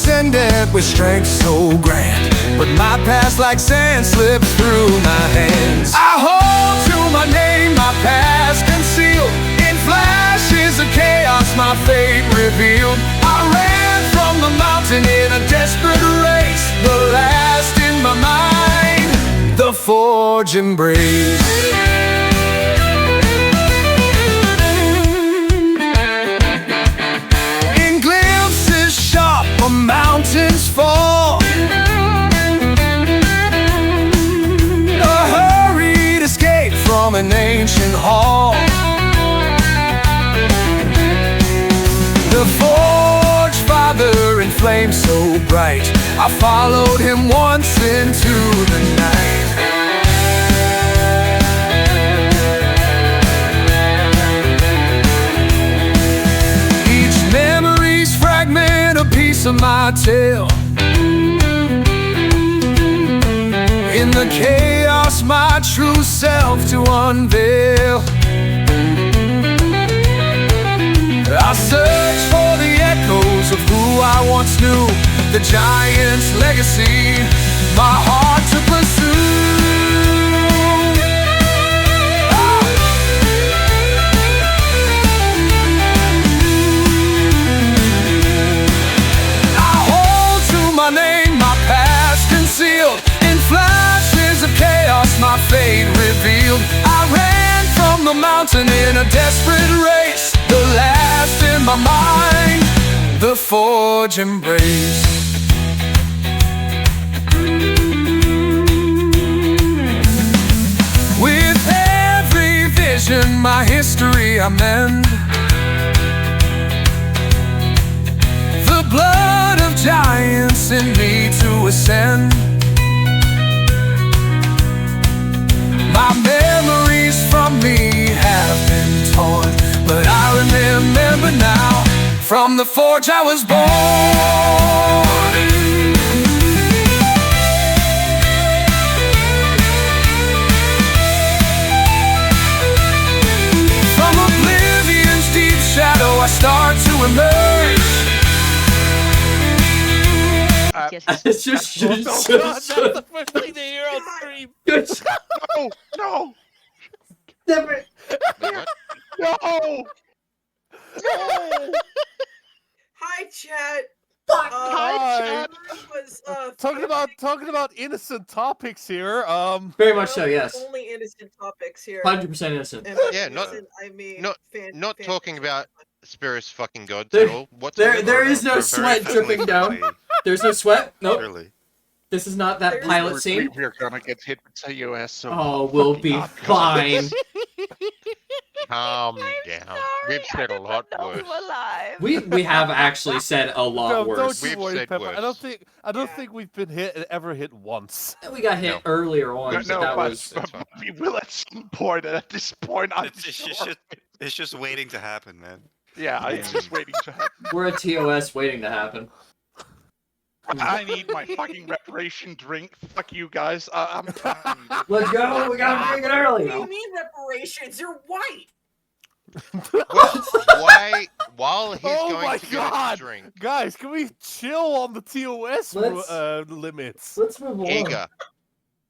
transcendent with strength so grand, but my past like sand slips through my hands. I hold to my name, my past concealed in flashes of chaos, my fate revealed. I ran from the mountain in a desperate race, the last in my mind, the forge embrace. Mountains fall, a hurried escape from an ancient hall. The forge father in flame so bright, I followed him once into the night. Each memory's fragment, a piece of my tale. In the chaos, my true self to unveil. I search for the echoes of who I once knew, the giant's legacy, my heart to pursue. In flashes of chaos, my fate revealed. I ran from the mountain in a desperate race, the last in my mind, the forge embrace. With every vision, my history I mend. The blood of giants in me to ascend. My memories from me have been torn, but I remember now, from the forge I was born. From oblivion's deep shadow I start to emerge. It's just that's the first thing to hear on stream. No! Never. No! Hi, chat. Hi, Was, talking about innocent topics here. Very much so, yes. Only innocent topics here. 100% innocent. And by Yeah, not- innocent, I mean Not talking about spirits fucking gods There- at all. Whatsoever. there is no We're sweat very dripping down. family There's no sweat. Nope. friendly, This is not that There's- pilot scene. We're gonna get hit with TOS. So Oh, we'll be fine. Calm down. We've said a lot worse. We have actually said a lot No, worse. don't you We've worry, said Pepper. worse. I don't Yeah. think we've been ever hit once. We got hit No. earlier on, No, but that but, was. but we will at some point, and at this point, I'm sure. it's just waiting to happen, man. Yeah, it's just waiting to happen. We're a TOS waiting to happen. I need my fucking reparation drink. Fuck you guys. Let's go. We gotta drink it what early. do you mean reparations? You're white. Why? While he's Oh going my to get a God! drink, Guys, can we chill on the TOS Let's- limits? Let's move on. Giga,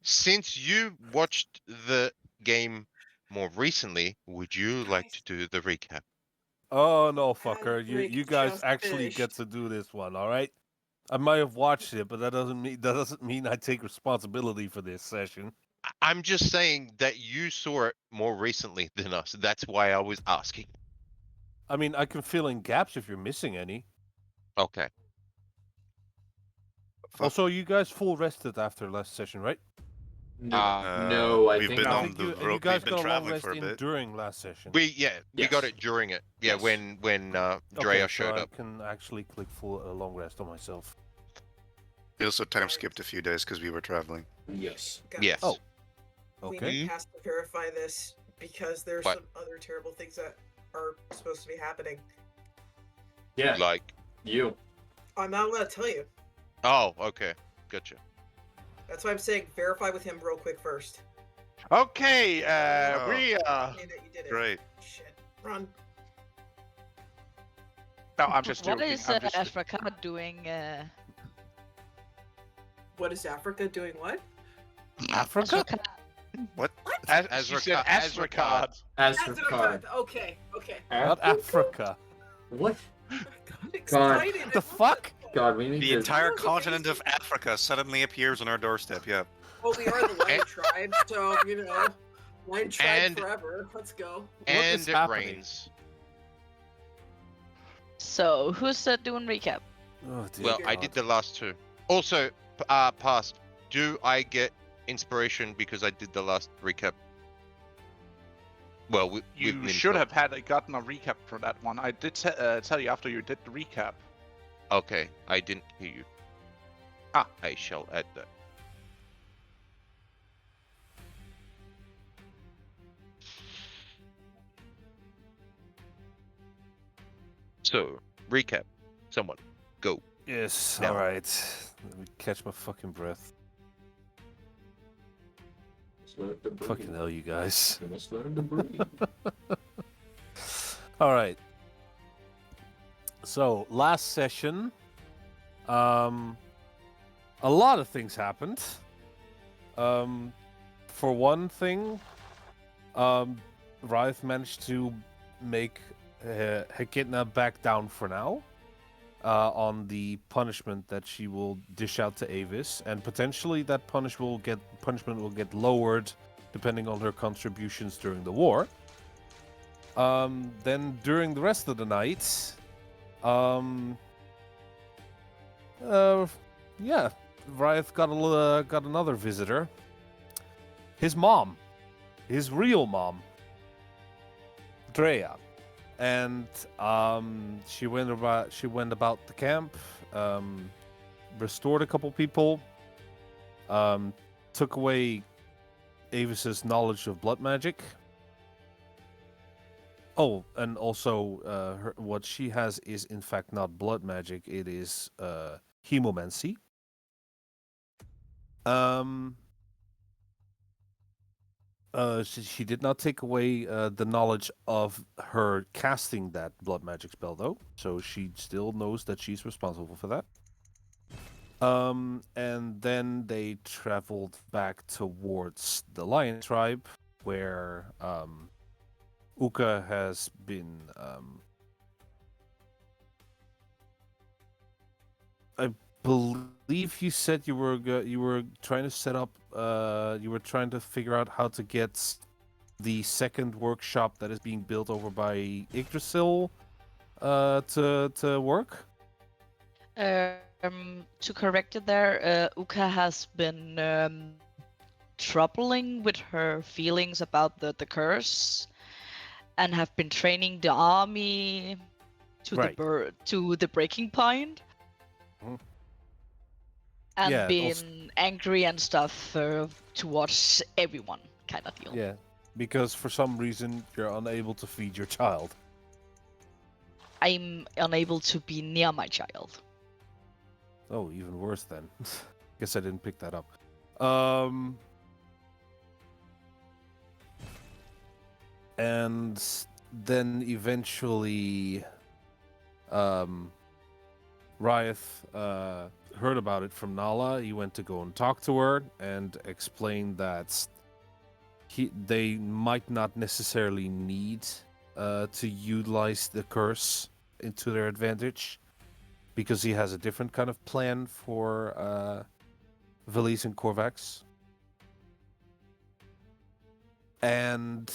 since you watched the game more recently, would you like to do the recap? Oh no, fucker! Drink You guys just actually finished. get to do this one, all right? I might have watched it, but that doesn't mean I take responsibility for this session. I'm just saying that you saw it more recently than us. That's why I was asking. I mean, I can fill in gaps if you're missing any. Okay. Also, you guys full rested after last session, right? No, I we've think been not. on the you road. guys We've been got a long traveling rest for a in bit. during last session. We got Yes. it during it. Yeah, Yes. when Drea Okay, showed so up. I can actually click full long rest on myself. We also time skipped a few days because we were traveling. Yes. Guys, Yes. Oh. We Okay. have to verify this because there's What? some other terrible things that are supposed to be happening. Yeah. Like. You. I'm not allowed to tell you. Oh, okay. Gotcha. That's why I'm saying verify with him real quick first. Okay, Oh. we Say that you did it. Great. Shit. Run. No, I'm just What joking. is I'm just... Ashrakan doing What is Africa doing? What? Africa? What? She said Azrakad. Azrakad. Aspercard. Okay. Not Africa. What? I got excited. What the fuck? God, we need The to. entire That was continent amazing. of Africa suddenly appears on our doorstep. Yeah. Well, we are the Lion Tribe, so Lion Tribe And- forever. Let's go. And is it happening? rains. So, who's doing recap? Oh, dear Well, I God. did the last two. Also, pass. Do I get inspiration because I did the last recap? Well, You should have gotten a recap for that one. I did tell you after you did the recap. Okay, I didn't hear you. Ah. I shall add that. So, recap. Someone, go. Yes, No. alright. Let me catch my fucking breath. Just let it breathe. Fucking hell, you guys. Just let it breathe. Alright. So, last session, a lot of things happened. For one thing, Riot managed to make Hekitna back down for now on the punishment that she will dish out to Avis, and potentially that punishment will get lowered depending on her contributions during the war. Then during the rest of the night, yeah, Riot got another visitor. His mom, his real mom, Drea, and she went about the camp, restored a couple people, took away Avis's knowledge of blood magic. Oh, and also, what she has is in fact not blood magic; it is hemomancy. She did not take away the knowledge of her casting that blood magic spell, though. So she still knows that she's responsible for that. And then they traveled back towards the Lion Tribe, where Uka has been. I believe you said you were trying to set up. You were trying to figure out how to get the second workshop that is being built over by Yggdrasil to work. To correct it there, Uka has been troubling with her feelings about the curse, and have been training the army to Right. to the breaking point, Mhm. and Yeah, been also- angry and stuff towards everyone, kind of deal. Yeah, because for some reason you're unable to feed your child. I'm unable to be near my child. Oh, even worse then. Guess I didn't pick that up. And then eventually, Riot heard about it from Nala. He went to go and talk to her and explained that they might not necessarily need to utilize the curse into their advantage, because he has a different kind of plan for Valise and Korvax. And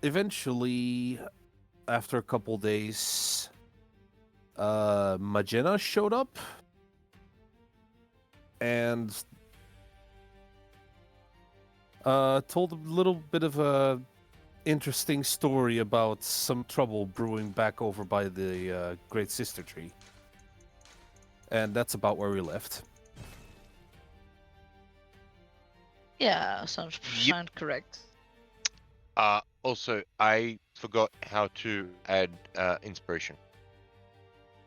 eventually, after a couple days, Magena showed up and told a little bit of a interesting story about some trouble brewing back over by the Great Sister Tree. And that's about where we left. Yeah, sounds correct. Also, I forgot how to add inspiration.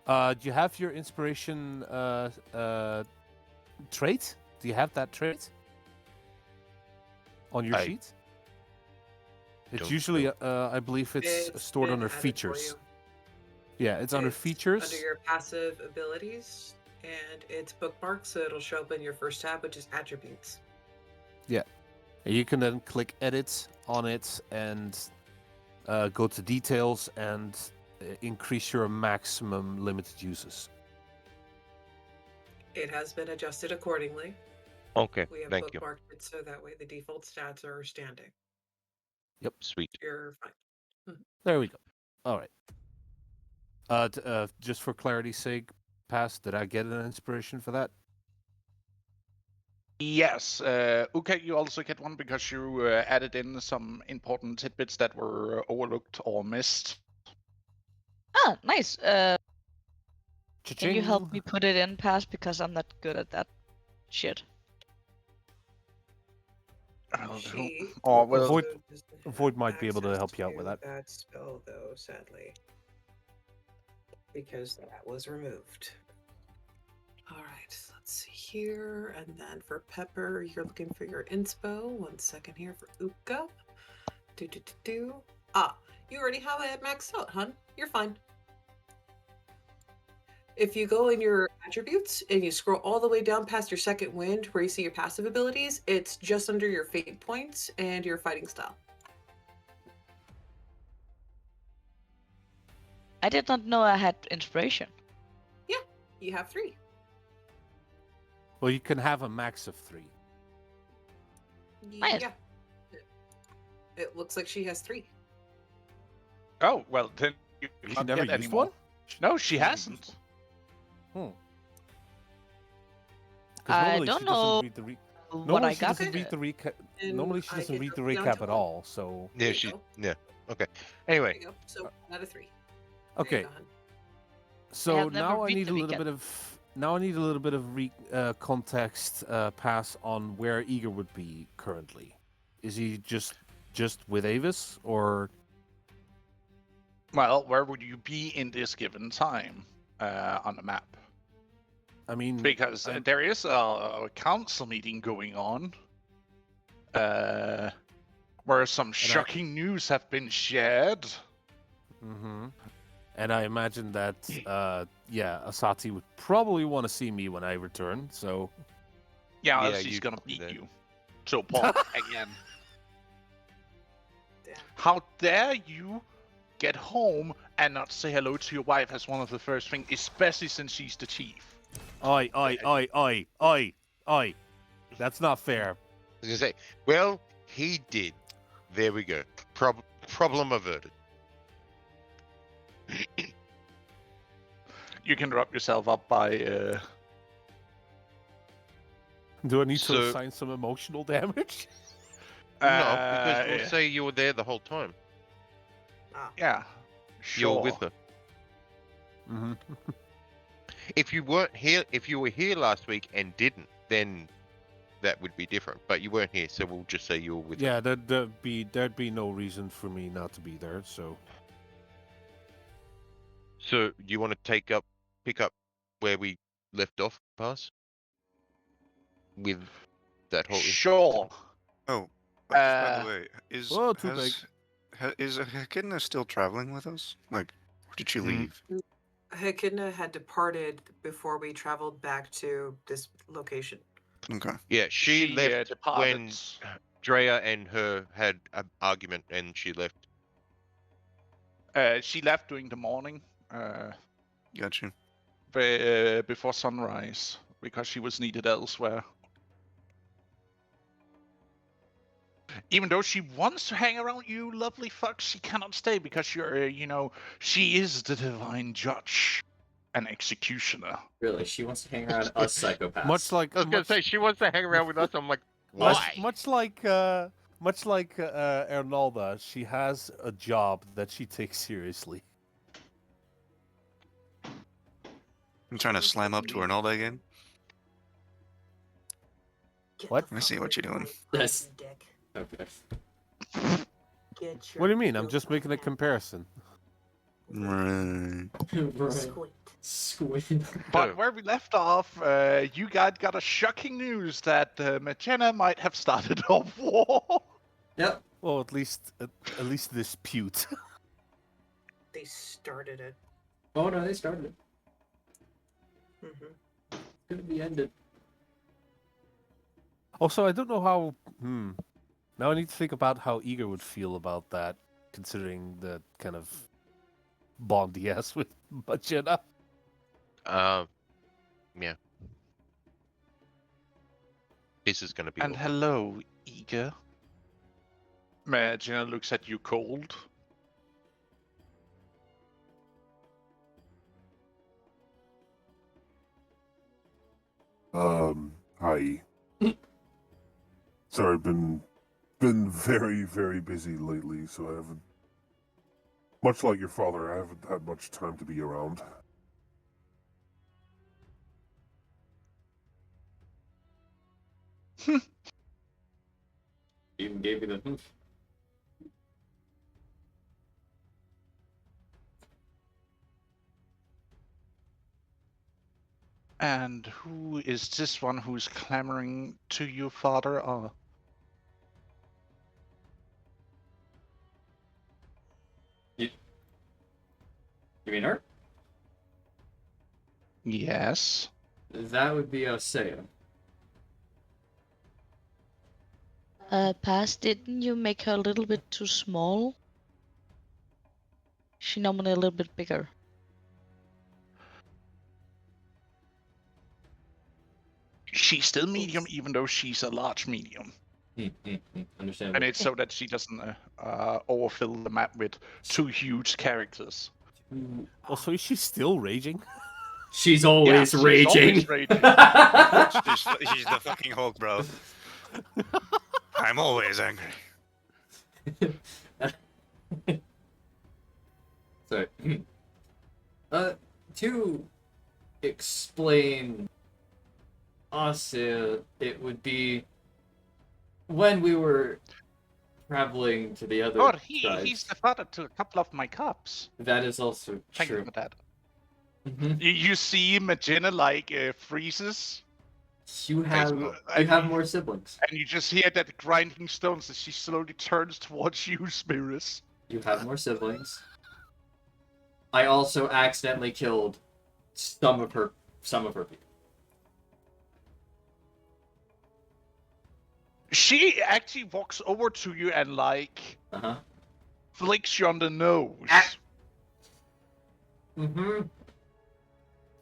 Do you have your inspiration trait? Do you have that trait on your I sheet? It's don't usually, know. I believe it's stored been under added for features. you. Yeah, it's under It's features. Under your passive abilities, and it's bookmarked, so it'll show up in your first tab, which is attributes. You can then click edit on it and go to details and increase your maximum limited uses. It has been adjusted accordingly. Okay, We have thank you. bookmarked it so that way the default stats are standing. Yep. Sweet. You're fine. There we go. All right. Just for clarity's sake, Pass, did I get an inspiration for that? Yes, okay, you also get one because you added in some important tidbits that were overlooked or missed. Ah, nice. Can you help Cha-ching. me put it in, Pass? Because I'm not good at that shit. She Oh, well, Void- also doesn't Void have might be able to access help you out with to that. spell, though, sadly, because that was removed. All right, let's see here, and then for Pepper, you're looking for your inspo. 1 second here for Uka. Ah, you already have it maxed out, hun. You're fine. If you go in your attributes and you scroll all the way down past your second wind where you see your passive abilities, it's just under your fate points and your fighting style. I did not know I had inspiration. You have 3. Well, you can have a max of 3. Nice. Yeah. It looks like she has 3. oh, well, then you She can't never get used any more. one? No, she hasn't. Because I normally don't she know doesn't read the what normally I she got. doesn't read the recap. And Normally she I doesn't can read the help you down recap to at 1. all. So Yeah, you she. go. Yeah. Okay. Anyway, There you go. So not a 3. There you okay. go, hun. So have never now I read need the a little recap. bit of context, Pass, on where Eager would be currently. Is he just with Avis, or Well, where would you be in this given time on the map? I mean, Because there is a council meeting going on where some shocking news have been shared. Mm-hmm. And I imagine that, Asati would probably want to see me when I return. So Yeah, Yeah, she's you'd gonna be beat there. you. So, Paul, again. Damn. How dare you get home and not say hello to your wife as one of the first things, especially since she's the chief. oi. That's not fair. I was gonna say, well, he did. There we go. Problem averted. You can wrap yourself up by Do I need to So- assign some emotional damage? No, because we'll yeah. say you were there the whole time. Yeah, You were sure. with her. Mm-hmm. If you weren't here, if you were here last week and didn't, then that would be different. But you weren't here, so we'll just say you were with her. Yeah, there'd be no reason for me not to be there. So So you want to pick up where we left off, Pass? With that whole Sure. Oh, just by Uh, the way, is Whoa, too big. is Echidna still traveling with us? Like, or did she Mhm. leave? Echidna had departed before we traveled back to this location. Okay. Yeah, she left departed. when Drea and her had an argument, and she left. She left during the morning, Got you. before sunrise, because she was needed elsewhere. Even though she wants to hang around you, lovely fuck, she cannot stay because you're, she is the divine judge and executioner. Really, she wants to hang around us psychopaths. much like I was gonna say she wants to hang around with us. I'm like, why? much like Ernalda, she has a job that she takes seriously. I'm trying to slam up to her and all that again. Get What? the I see fuck what away you're from doing. my Yes. fucking dick. Okay. Get your What do you mean? I'm filthy just making a hands comparison. Right. Right. Squint. Squint. But where we left off, you guys got a shocking news that Magena might have started a war. Yep. Well, at least dispute. They started it. Oh no, they started it. Mm-hmm. gonna be ended. Also, I don't know how. Now I need to think about how Eager would feel about that, considering the kind of bond he has with Magenta. Yeah. This is gonna be And awkward. hello, Eager. Magina looks at you cold. Hi. Sorry, been very, very busy lately, so I haven't. Much like your father, I haven't had much time to be around. Even gave you the hoof. And who is this one who's clamoring to you, father? You mean her? Yes. That would be Osea. Past, didn't you make her a little bit too small? She normally a little bit bigger. She's still medium, even though she's a large medium. Understandable. And it's so that she doesn't overfill the map with two huge characters. Also, is she still raging? She's always she's raging. always raging. She's the fucking Hulk, bro. I'm always angry. Sorry. To explain us, it would be when we were traveling to the other Oh, tribes. he's the father to a couple of my cubs. That is also Thank you true. for that. Mhm. You see Magina freezes, You Baseball. have more siblings. and you just hear that grinding stones as she slowly turns towards you, Spirus. You have more siblings. I also accidentally killed some of her people. She actually walks over to you and Uh-huh. flicks you on the nose. Mm-hmm.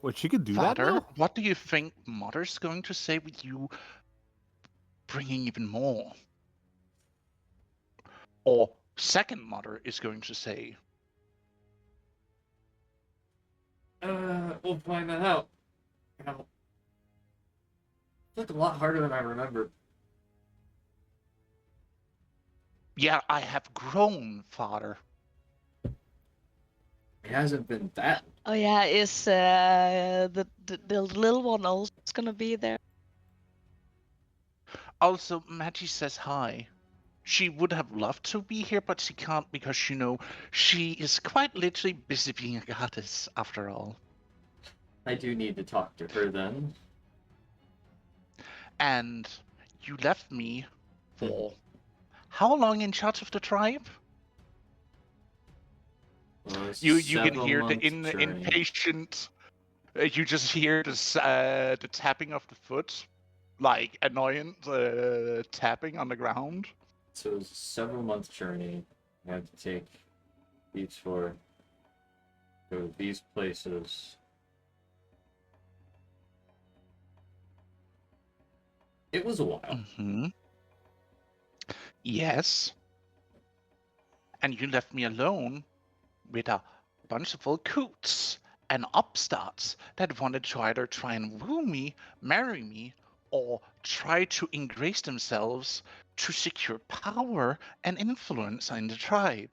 Wait, she could do that Father, now? what do you think Mother's going to say with you bringing even more? Or second Mother is going to say? We'll find that out. Now, it's a lot harder than I remember. Yeah, I have grown, Father. It hasn't been that. Oh yeah, is the little one also gonna be there? Also, Maggie says hi. She would have loved to be here, but she can't because, she is quite literally busy being a goddess, after all. I do need to talk to her then. And you left me for how long in charge of the tribe? You can hear the impatient. You just hear the tapping of the foot, like annoying tapping on the ground. So it was a several-month journey. I had to take these go to these places. It was a while. Mm-hmm. Yes. And you left me alone with a bunch of old coots and upstarts that wanted to either try and woo me, marry me, or try to ingrace themselves to secure power and influence in the tribe.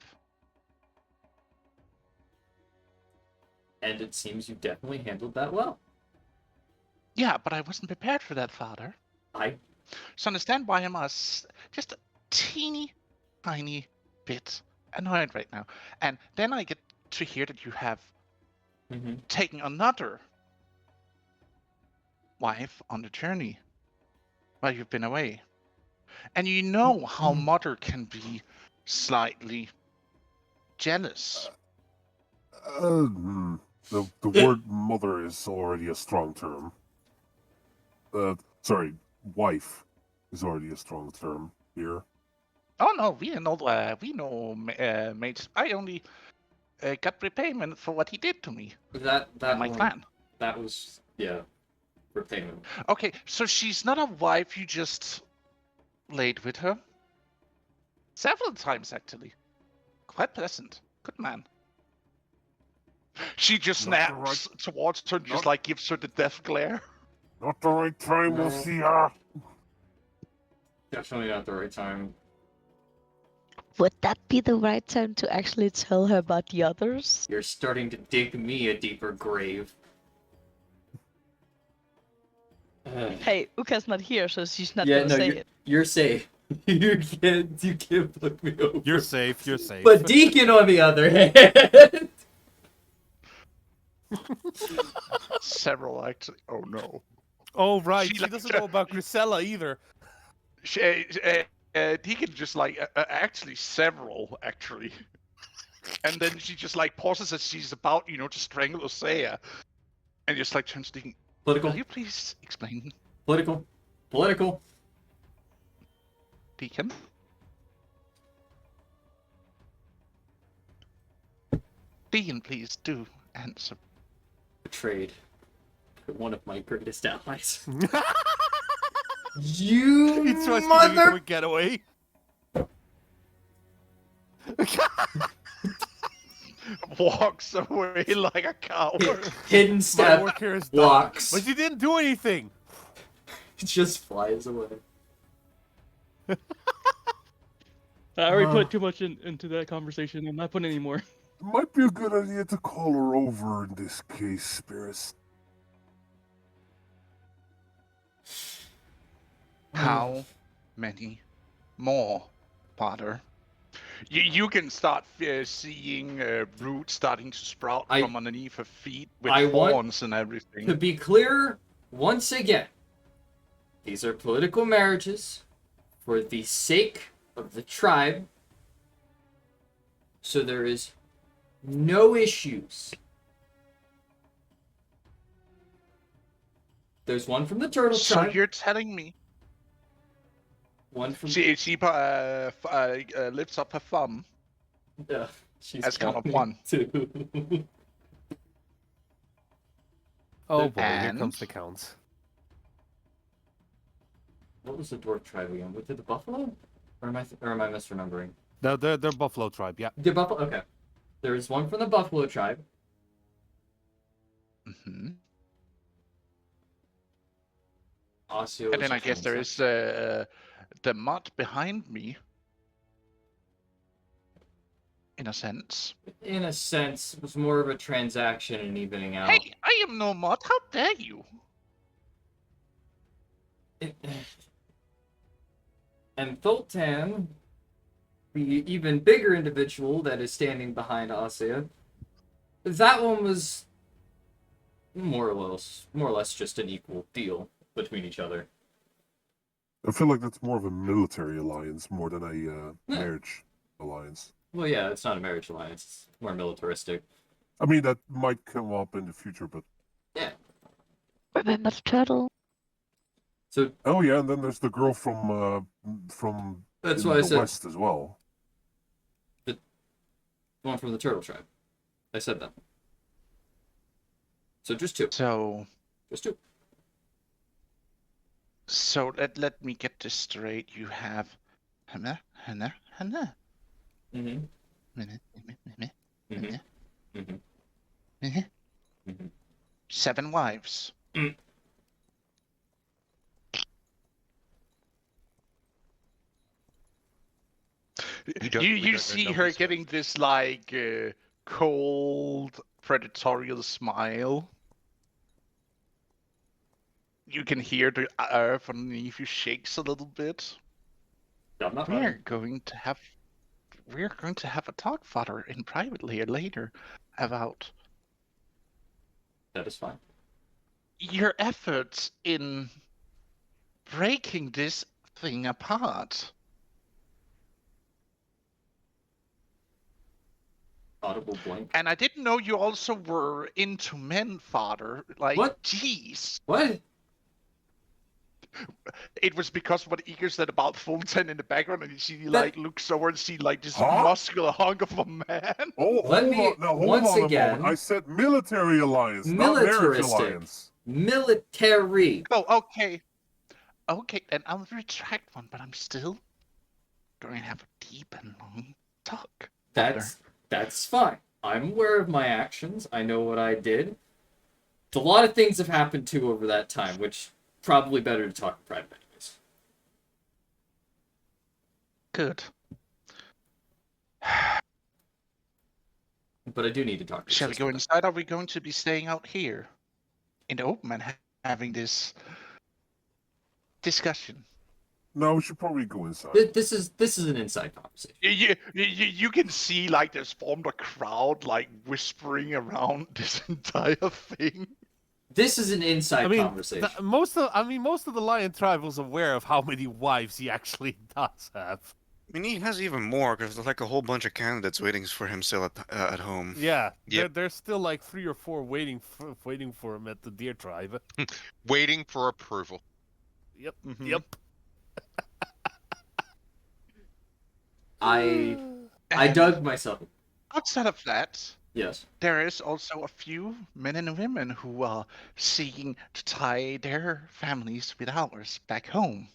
And it seems you definitely handled that well. Yeah, but I wasn't prepared for that, Father. So understand why I'm just a teeny, tiny bit annoyed right now. And then I get to hear that you have taken another wife on the journey while you've been away. And you know how Mother can be slightly jealous. The word mother is already a strong term. Sorry, wife is already a strong term here. Oh no, we know, mates. I only got repayment for what he did to me That and my one, clan. that was repayment. Okay, so she's not a wife. You just laid with her several times, actually. Quite pleasant. Good man. She just Not the snaps towards her and just not- like gives her the death glare. Not the right time, No. Lucia. Definitely not the right time. Would that be the right time to actually tell her about the others? You're starting to dig me a deeper grave. Hey, Uka's not here, so she's not Yeah, gonna no, say you're, it. you're safe. you can't fuck me over. You're safe. You're safe. But Deacon, on the other hand, Several, actually. Oh no. Oh right, She she like- doesn't know about Grisella either. Deacon just like actually several actually, and then she just like pauses as she's about to strangle Osea, and just like turns to Deacon. political, Will you please explain, political. Deacon? Deacon, please do answer. Betrayed one of my greatest allies. You He tries to make a mother. quick getaway. Walks away like a coward. Hidden My step work here is done. walks. But you didn't do anything. Just flies away. I already Oh. put too much into that conversation. I'm not putting any more. Might be a good idea to call her over in this case, Spirits. How many more, Father? You can start seeing roots starting to sprout from underneath her feet with I want horns and everything. To be clear, once again, these are political marriages for the sake of the tribe. So there is no issues. There's one from the turtle So tribe. you're telling me One from she lifts up her thumb she's as count of counting one. Two. Oh boy, here And- comes the counts. What was the dwarf tribe again? Was it the buffalo? Or am I misremembering? They're Buffalo tribe, yeah. The buffalo. Okay. There is one from the buffalo tribe. Mm-hmm. Osseo And is then I guess there is the mud behind me. In a sense. in a sense, it was more of a transaction and evening out. Hey, I am no mod. How dare you? And Thultan, the even bigger individual that is standing behind Asya, that one was more or less just an equal deal between each other. I feel like that's more of a military alliance more than a marriage alliance. Well, yeah, it's not a marriage alliance; it's more militaristic. I mean, that might come up in the future, but Yeah. Remember the turtle? So oh yeah, and then there's the girl from that's in why I the said west as well. the one from the turtle tribe. I said that. So just two. So Just two. let me get this straight. You have Hannah. Mm-hmm. Mm-hmm. Mm-hmm. 7 wives. Mm. We don't You know see her numbers yet. getting this like cold, predatorial smile. You can hear the earth underneath you shakes a little bit. I'm not We're running. going to have a talk, Father, in privately later about That is fine. your efforts in breaking this thing apart. Audible blank. And I didn't know you also were into men, Father. Like, What? jeez. What? It was because what Igor said about full 10 in the background, and she That- like looks over and see like this Huh? muscular hunk of a man. Oh, Let hold me- on. Now, hold once on a again- moment. I said military alliance, not marriage Militaristic. alliance. Military. Oh, okay. Okay, then I'll retract one, but I'm still going to have a deep and long talk. That's fine. I'm aware of my actions. I know what I did. A lot of things have happened too over that time, which probably better to talk in private anyways. Good. But I do need to talk to your Shall we sister go then. inside? Or are we going to be staying out here in the open and having this discussion? No, we should probably go inside. This is an inside conversation. You can see like there's formed a crowd like whispering around this entire thing. This is an inside I mean, conversation. most of the lion tribe was aware of how many wives he actually does have. I mean, he has even more because there's like a whole bunch of candidates waiting for him still at home. Yeah, Yep. there's still like 3 or 4 waiting for him at the deer tribe. Waiting for approval. Yep, Mhm. yep. I And dug myself. outside of that, Yes. there is also a few men and women who are seeking to tie their families with ours back home,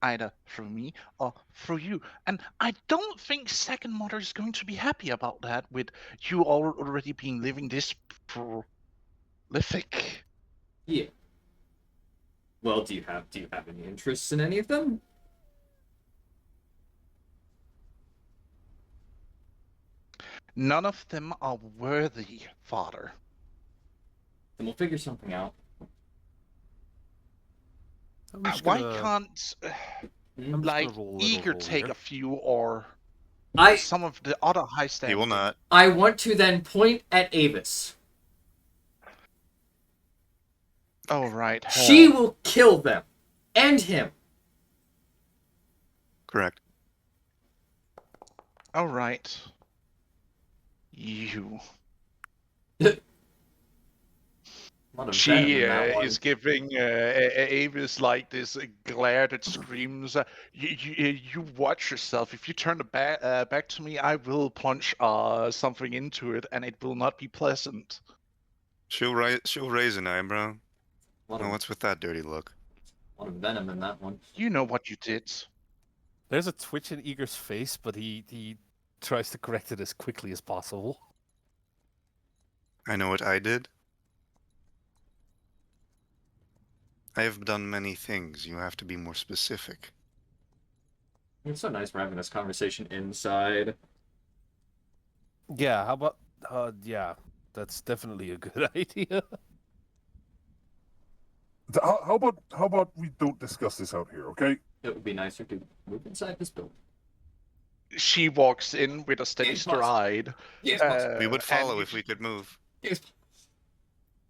either through me or through you. And I don't think Second Mother is going to be happy about that, with you already being living this prolific. Yeah. Well, do you have any interests in any of them? None of them are worthy, father. Then we'll figure something out. I'm just Why gonna- can't I'm just like gonna roll a little Eager roll take here. a few, or I some of the other high He standing? will not. I want to then point at Avis. Oh right. She her. will kill them. And him. Correct. All right. You. A lot of venom She in that one. is giving Avis like this glare that screams, you watch yourself. If you turn the back to me, I will plunge something into it, and it will not be pleasant." She'll raise an eyebrow. A lot Now of, what's with that dirty look? lot of venom in that one. You know what you did. There's a twitch in Eager's face, but he tries to correct it as quickly as possible. I know what I did. I have done many things. You have to be more specific. It's so nice we're having this conversation inside. Yeah, how about yeah, that's definitely a good idea. How about we don't discuss this out here, okay? It would be nicer to move inside this building. She walks in with a steady Yes, boss. stride. Yes, boss. We would and follow you if we could move. Yes.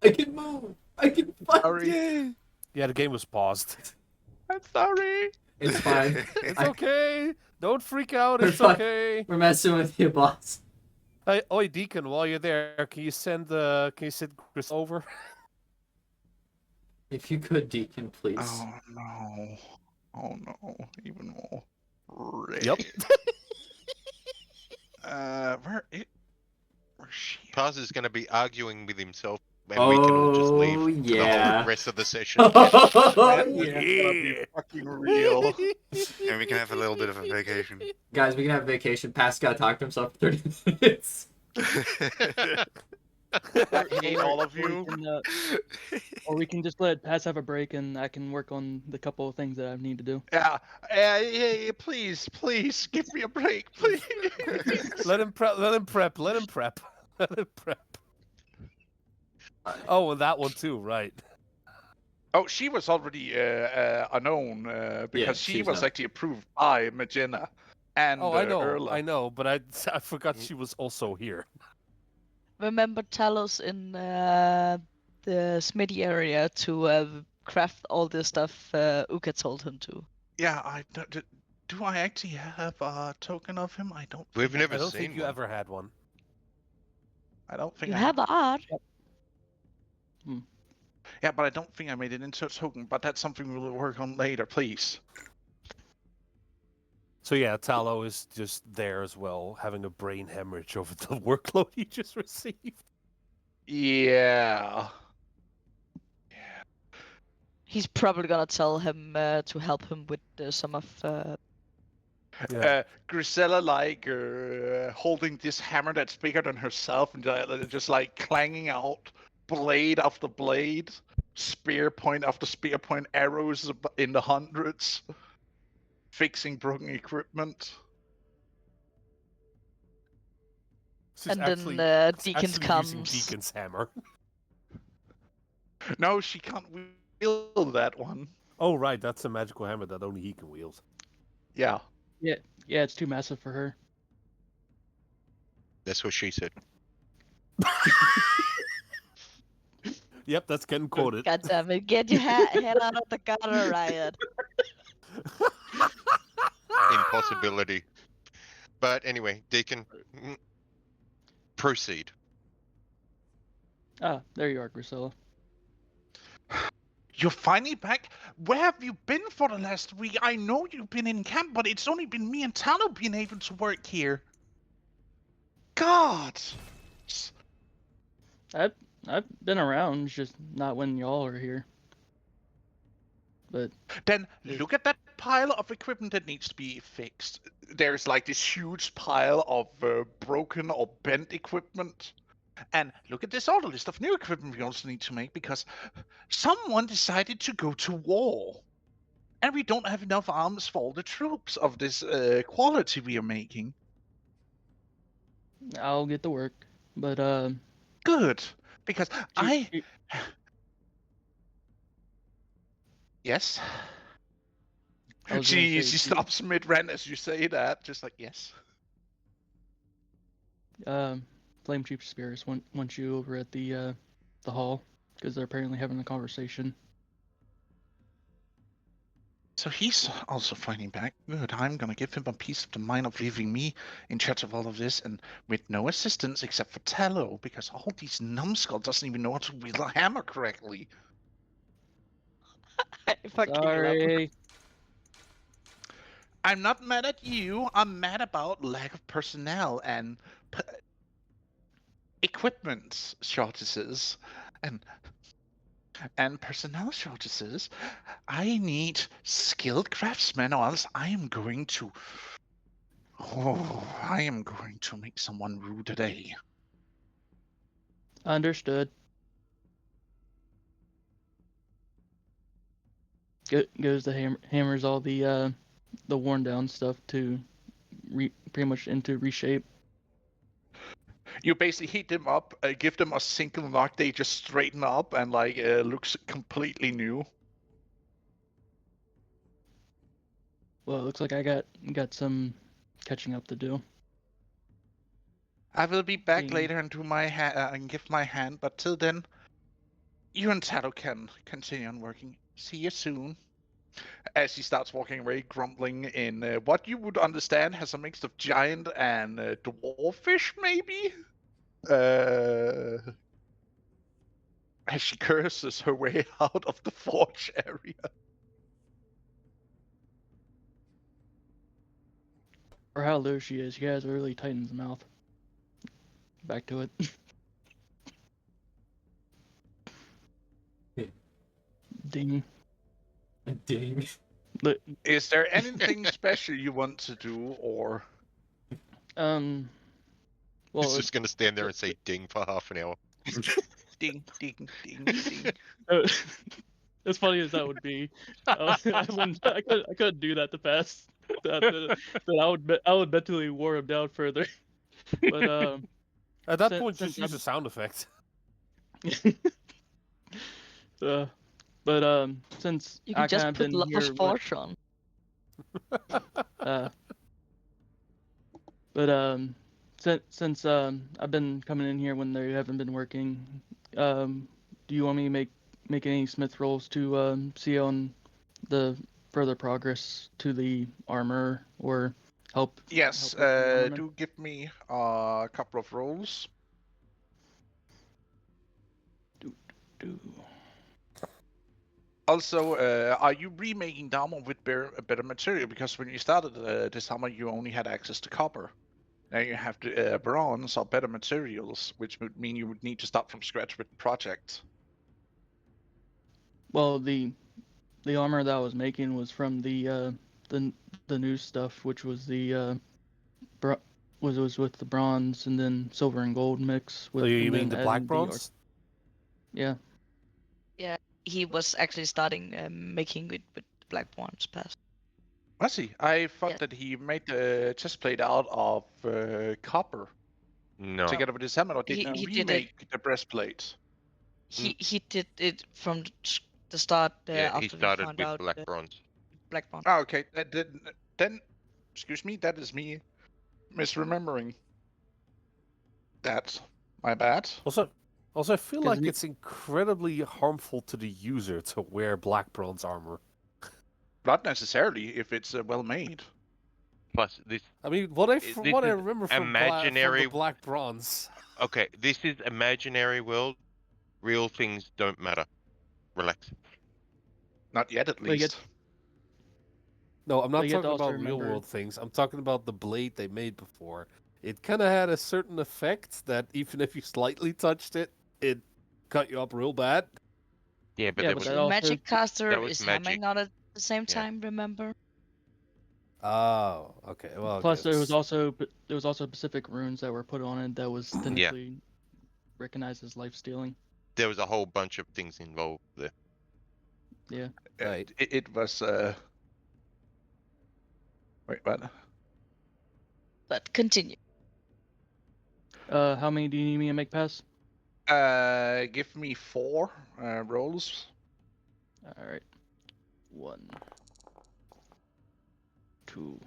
I can move. I can fight. Sorry. Yeah, the game was paused. I'm sorry. It's fine. It's okay. Don't freak out. We're It's fine. okay. We're messing with you, boss. Hey, oi, Deacon, while you're there, can you send Chris over? If you could, Deacon, please. Oh no. Oh no. Even more. Yep. Where's she? Paz is going to be arguing with himself, and we can all just leave Oh, for the yeah. whole rest of the session. Oh, This is yeah. gonna be fucking real. And we can have a little bit of a vacation. Guys, we can have a vacation. Pat's gotta talk to himself for 30 minutes. Hate all of Or we you. can, or we can just let Pats have a break, and I can work on the couple of things that I need to do. Yeah, please, give me a break, please. Let him prep. Oh, and that one too, right? Oh, she was already unknown because she she's was not. actually approved by Magena and Oh, I know, Erla. I know, but I forgot she was also here. Remember Talos in the Smitty area to craft all the stuff Uka told him to. Yeah, I don't. Do I actually have a token of him? I don't. We've think never I don't seen think you one. ever had one. I don't think You I have the art. Yeah, but I don't think I made it into a token, but that's something we'll work on later, please. So yeah, Tallow is just there as well, having a brain hemorrhage over the workload he just received. Yeah. He's probably gonna tell him to help him with some of. Grisella holding this hammer that's bigger than herself and just like clanging out blade after blade, spear point after spear point, arrows in the hundreds, fixing broken equipment. She's And actually, then Deacons actually comes. using Deacon's hammer. No, she can't wield that one. Oh right, that's a magical hammer that only he can wield. Yeah. Yeah, it's too massive for her. That's what she said. Yep, that's getting quoted. God damn it! Get your head out of the gutter, Riot. Impossibility. But anyway, Deacon, proceed. Ah, there you are, Grisella. You're finally back? Where have you been for the last week? I know you've been in camp, but it's only been me and Tallow being able to work here. God! I've been around, just not when y'all are here. But then look at that pile of equipment that needs to be fixed. There's like this huge pile of broken or bent equipment. And look at this other list of new equipment we also need to make because someone decided to go to war. And we don't have enough arms for all the troops of this quality we are making. I'll get to work. But good, because Yes. She stops mid-rant as you say that, just like yes. Flame Chief Spirits want you over at the hall because they're apparently having a conversation. So he's also fighting back. Good. I'm gonna give him a piece of the mind of leaving me in charge of all of this, and with no assistance except for Tallow, because all these numbskull doesn't even know how to wield a hammer correctly. I fucking Sorry. I'm not mad at you. I'm mad about lack of personnel and equipment shortages and personnel shortages. I need skilled craftsmen, or else I am going to make someone rude today. Understood. Goes to hammers all the worn down stuff to pretty much into reshape. You basically heat them up, give them a single knock, they just straighten up and like looks completely new. Well, it looks like I got some catching up to do. I will be back later and do my and give my hand, but till then, you and Tato can continue on working. See you soon. As he starts walking away, grumbling in what you would understand has a mix of giant and dwarfish, maybe? As she curses her way out of the forge area. Or how low she is. She has a really tightens mouth. Back to it. Ding. Ding. Is there anything special you want to do, or? Well, he's just gonna stand there and say "ding" for half an hour. Ding, ding, ding, ding. As funny as that would be, I couldn't do that to pass. That I would mentally wore him down further. But at that point, just use a sound effect. But since you can I just kind of put been Love here, Forge on. But since I've been coming in here when they haven't been working, do you want me to make any smith rolls to see on the further progress to the armor or help? Yes, do give me a couple of rolls. Also, are you remaking the armor with better material? Because when you started this armor, you only had access to copper. Now you have to bronze or better materials, which would mean you would need to start from scratch with the project. Well, the armor that I was making was from the new stuff, which was the was with the bronze and then silver and gold mix with. So you and mean then the black adding bronze? Yeah. Yeah, he was actually starting making with black bronze pass. I see. I thought Yeah. that he made the chest plate out of copper No. together with his helmet, or didn't He he did it. remake the breastplate? He did it from the start Yeah, he after we started found with out black bronze. black bronze. Oh, okay. Then, excuse me, that is me misremembering. That's my bad. Also, I feel 'Cause like it's incredibly harmful to the user to wear black bronze armor. Not necessarily if it's well made. Plus, this I mean, what I this is remember from imaginary. the black bronze. Okay, this is imaginary world. Real things don't matter. Relax. Not yet, at But you least. get, No, I'm but not you have to talking also about real remember. world things. I'm talking about the blade they made before. It kind of had a certain effect that even if you slightly touched it, it cut you up real bad. Yeah, but Yeah, that but was that also. Magic caster that was is magic. hammering out at the same Yeah. time. Remember? Oh, okay. Well, I Plus, there was guess. also specific runes that were put on it that was technically recognized as life stealing. There was a whole bunch of things involved there. Yeah. Right. It was. Wait, what? But continue. How many do you need me to make pass? Give me 4 rolls. All right. 1, 2,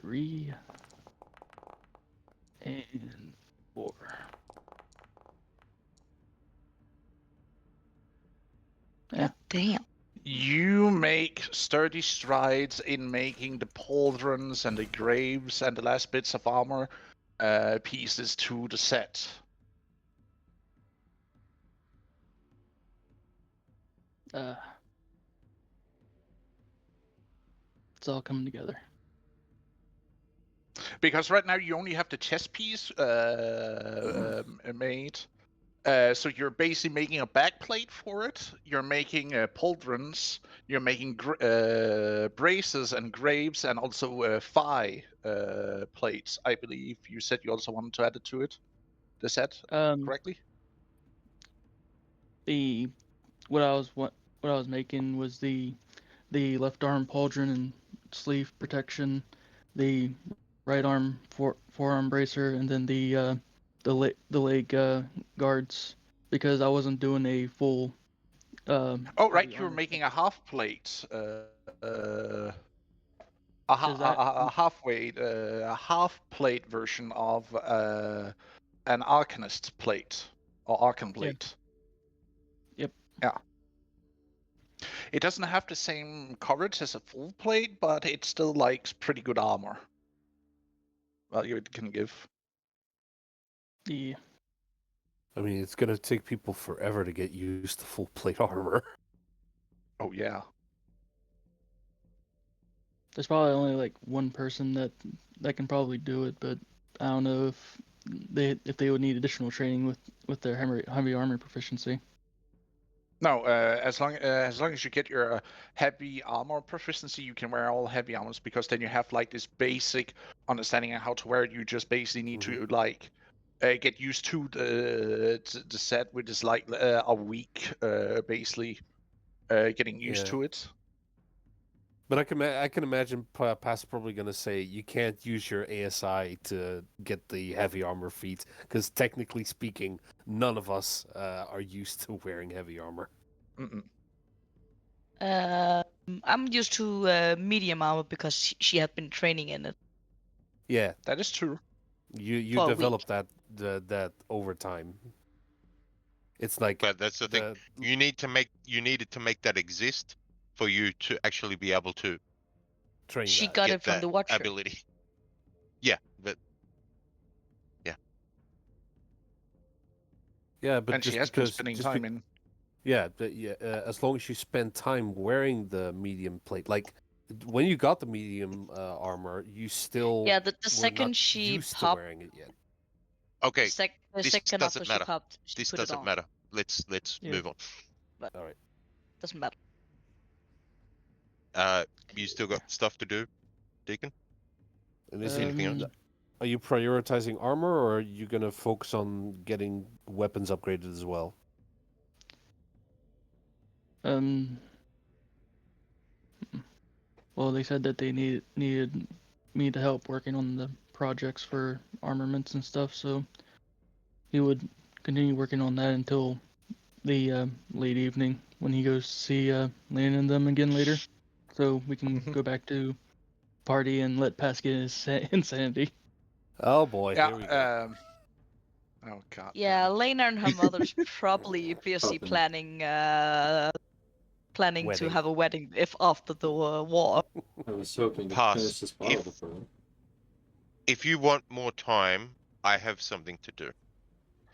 3, and 4. Yeah. Damn. You make sturdy strides in making the pauldrons and the graves and the last bits of armor pieces to the set. It's all coming together. Because right now you only have the chest piece made. So you're basically making a backplate for it. You're making pauldrons. You're making braces and graves, and also thigh plates. I believe you said you also wanted to add it to it. The set, correctly? What I was making was the left arm pauldron and sleeve protection, the right arm forearm bracer, and then the leg guards, because I wasn't doing a full. Oh, right, heavy you were armor making set. a half plate. A Does that half plate version of an Arcanist plate or Arcan Yeah. plate. Yep. Yeah. It doesn't have the same coverage as a full plate, but it still likes pretty good armor. Value it can give. Yeah. I mean, it's gonna take people forever to get used to full plate armor. Oh yeah. There's probably only like one person that can probably do it, but I don't know if they would need additional training with their heavy armor proficiency. No, as long as you get your heavy armor proficiency, you can wear all heavy armors, because then you have like this basic understanding of how to wear it. You just basically need to like get used to the set, which is like a week, basically getting used Yeah. to it. But I can imagine Pass probably gonna say you can't use your ASI to get the heavy armor feat, because technically speaking, none of us are used to wearing heavy armor. Mm-mm. I'm used to medium armor because she had been training in it. Yeah, That is true. you For a develop week. that over time. It's like But that's the thing. You needed to make that exist for you to actually be able to train She that. got get it from that the Watcher. ability. Yeah, but Yeah, but And she just has been because spending just time in. Yeah, as long as you spend time wearing the medium plate, like when you got the medium armor, you still Yeah, the were not second she used to popped, wearing it yet. Okay, the this second after doesn't she matter. popped, she This put it doesn't on. matter. Let's Yeah. move on. All right. Doesn't matter. You still got stuff to do, Deacon? And is Anything else? are you prioritizing armor, or are you gonna focus on getting weapons upgraded as well? Um. Well, they said that they needed me to help working on the projects for armaments and stuff, so he would continue working on that until the late evening when he goes to see Lane and them again later, so we can go back to party and let Pass get his insanity. Oh boy, Yeah. here we go. Oh god. Yeah, Lena and her mother's probably busy Probably. planning to Wedding. have a wedding if after the war. I was hoping to Pass. finish this bottle If before. if you want more time, I have something to do,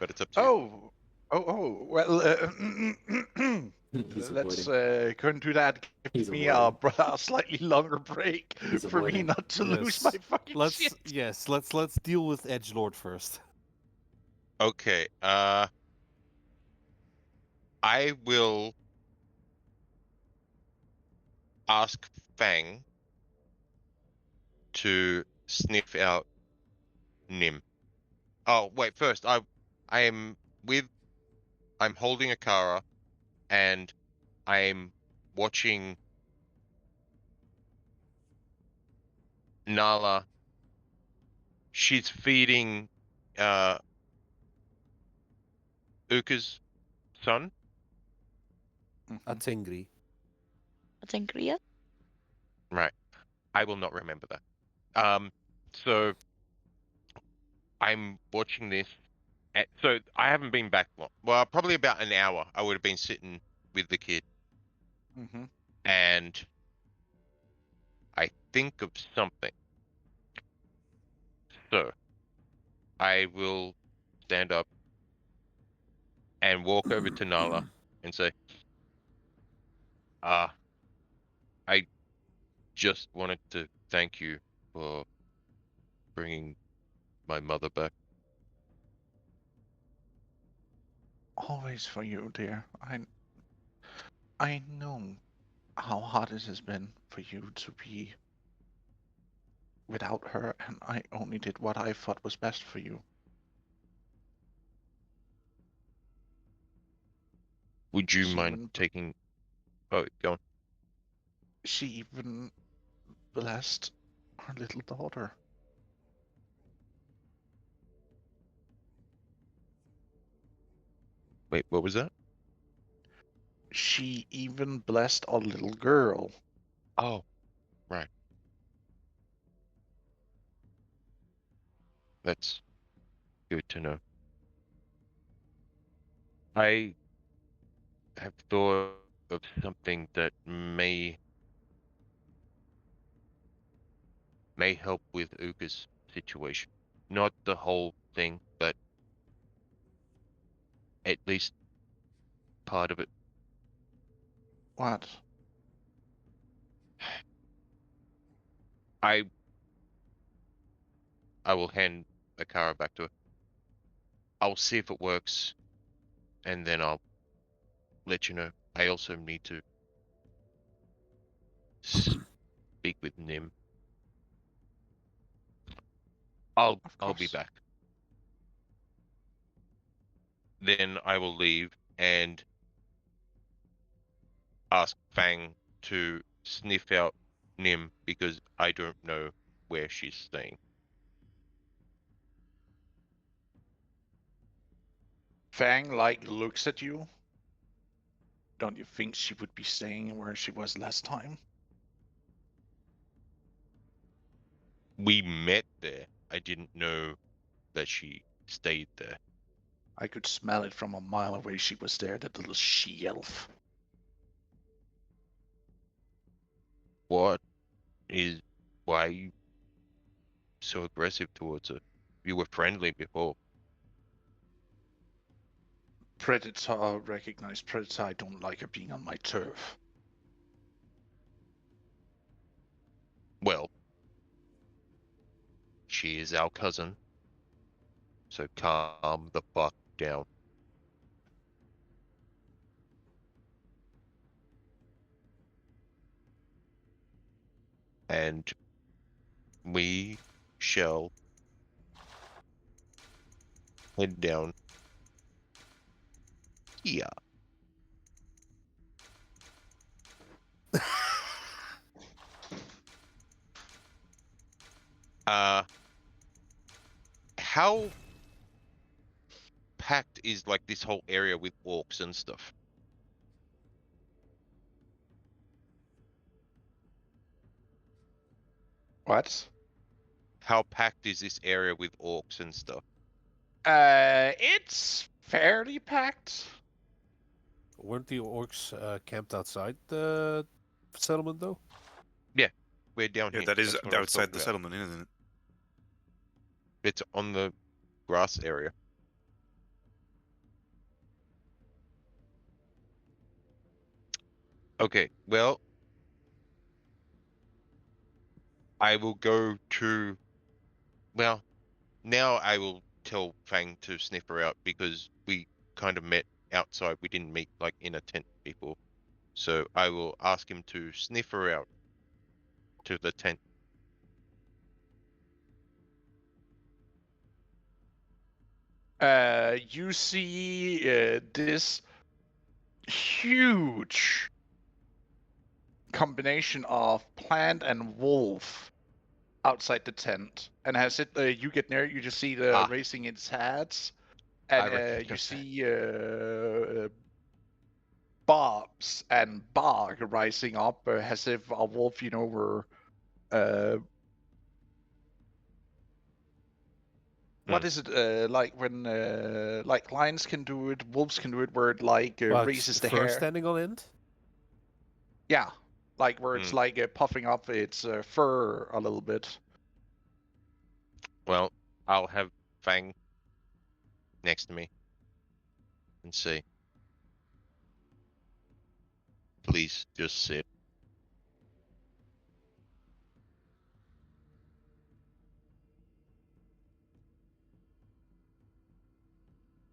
but it's up to you. Oh. Well, He's let's avoiding. go into that. He's Give me avoiding. a slightly longer break He's for me avoiding. not to lose my Yes. fucking shit. Let's deal with Edgelord first. Okay. I will ask Fang to sniff out Nim. Oh wait, first I am with I'm holding Akara and I'm watching Nala. She's feeding Uka's son. Atingri. I think Ria. Right. I will not remember that. So I'm watching this. So I haven't been back long. Well, probably about an hour. I would have been sitting with the kid, Mm-hmm. and I think of something. So I will stand up and walk over to Nala and say, "Ah, I just wanted to thank you for bringing my mother back." Always for you, dear. I know how hard it has been for you to be without her, and I only did what I thought was best for you. Would you She mind even taking? Oh, go on. she even blessed her little daughter. Wait, what was that? She even blessed a little girl. Oh, right. That's good to know. I have thought of something that may help with Uga's situation. Not the whole thing, but at least part of it. What? I I will hand Akara back to her. I'll see if it works, and then I'll let you know. I also need to speak with Nim. I'll Of be course. back. Then I will leave and ask Fang to sniff out Nim because I don't know where she's staying. Fang like looks at you. Don't you think she would be staying where she was last time? We met there. I didn't know that she stayed there. I could smell it from a mile away. She was there, that little she-elf. What is why are you so aggressive towards her? You were friendly before. Predator, recognized predator. I don't like her being on my turf. Well, she is our cousin, so calm the fuck down. And we shall head down here. How packed is like this whole area with orcs and stuff? What? How packed is this area with orcs and stuff? It's fairly packed. Weren't the orcs camped outside the settlement though? Yeah, we're down Yeah, here. that is That's what I was outside talking the about. settlement, isn't it? It's on the grass area. Okay, well, I will go to. Well, now I will tell Fang to sniff her out because we kind of met outside. We didn't meet like in a tent before. So I will ask him to sniff her out to the tent. You see this huge combination of plant and wolf outside the tent, and as you get near, you just see the Ah. raising its head, I and you recognize that. see barbs and bark rising up as if a wolf, were what Mm. is it like when like lions can do it, wolves can do it, where it like Well, raises the fur hair. standing on end. Yeah, like where it's Mm. like puffing up its fur a little bit. Well, I'll have Fang next to me and see. Please just sit.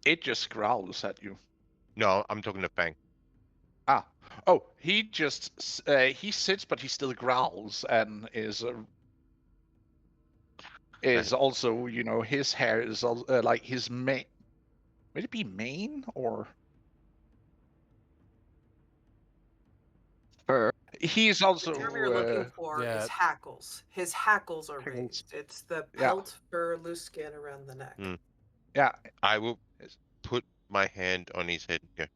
It just growls at you. No, I'm talking to Fang. Ah, oh, he just he sits, but he still growls and is also, his hair is like his mane. Would it be mane or? Fur. He's The also term you're looking for yeah. is hackles. His hackles are Hackles. raised. It's the Yeah. pelt fur, loose skin around the neck. Mm. Yeah. I will put my hand on his head and go,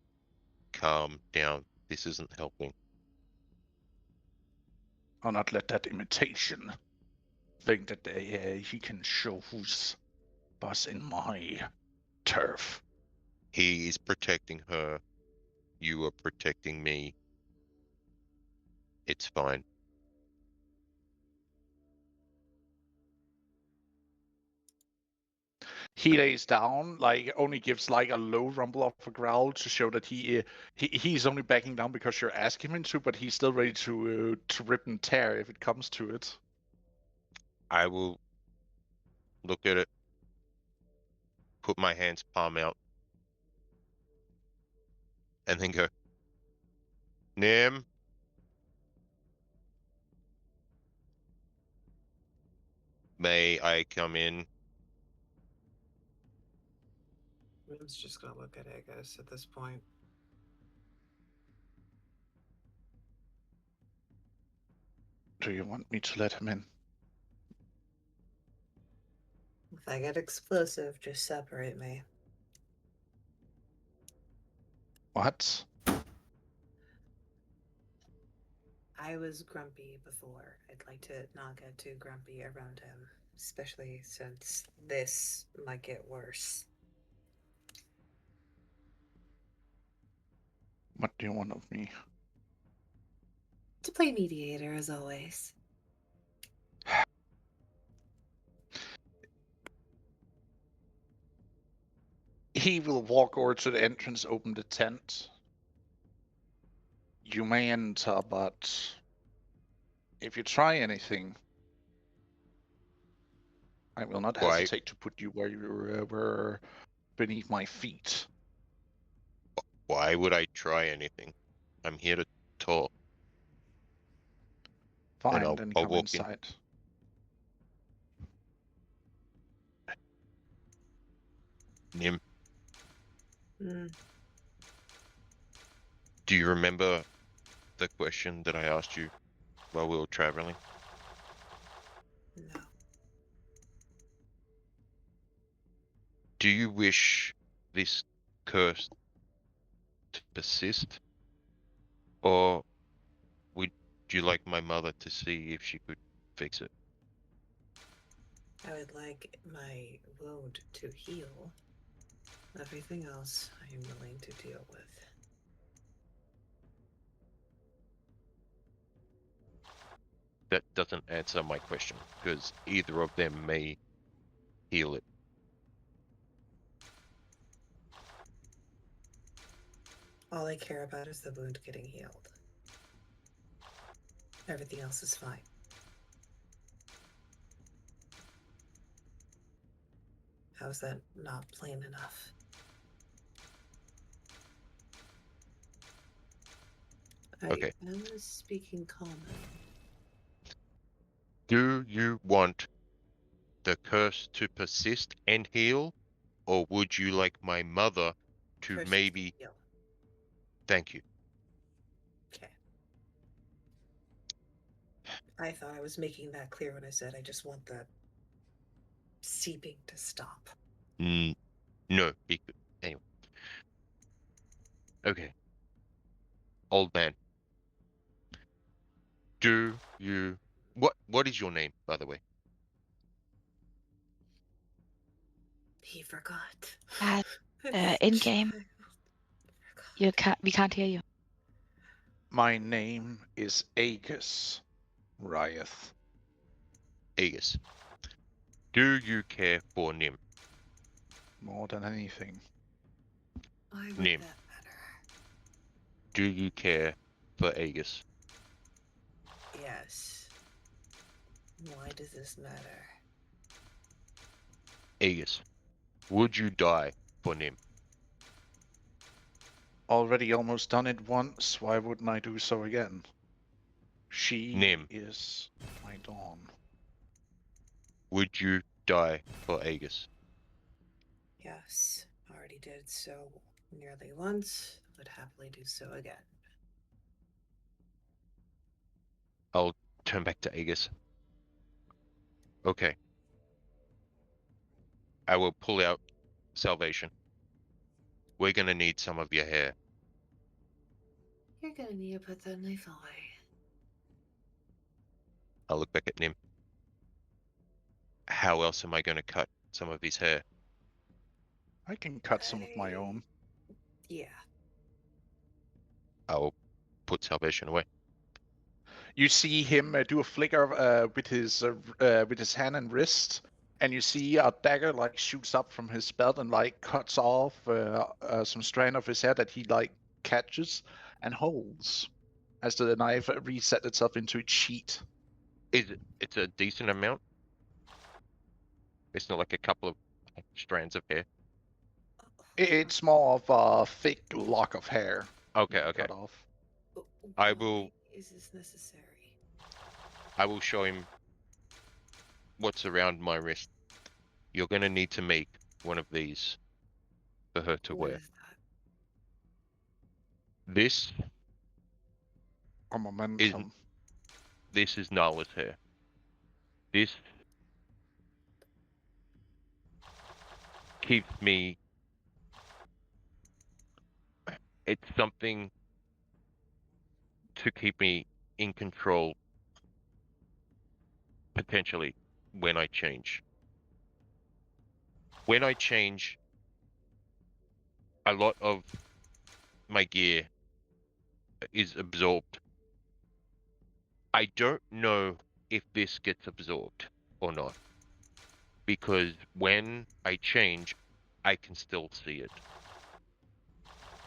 calm down. This isn't helping. I'll not let that imitation think that he can show who's boss in my turf. He is protecting her. You are protecting me. It's fine. He lays down, like only gives like a low rumble of a growl to show that he's only backing down because you're asking him to, but he's still ready to rip and tear if it comes to it. I will look at it, put my hands palm out, and then go, Nim, may I come in? Rim's just gonna look at Aegis at this point. Do you want me to let him in? If I get explosive, just separate me. What? I was grumpy before. I'd like to not get too grumpy around him, especially since this might get worse. What do you want of me? To play mediator as always. He will walk over to the entrance, open the tent. You may enter, but if you try anything, I will not Why? hesitate to put you where you were beneath my feet. Why would I try anything? I'm here to talk. Fine, I'll then come walk in. inside. Nim, Mm, do you remember the question that I asked you while we were traveling? no. Do you wish this curse to persist? Or would you like my mother to see if she could fix it? I would like my wound to heal. Everything else I am willing to deal with. That doesn't answer my question, because either of them may heal it. All I care about is the wound getting healed. Everything else is fine. How's that not plain enough? Okay. I am speaking calmly. Do you want the curse to persist and heal? Or would you like my mother to Persist maybe... heal. Thank you. Okay. I thought I was making that clear when I said I just want the seeping to stop. No, he could. Anyway. Okay. Old man. Do you... What is your name, by the way? He forgot. Uh, This in game, child we can't hear you. My name is Aegis, Riot. Aegis. Do you care for Nim? More than anything. Why would Nim. that matter? Do you care for Aegis? Yes. Why does this matter? Aegis. Would you die for Nim? Already almost done it once, why wouldn't I do so again? She Nim. is my dawn. Would you die for Aegis? Yes. Already did so nearly once. Would happily do so again. I'll turn back to Aegis. Okay. I will pull out salvation. We're gonna need some of your hair. You're gonna need to put that knife away. I'll look back at Nim. How else am I gonna cut some of his hair? I can cut some of my own. Yeah. I'll put salvation away. You see him do a flicker with his hand and wrist, and you see a dagger like shoots up from his belt and like cuts off some strand of his hair that he like catches and holds as the knife resets itself into its sheath. It's a decent amount? It's not like a couple of strands of hair? It's more of a thick lock of hair. Okay, you okay. Cut off. I Why will- is this necessary? I will show him what's around my wrist. You're gonna need to make one of these for her to What wear. is that? This A momentum. this is Nala's hair. This keeps me... It's something to keep me in control, potentially, when I change. When I change, a lot of my gear is absorbed. I don't know if this gets absorbed or not, because when I change, I can still see it.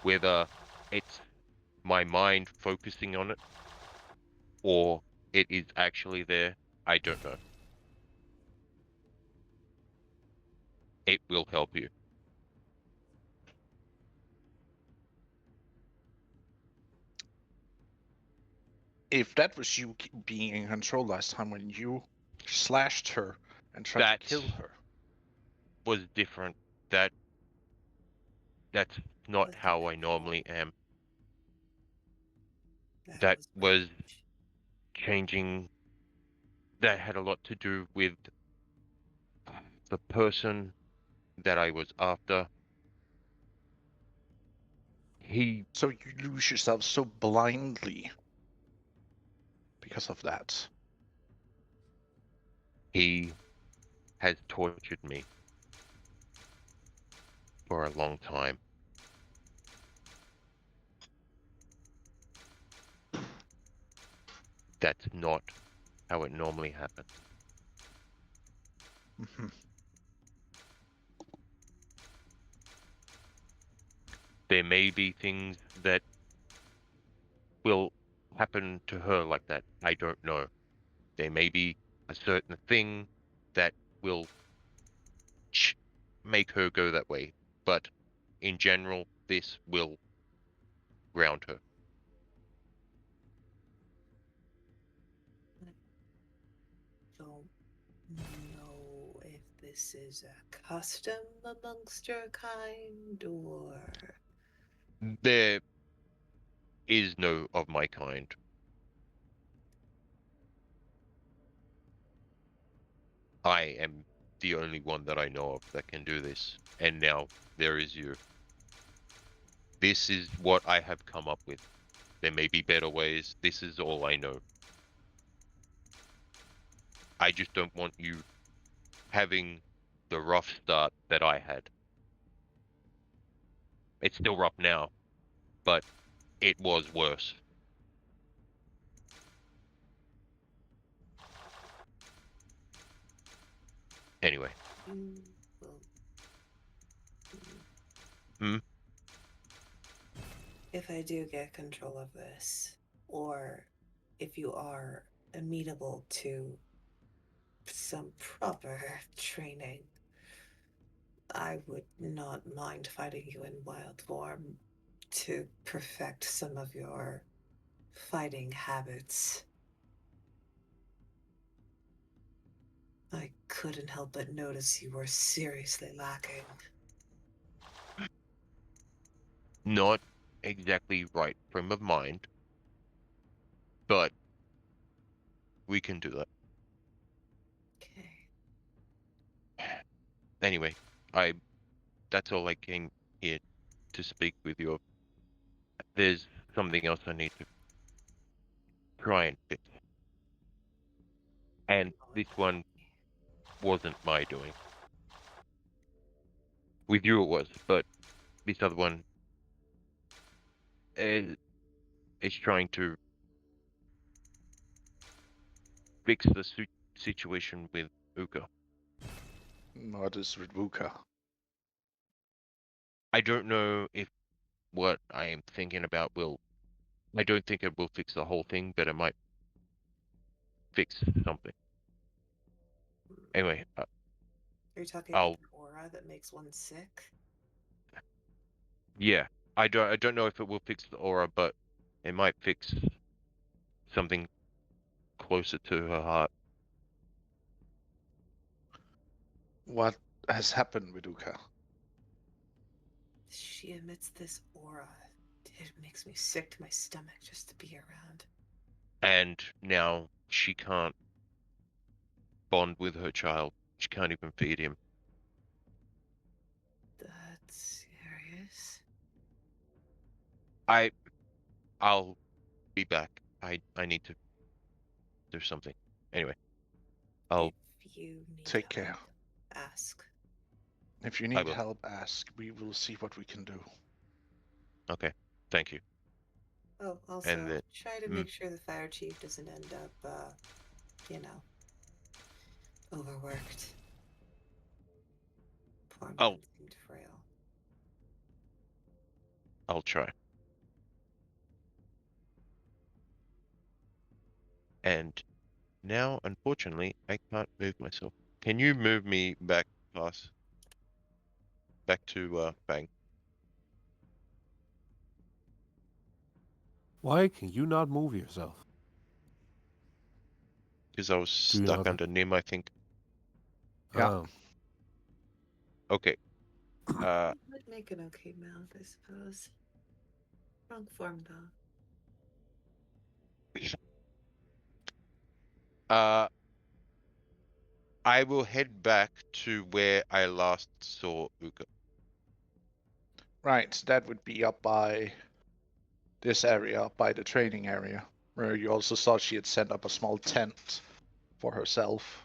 Whether it's my mind focusing on it or it is actually there, I don't know. It will help you. If that was you being in control last time when you slashed her and tried That to kill her. was different. That's not Was how I eventual. normally am. That That was was rage. changing. That had a lot to do with the person that I was after. He So you lose yourself so blindly because of that. he has tortured me for a long time. That's not how it normally happens. Mhm. There may be things that will happen to her like that. I don't know. There may be a certain thing that will make her go that way. But in general, this will ground her. Don't know if this is a custom amongst your kind or. There is no of my kind. I am the only one that I know of that can do this. And now there is you. This is what I have come up with. There may be better ways. This is all I know. I just don't want you having the rough start that I had. It's still rough now, but it was worse. Anyway. You will. Hmm? If I do get control of this, or if you are amenable to some proper training, I would not mind fighting you in wild form to perfect some of your fighting habits. I couldn't help but notice you were seriously lacking. Not exactly right frame of mind, but we can do that. Okay. Anyway, I that's all I came here to speak with you of. There's something else I need to try and fix. And this one wasn't my doing. With you it was, but this other one is trying to fix the situation with Uka. What is Redvuka? I don't know if what I am thinking about will. I don't think it will fix the whole thing, but it might fix something. Anyway, Are you talking about I'll. the aura that makes one sick? Yeah, I don't know if it will fix the aura, but it might fix something closer to her heart. What has happened with Uka? She emits this aura. It makes me sick to my stomach just to be around. And now she can't bond with her child. She can't even feed him. That's serious. I'll be back. I need to do something. Anyway, I'll. If you need Take help, care. ask. If you I need will. help, ask. We will see what we can do. Okay. Thank you. Oh, And also, then. try to make sure the fire chief doesn't end up, you know, overworked. Poor Oh. man seemed frail. I'll try. And now, unfortunately, I can't move myself. Can you move me back past? Back to Fang? Why can you not move yourself? Because I was Do you stuck know that? under Nim, I think. Yeah. Oh. Okay. Would make an okay mouth, I suppose. Wrong form, though. I will head back to where I last saw Uka. Right, that would be up by this area, up by the training area, where you also saw she had set up a small tent for herself.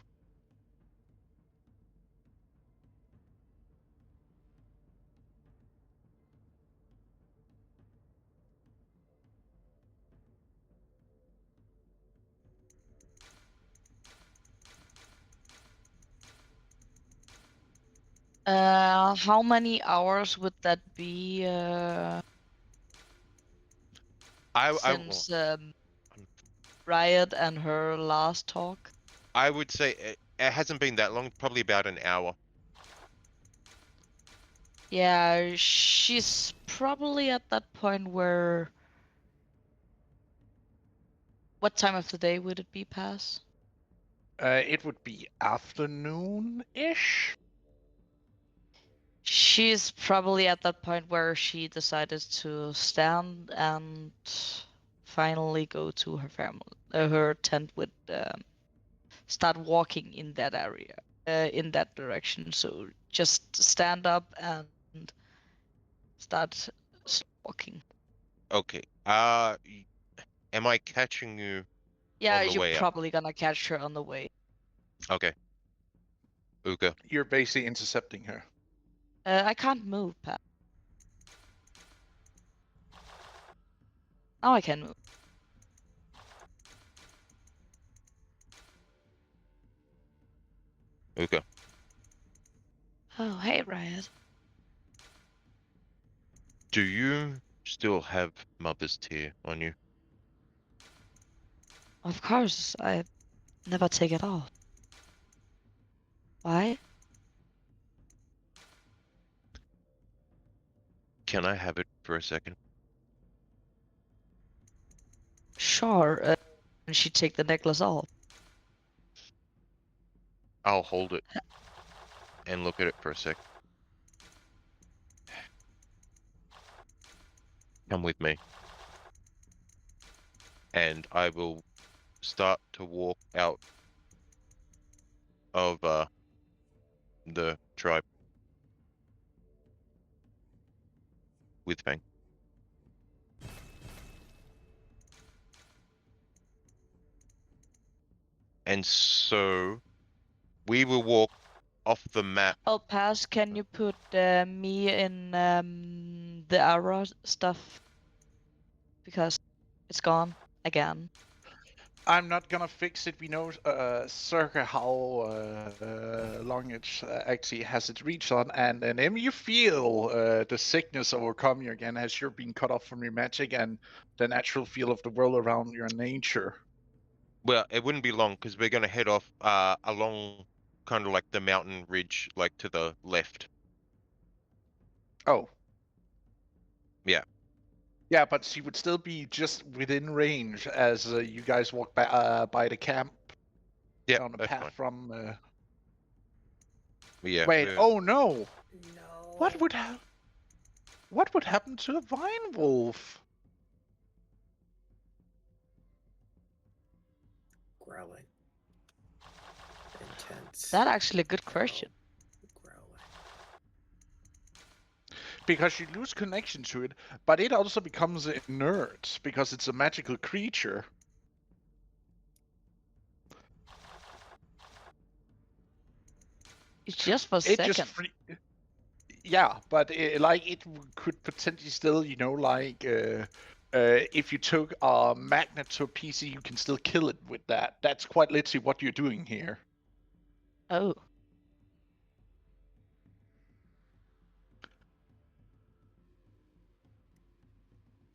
How many hours would that be? Since Riot and her last talk. I would say it hasn't been that long, probably about an hour. Yeah, she's probably at that point where. What time of the day would it be past? It would be afternoon-ish. She's probably at that point where she decided to stand and finally go to her family, her tent with start walking in that area, in that direction. So just stand up and start walking. Okay. Am I catching you Yeah, on the you're way up? probably gonna catch her on the way. Okay. Uka. You're basically intercepting her. I can't move, Pat. Now I can move. Uka. Oh, hey, Riot. Do you still have mother's tear on you? Of course, I never take it off. Why? Can I have it for a second? Sure. And she take the necklace off. I'll hold it and look at it for a sec. Come with me. And I will start to walk out of the tribe with Fang. And so we will walk off the map. Oh, Pass, can you put me in the arrow stuff? Because it's gone again. I'm not gonna fix it. We know circa how long it actually has it reached on, and then you feel the sickness overcome you again as you're being cut off from your magic and the natural feel of the world around your nature. Well, it wouldn't be long because we're going to head off along kind of like the mountain ridge, like to the left. Oh. Yeah. Yeah, but she would still be just within range as you guys walk by the camp. Yeah, on the that's path fine. from. Yeah. Wait. Oh no! No. What would happen to the vine wolf? Growing. Intense. That's actually a good question. Growing. Because you lose connection to it, but it also becomes inert because it's a magical creature. It's just for a It second. just yeah, but it could potentially still, if you took a magnet to a PC, you can still kill it with that. That's quite literally what you're doing here. Oh.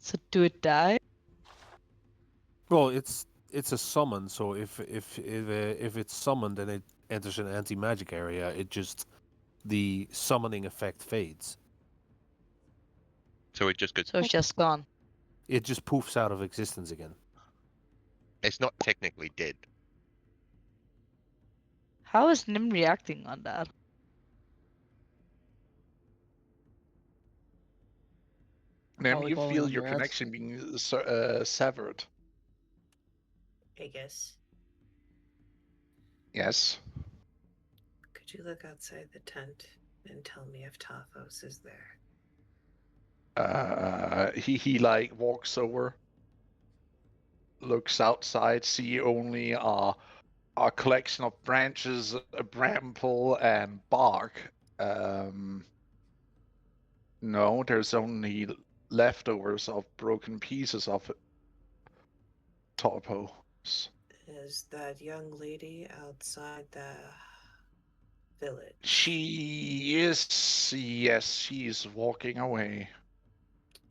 So do it die? Well, it's a summon, so if it's summoned and it enters an anti-magic area, it just the summoning effect fades. So it just goes. So it's just gone. It just poofs out of existence again. It's not technically dead. How is Nim reacting on that? Nim, Probably you falling feel on your their ass. connection being severed. I guess. Yes. Could you look outside the tent and tell me if Taphos is there? He like walks over, looks outside, see only a collection of branches, a bramble, and bark. No, there's only leftovers of broken pieces of topos. Is that young lady outside the village? She is, yes, she's walking away.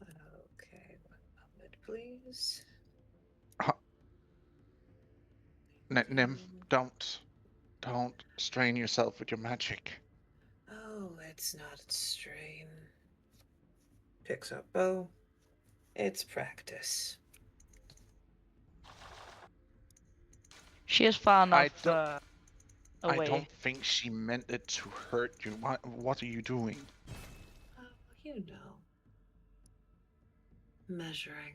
Okay, one moment, please. Nim, don't strain yourself with your magic. Oh, it's not strain. Picks up bow. It's practice. She is far enough I away. don't think she meant it to hurt you. What are you doing? Oh, you know. Measuring.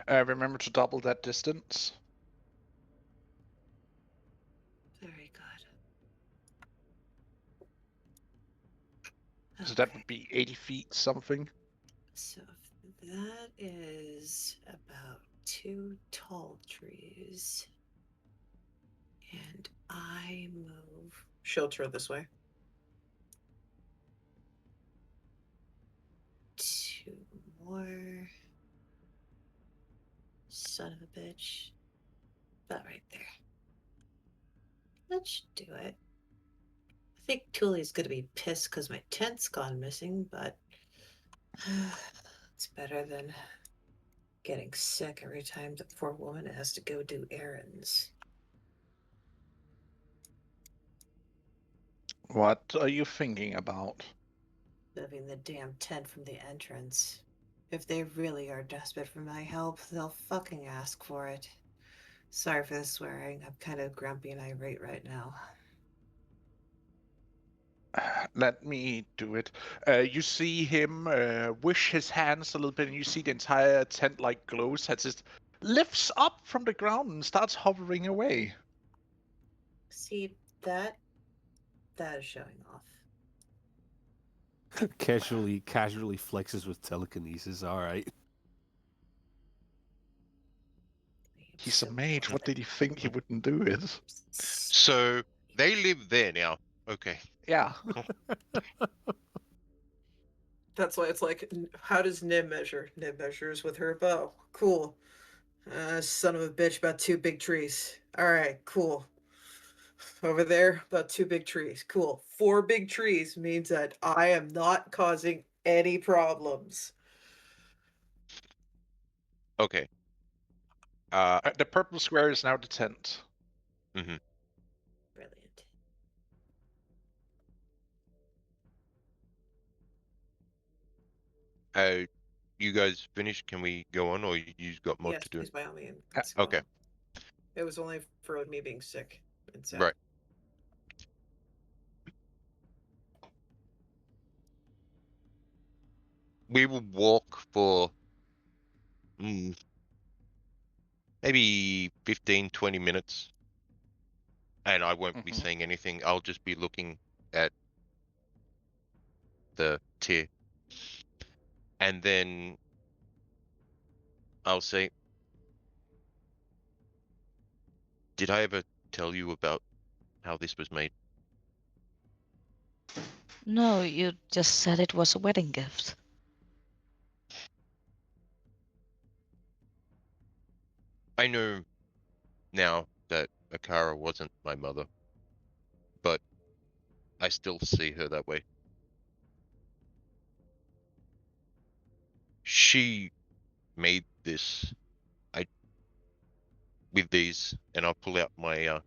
Remember to double that distance. Very good. So that would be 80 feet something. So that is about 2 tall trees. And I move. She'll turn this way. 2 more. Son of a bitch. About right there. That should do it. I think Tuli's gonna be pissed because my tent's gone missing, but it's better than getting sick every time the poor woman has to go do errands. What are you thinking about? Moving the damn tent from the entrance. If they really are desperate for my help, they'll fucking ask for it. Sorry for the swearing. I'm kind of grumpy and irate right now. Let me do it. You see him wish his hands a little bit, and you see the entire tent like glows as it lifts up from the ground and starts hovering away. See, that is showing off. casually flexes with telekinesis. All right. He's a mage. What did he think he wouldn't do it? So they live there now. Okay. Yeah. That's why it's like, how does Nim measure? Nim measures with her bow. Cool. Son of a bitch, about 2 big trees. Alright, cool. Over there, about 2 big trees. Cool. 4 big trees means that I am not causing any problems. Okay. The purple square is now the tent. Mm-hmm. Brilliant. You guys finished? Can we go on, or you got more Yes, to do? please, by all means. Okay. It was only for me being sick and sad. Right. We will walk for maybe 15, 20 minutes. And I won't be saying anything. I'll just be looking at the tier. And then I'll say, did I ever tell you about how this was made? No, you just said it was a wedding gift. I know now that Akara wasn't my mother, but I still see her that way. She made this with these, and I'll pull out my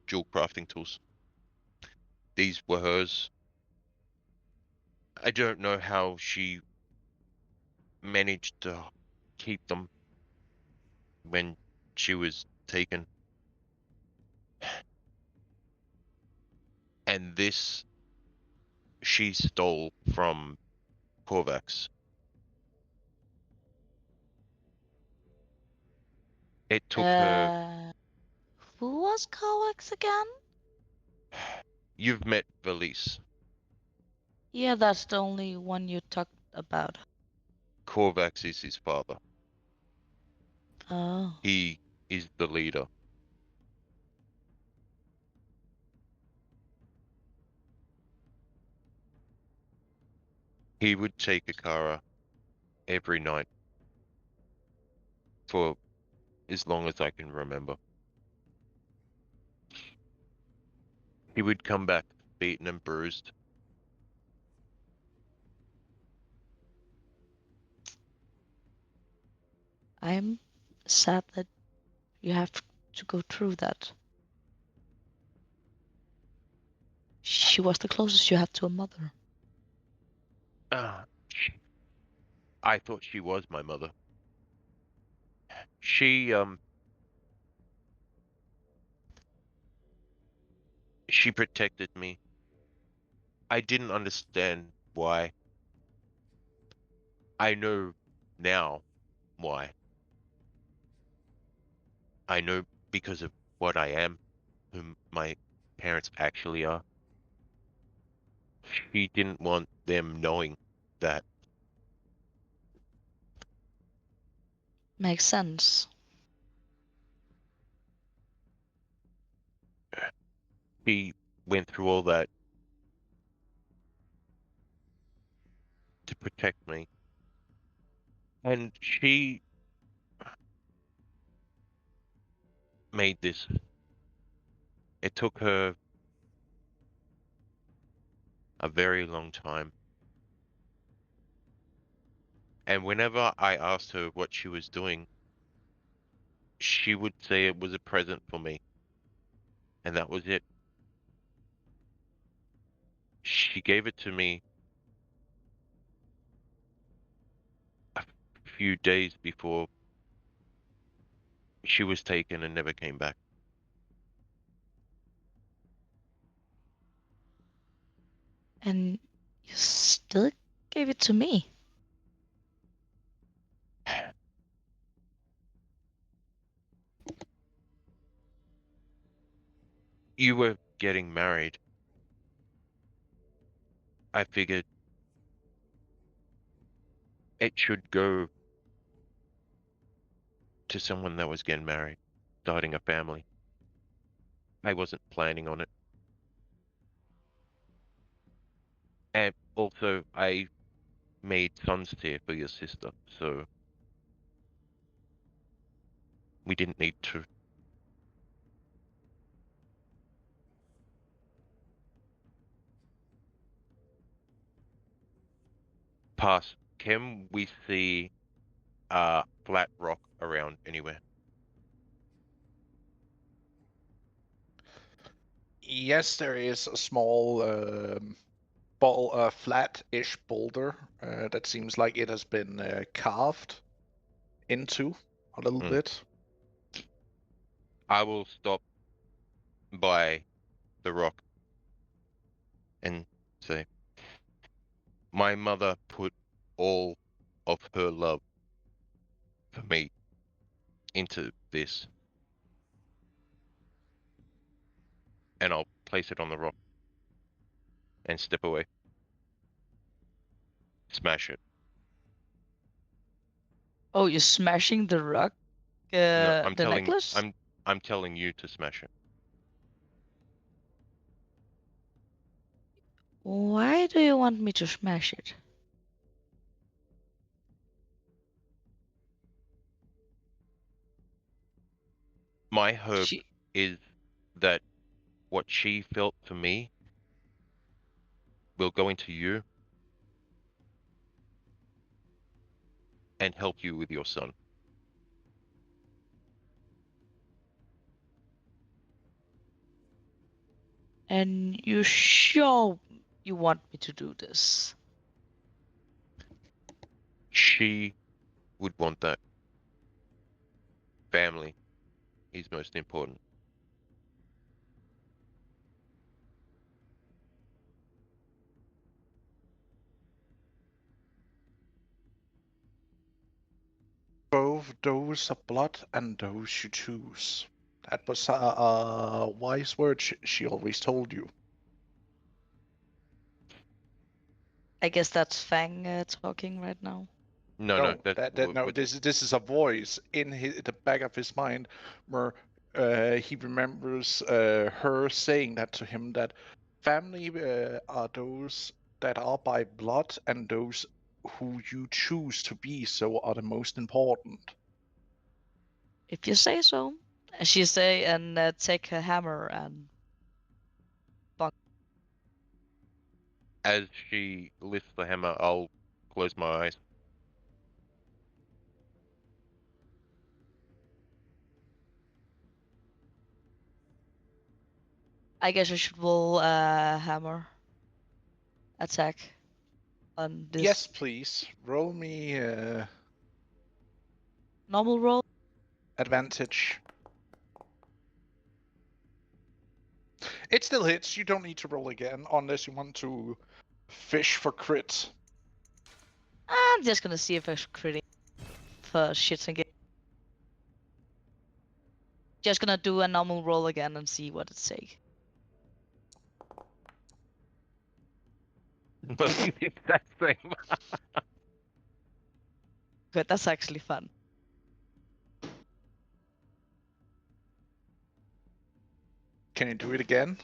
jewel crafting tools. These were hers. I don't know how she managed to keep them when she was taken. And this she stole from Korvax. It took her. Who was Kovacs again? You've met Valise. Yeah, that's the only one you talked about. Korvax is his father. Oh. He is the leader. He would take Akara every night for as long as I can remember. He would come back beaten and bruised. I'm sad that you have to go through that. She was the closest you had to a mother. I thought she was my mother. She protected me. I didn't understand why. I know now why. I know because of what I am, whom my parents actually are. She didn't want them knowing that. Makes sense. She went through all that to protect me. And she made this. It took her a very long time. And whenever I asked her what she was doing, she would say it was a present for me. And that was it. She gave it to me a few days before she was taken and never came back. And you still gave it to me. You were getting married. I figured it should go to someone that was getting married, starting a family. I wasn't planning on it. And also, I made sons here for your sister, so we didn't need to. Pass. Can we see flat rock around anywhere? Yes, there is a small flat-ish boulder that seems like it has been carved into a little Mm. bit. I will stop by the rock and say, my mother put all of her love for me into this, and I'll place it on the rock and step away. Smash it. Oh, you're smashing the rock, No, the necklace? I'm telling you to smash it. Why do you want me to smash it? My hope She, is that what she felt for me will go into you, and help you with your son. And you sure you want me to do this? She would want that. Family is most important. Both those of blood and those you choose. That was wise word she always told you. I guess that's Fang talking right now. No, that's No. This is a voice in the back of his mind where he remembers her saying that to him, that family are those that are by blood, and those who you choose to be so are the most important. If you say so. And she say and take her hammer and as she lifts the hammer, I'll close my eyes. I guess I should roll hammer attack on this Yes, please. Roll me normal roll. advantage. It still hits. You don't need to roll again unless you want to fish for crits. I'm just gonna see if I crit for shits and gigs. Just gonna do a normal roll again and see what it say. But the exact same. Good, that's actually fun. Can you do it again?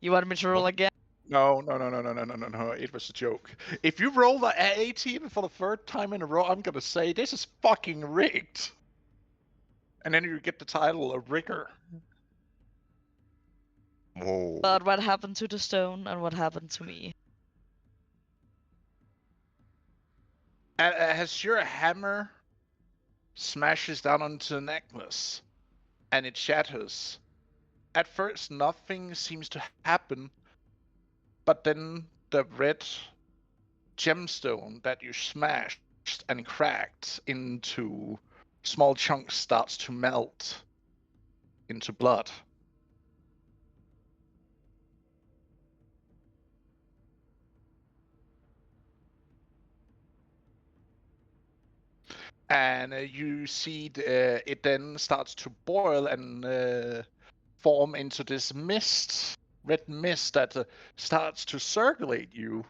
You want me to roll again? No. It was a joke. If you roll the 18 for the third time in a row, I'm gonna say this is fucking rigged. And then you get the title of rigger. Whoa. But what happened to the stone and what happened to me? As your hammer smashes down onto the necklace and it shatters, at first nothing seems to happen, but then the red gemstone that you smashed and cracked into small chunks starts to melt into blood. And you see it then starts to boil and form into this mist, red mist that starts to circulate you.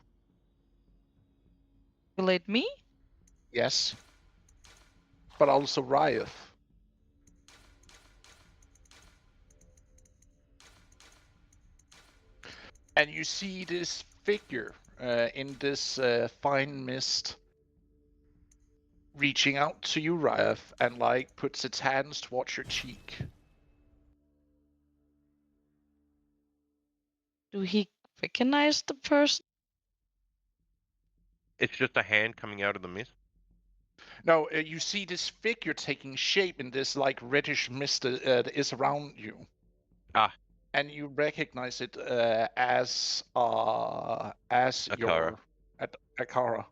Relate me? Yes, but also Riot. And you see this figure in this fine mist reaching out to you, Riot, and like puts its hands towards your cheek. Do he recognize the person? It's just a hand coming out of the mist. No, you see this figure taking shape in this like reddish mist that is around you. Ah. And you recognize it as Akara. your Akara.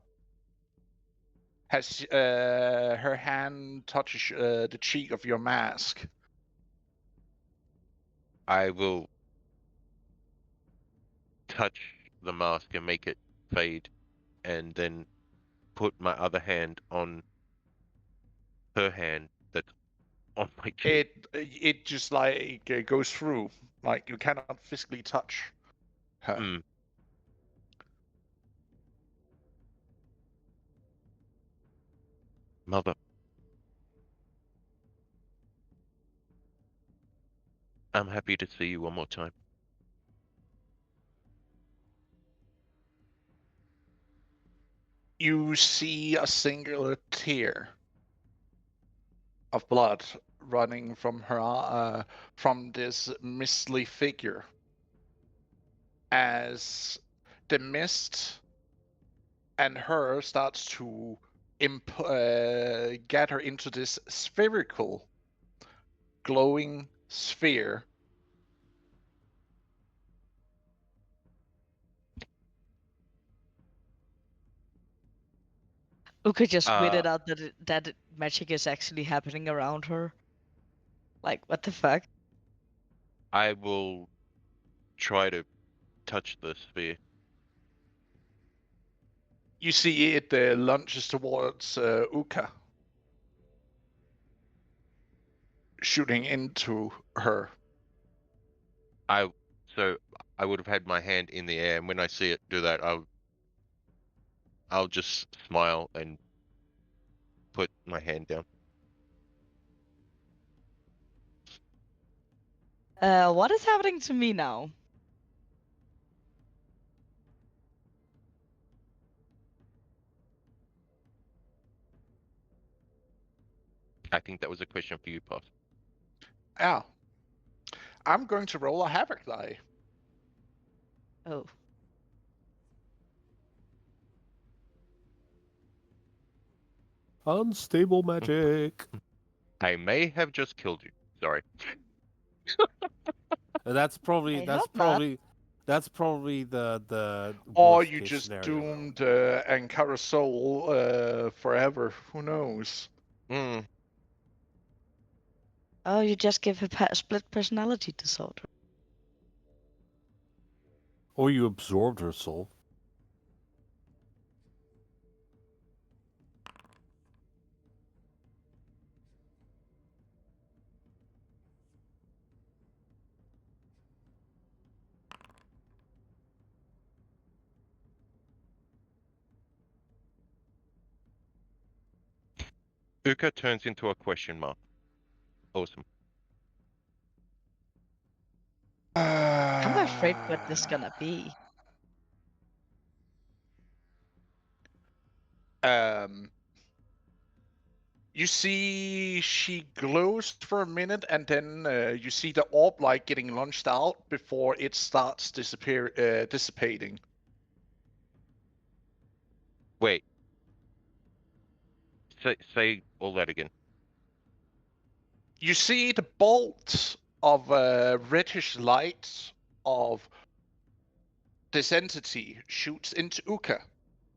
Has her hand touches the cheek of your mask. I will touch the mask and make it fade, and then put my other hand on her hand that's on my cheek. It just like goes through, like you cannot physically touch her. Hmm. Mother. I'm happy to see you one more time. You see a singular tear of blood running from her from this mistly figure as the mist and her starts to get her into this spherical, glowing sphere. Uka just Uh, weirded out that magic is actually happening around her. Like, what the fuck? I will try to touch the sphere. You see it lunges towards Uka, shooting into her. So I would have had my hand in the air, and when I see it do that, I'll just smile and put my hand down. What is happening to me now? I think that was a question for you, Puff. Yeah. I'm going to roll a havoc die. Oh. Unstable magic. I may have just killed you. Sorry. That's probably I that's hope not. probably that's probably the Or worst you case just scenario. doomed Ankara's soul forever. Who knows? Mm, Oh, you just give her split personality disorder. Or you absorbed her soul. Uka turns into a question mark. Awesome. I'm afraid what this gonna be. Um, you see she glows for a minute, and then you see the orb light getting launched out before it starts dissipating. Wait. Say all that again. You see the bolt of reddish light of this entity shoots into Uka.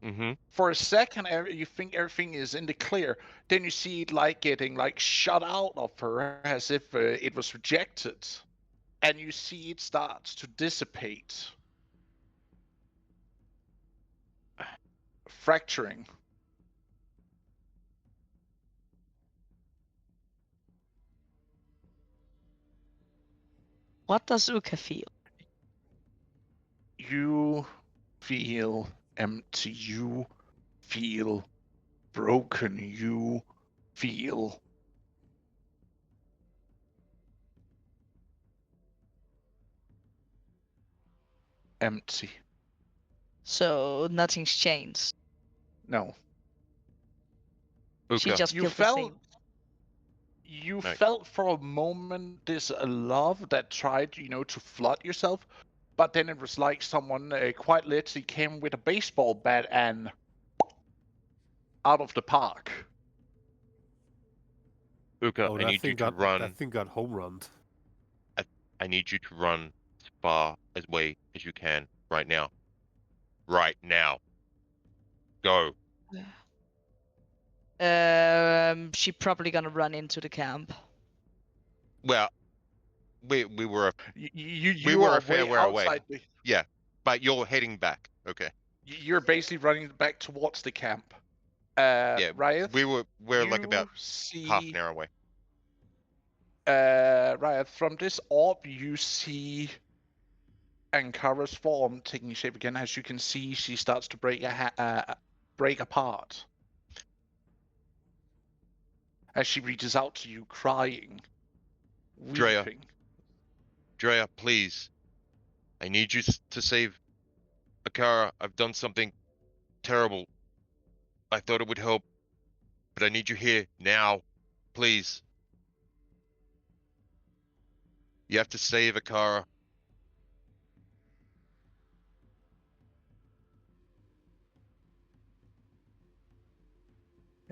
Mm-hmm. For a second, you think everything is in the clear. Then you see it like getting like shut out of her as if it was rejected, and you see it starts to dissipate, fracturing. What does Uka feel? You feel empty. You feel broken. You feel empty. So nothing's changed. No. She Uka. just You feels the felt same. you No. felt for a moment this love that tried, to flood yourself, but then it was like someone quite literally came with a baseball bat and out of the park. Uka, Oh, I need you to that run. thing got home runned. I need you to run as far away as you can right now. Right now. Go. She probably gonna run into the camp. Well, we were a You are fair way way away. outside. Yeah, but you're heading back. Okay. You're basically running back towards the camp. Yeah, Riot, we're like about you half an see hour away. Riot, from this orb you see Ankara's form taking shape again. As you can see, she starts to break apart as she reaches out to you, crying, Drea, weeping. Drea, please. I need you to save Akara. I've done something terrible. I thought it would help, but I need you here now. Please. You have to save Akara.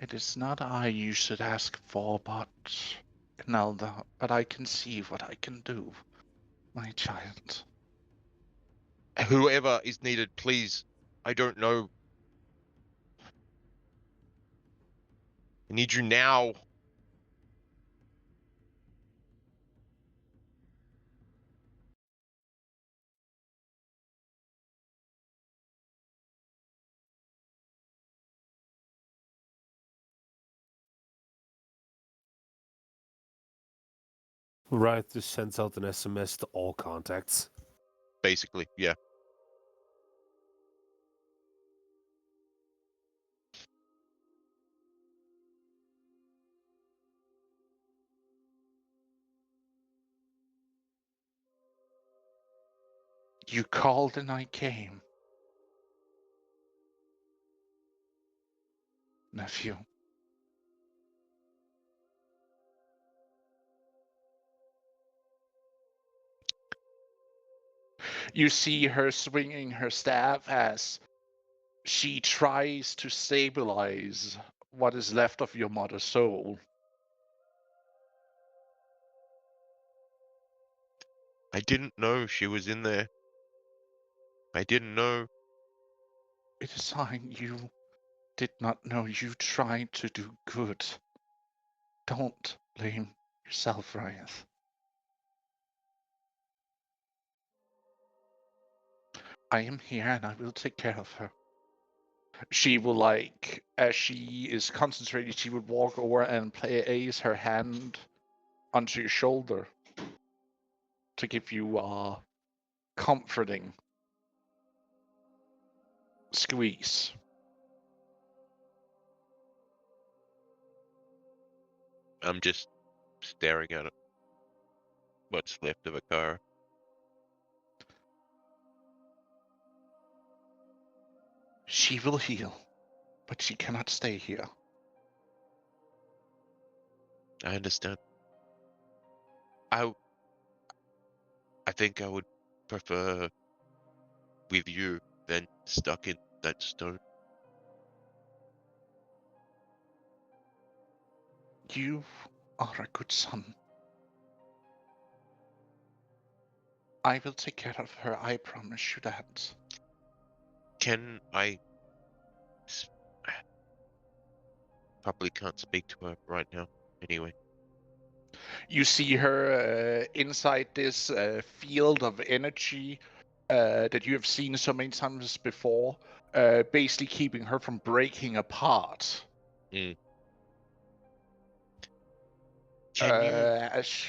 It is not I you should ask for, but Nelda, but I can see what I can do, my child. Whoever is needed, please. I don't know. I need you now. Right, just sends out an SMS to all contacts. Basically, yeah. You called and I came. Nephew. You see her swinging her staff as she tries to stabilize what is left of your mother's soul. I didn't know she was in there. I didn't know. It is fine. You did not know. You tried to do good. Don't blame yourself, Ryeth. I am here and I will take care of her. She will, like, as she is concentrating, she would walk over and place her hand onto your shoulder to give you a comforting squeeze. I'm just staring at it. What's left of a car. She will heal, but she cannot stay here. I understand. I think I would prefer with you than stuck in that stone. You are a good son. I will take care of her, I promise you that. Can I probably can't speak to her right now. Anyway, You see her inside this field of energy that you have seen so many times before, basically keeping her from breaking apart. can you As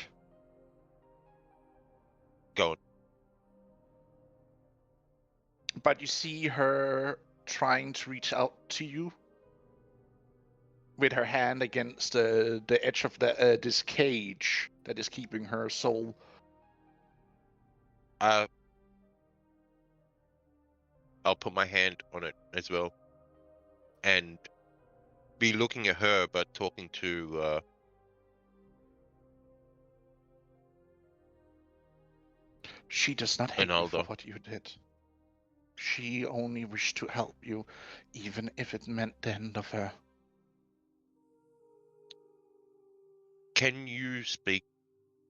go on? but you see her trying to reach out to you with her hand against the edge of this cage that is keeping her soul. I'll put my hand on it as well, and be looking at her, but talking to She does not hate you for Ronaldo. what you did. She only wished to help you, even if it meant the end of her. Can you speak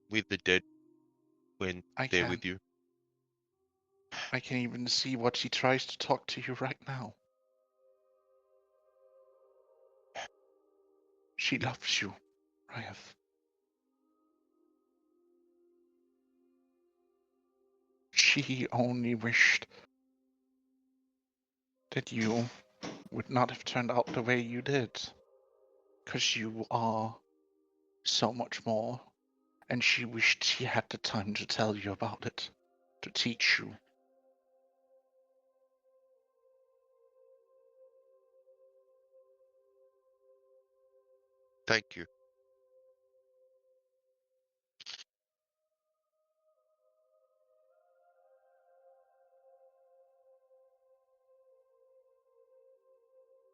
with the dead when I they're can. with you? I can even see what she tries to talk to you right now. She loves you, Ryeth. She only wished that you would not have turned out the way you did. Because you are so much more. And she wished she had the time to tell you about it, to teach you. Thank you.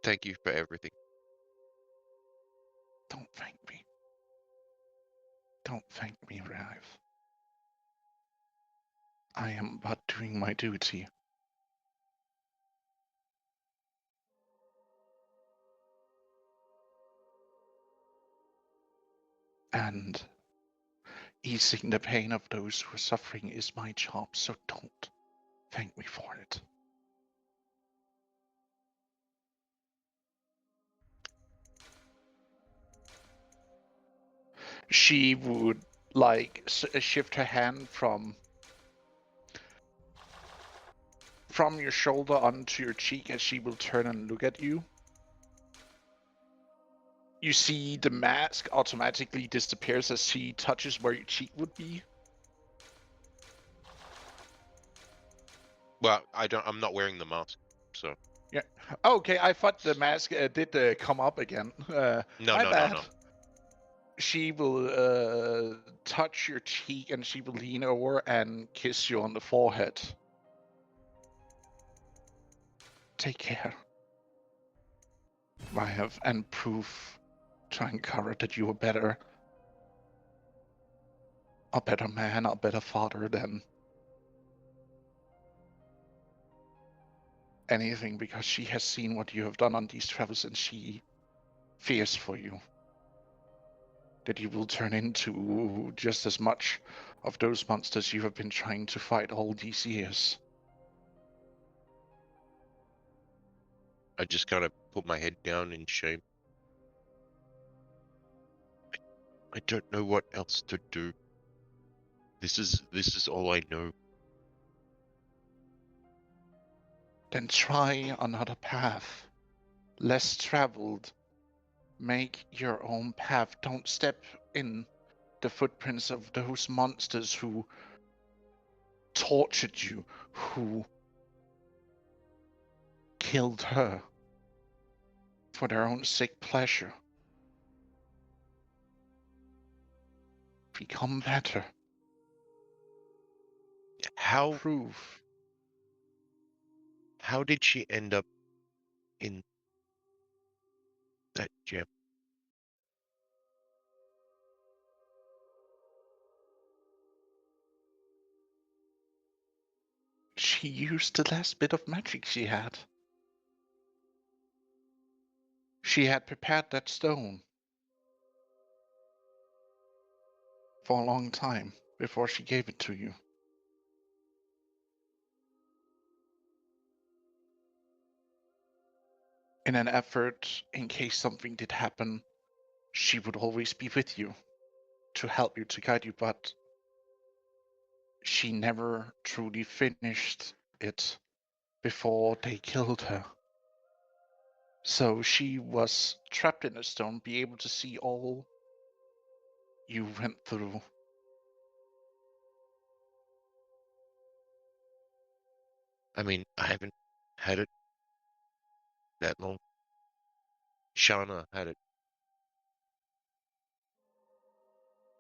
Thank you for everything. Don't thank me. Don't thank me, Ryeth. I am but doing my duty. And easing the pain of those who are suffering is my job, so don't thank me for it. She would like shift her hand from your shoulder onto your cheek, and she will turn and look at you. You see the mask automatically disappears as she touches where your cheek would be. Well, I'm not wearing the mask, so Yeah. Okay, I thought the mask did come up again. no, My no, bad. no, no. She will touch your cheek, and she will lean over and kiss you on the forehead. Take care. I have and prove to uncover that you are a better man, a better father than anything, because she has seen what you have done on these travels, and she fears for you. That you will turn into just as much of those monsters you have been trying to fight all these years. I just kind of put my head down in shame. I don't know what else to do. This is all I know. Then try another path, less traveled. Make your own path. Don't step in the footprints of those monsters who tortured you, who killed her for their own sick pleasure. Become better. How Prove. did she end up in that gem? She used the last bit of magic she had. She had prepared that stone for a long time before she gave it to you. In an effort, in case something did happen, she would always be with you, to help you, to guide you, but she never truly finished it before they killed her. So she was trapped in a stone, be able to see all you went through. I mean, I haven't had it that long. Shana had it.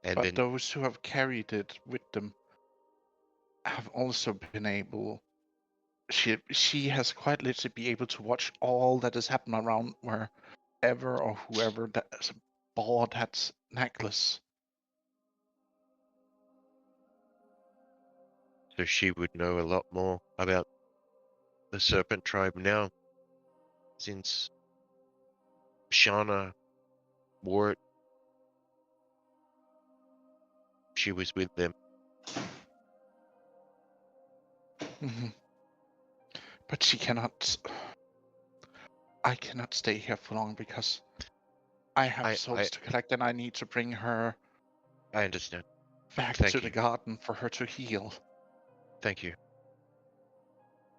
And But then those who have carried it with them have also been able. She has quite literally be able to watch all that has happened around wherever or whoever that bought that necklace. so she would know a lot more about the Serpent Tribe now, since Shana wore it. She was with them. Mhm. But she cannot. I cannot stay here for long because I have souls to collect, and I need to bring her I understand. back Thank to the you. garden for her to heal. Thank you.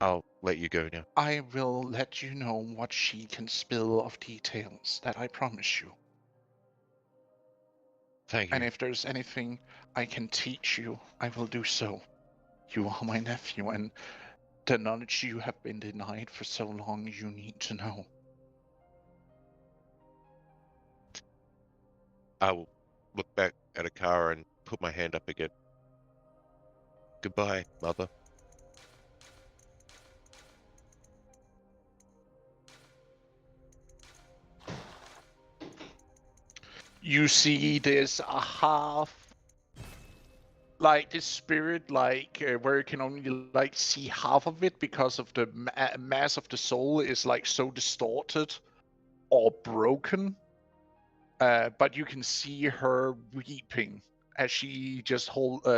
I'll let you go now. I will let you know what she can spill of details, that I promise you. Thank And you. if there's anything I can teach you, I will do so. You are my nephew, and the knowledge you have been denied for so long, you need to know. I will look back at a car and put my hand up again. Goodbye, Mother. You see this a half, like this spirit, like where you can only like see half of it because of the mass of the soul is like so distorted or broken. but you can see her weeping as she just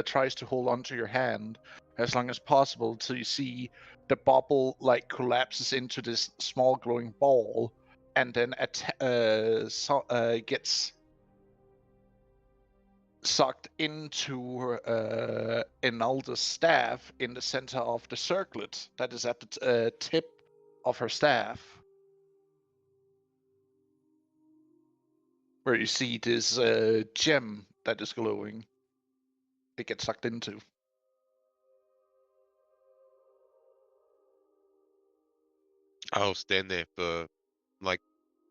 tries to hold onto your hand as long as possible till you see the bubble like collapses into this small glowing ball and then gets sucked into Enalda's staff in the center of the circlet that is at the tip of her staff. Where you see this gem that is glowing. It gets sucked into. I'll stand there for like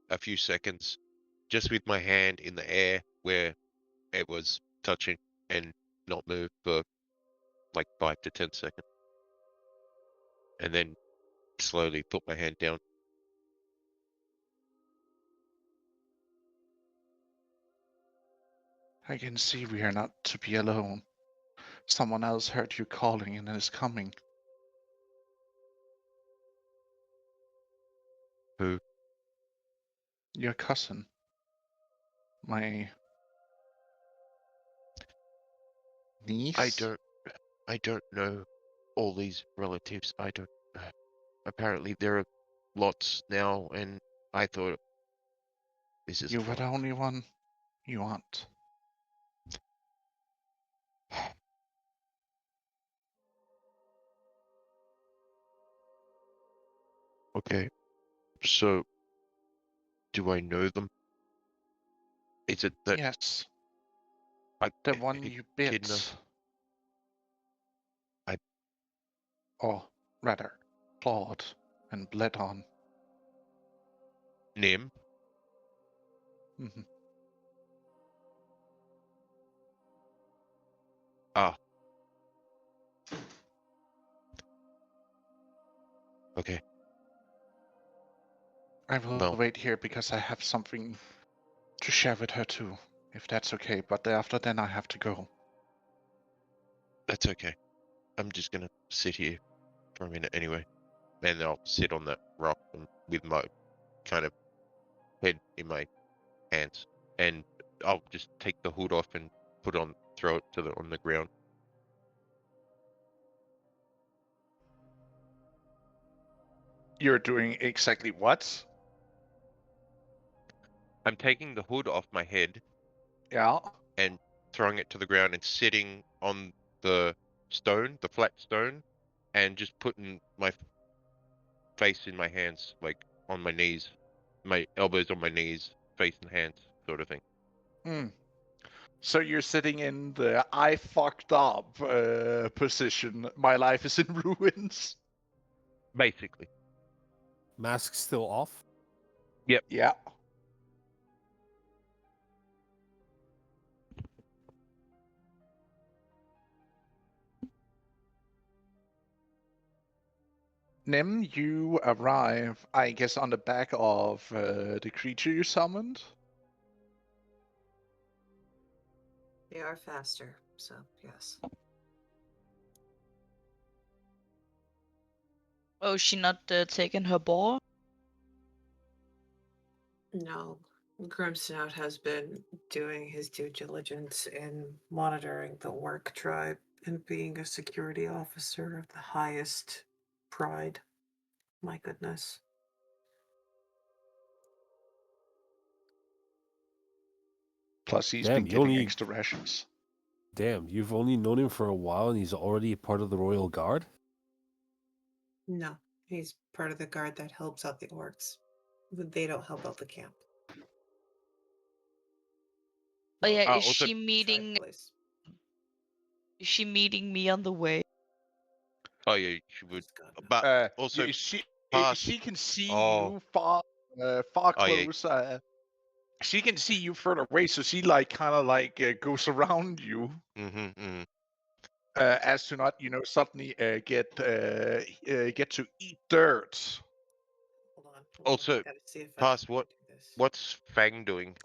a few seconds, just with my hand in the air where it was touching and not move for like 5 to 10 seconds. And then slowly put my hand down. I can see we are not to be alone. Someone else heard you calling and is coming. Who? Your cousin. My niece? I don't know all these relatives. I don't. Apparently there are lots now, and I thought this is You were the fine. only one you want. Okay, so do I know them? Is it that Yes, I the one you bit. Echidna? Or rather, clawed and bled on. Nim? Mhm. Ah. Okay. I will Well, wait here because I have something to share with her too, if that's okay. But after then I have to go. that's okay. I'm just gonna sit here for a minute anyway. And I'll sit on that rock and with my kind of head in my hands. And I'll just take the hood off and throw it on the ground. You're doing exactly what? I'm taking the hood off my head Yeah. and throwing it to the ground and sitting on the stone, the flat stone, and just putting my face in my hands, like on my knees, my elbows on my knees, face in hands, sort of thing. Hmm. So you're sitting in the I fucked up position. My life is in ruins. Basically. Mask still off? Yep. Yeah. Nim, you arrive, I guess, on the back of the creature you summoned. They are faster, so yes. Oh, is she not taking her ball? No, Grimsnout has been doing his due diligence in monitoring the Orc tribe and being a security officer of the highest pride. My goodness. Plus, he's Damn, been getting extra rations. Damn, you've only known him for a while and he's already part of the Royal Guard? No, he's part of the guard that helps out the orcs. They don't help out the camp. Oh yeah, is also- she meeting? Place. Is she meeting me on the way? Oh yeah, she would. God, no. But also, past. she can see Oh. you far Oh, yeah. close. She can see you further away, so she like kind of like goes around you. Mm-hmm. As to not, suddenly get to eat dirt. Hold on. Also, Gotta see if past can what? do this. What's Fang doing?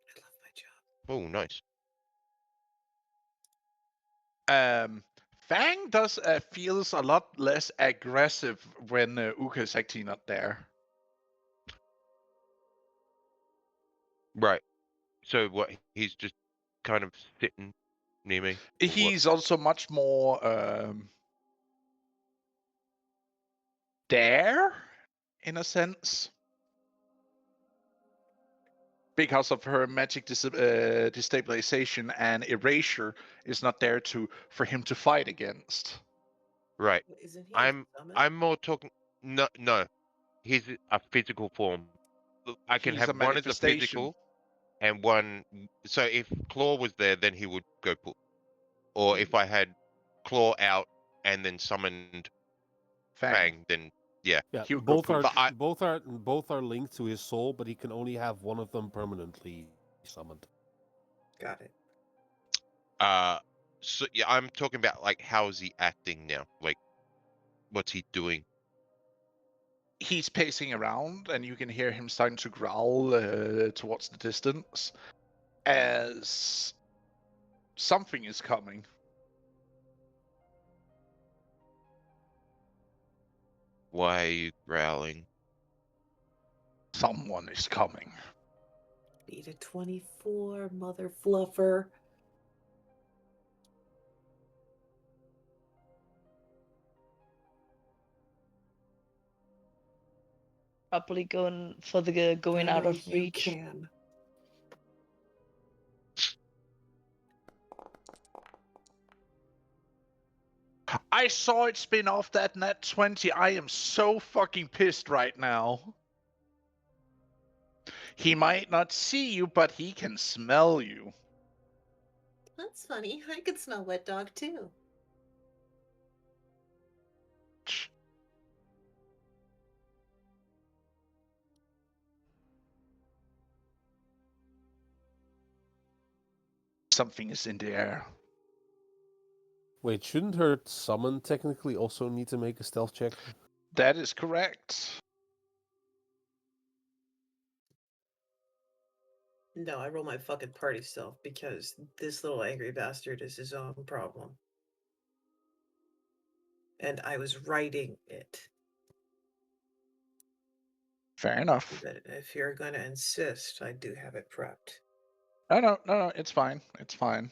I love my job. Oh, nice. Fang does feels a lot less aggressive when Uka is actually not there. Right. So what? He's just kind of sitting near me. or what? He's also much more there, in a sense, because of her magic destabilization and erasure is not there for him to fight against. Right. Isn't he I'm summoned? I'm more talking. No. He's a physical form. Look, I can He's a have one as a manifestation. physical and one. So if Claw was there, then he would go pull. Or if I had Claw out and then summoned Fang, then yeah. Yeah, He would go both are poof. But both are linked to his soul, but he can only have one of them permanently summoned. Got it. so yeah, I'm talking about like how is he acting now? Like what's he doing? He's pacing around, and you can hear him starting to growl towards the distance as something is coming. Why are you growling? Someone is coming. Beat a 24, mother fluffer. Probably going for the going I out know of you reach. can. I saw it spin off that nat 20. I am so fucking pissed right now. He might not see you, but he can smell you. That's funny. I could smell wet dog too. Something is in the air. Wait, shouldn't her summon technically also need to make a stealth check? That is correct. No, I roll my fucking party self because this little angry bastard is his own problem. And I was writing it. Fair enough. But if you're going to insist, I do have it prepped. No, it's fine. It's fine.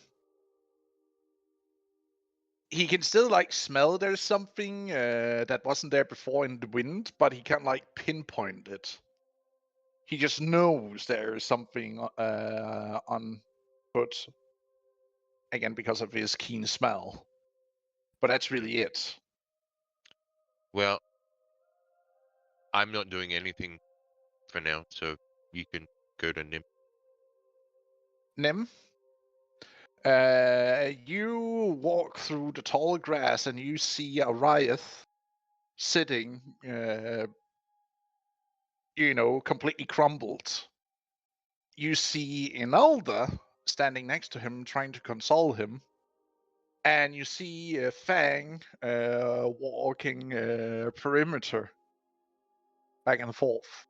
He can still like smell there's something that wasn't there before in the wind, but he can't like pinpoint it. He just knows there's something on foot. Again, because of his keen smell. But that's really it. Well, I'm not doing anything for now, so you can go to Nim. Nim, you walk through the tall grass and you see a Ryeth sitting, completely crumbled. You see Inalda standing next to him, trying to console him. And you see Fang walking perimeter back and forth.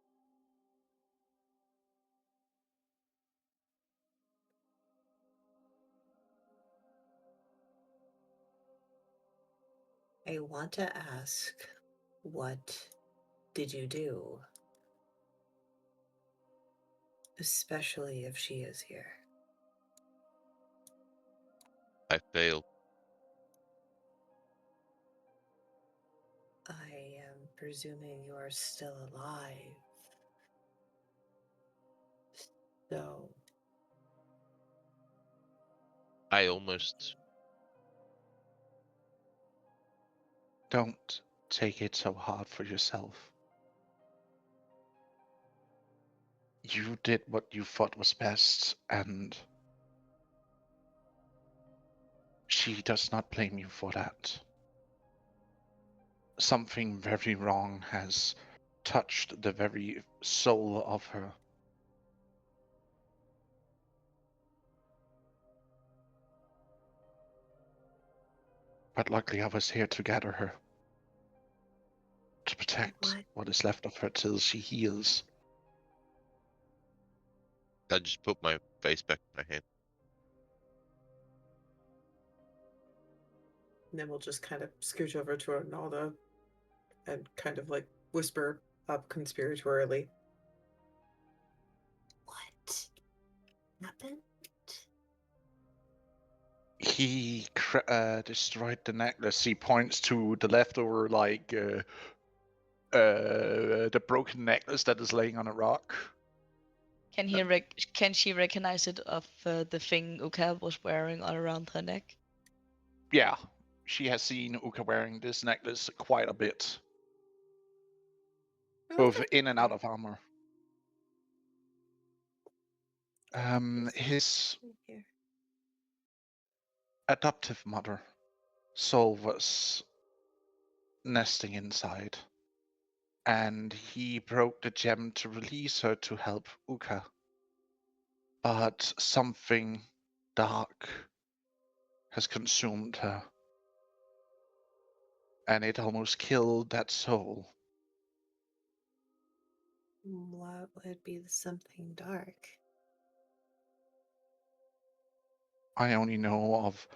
I want to ask, what did you do? Especially if she is here. I failed. I am presuming you are still alive. So, I almost. Don't take it so hard for yourself. You did what you thought was best, and she does not blame you for that. Something very wrong has touched the very soul of her. But luckily I was here to gather her. To protect what is left of her till she heals. I just put my face back in my hand. and then we'll just kind of scooch over to Arnaldo and kind of like whisper up conspiratorially. What happened? He destroyed the necklace. He points to the leftover, the broken necklace that is laying on a rock. Can she recognize it of the thing Uka was wearing all around her neck? Yeah, she has seen Uka wearing this necklace quite a bit, both in and out of armor. His Here. adoptive mother, Sol, was nesting inside, and he broke the gem to release her to help Uka. But something dark has consumed her, and it almost killed that soul. What would be something dark? I only know of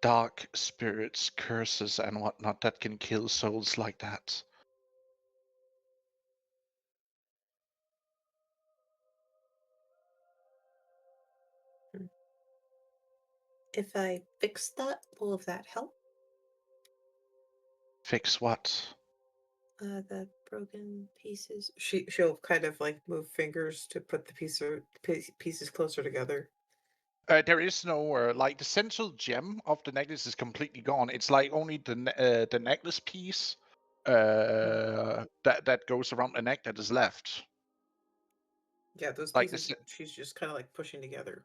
dark spirits, curses, and whatnot that can kill souls like that. If I fix that, will that help? Fix what? The broken pieces. She'll kind of like move fingers to put the pieces closer together. There is no like the central gem of the necklace is completely gone. It's like only the necklace piece that goes around the neck that is left. Yeah, those Like pieces she's just kind of like pushing together.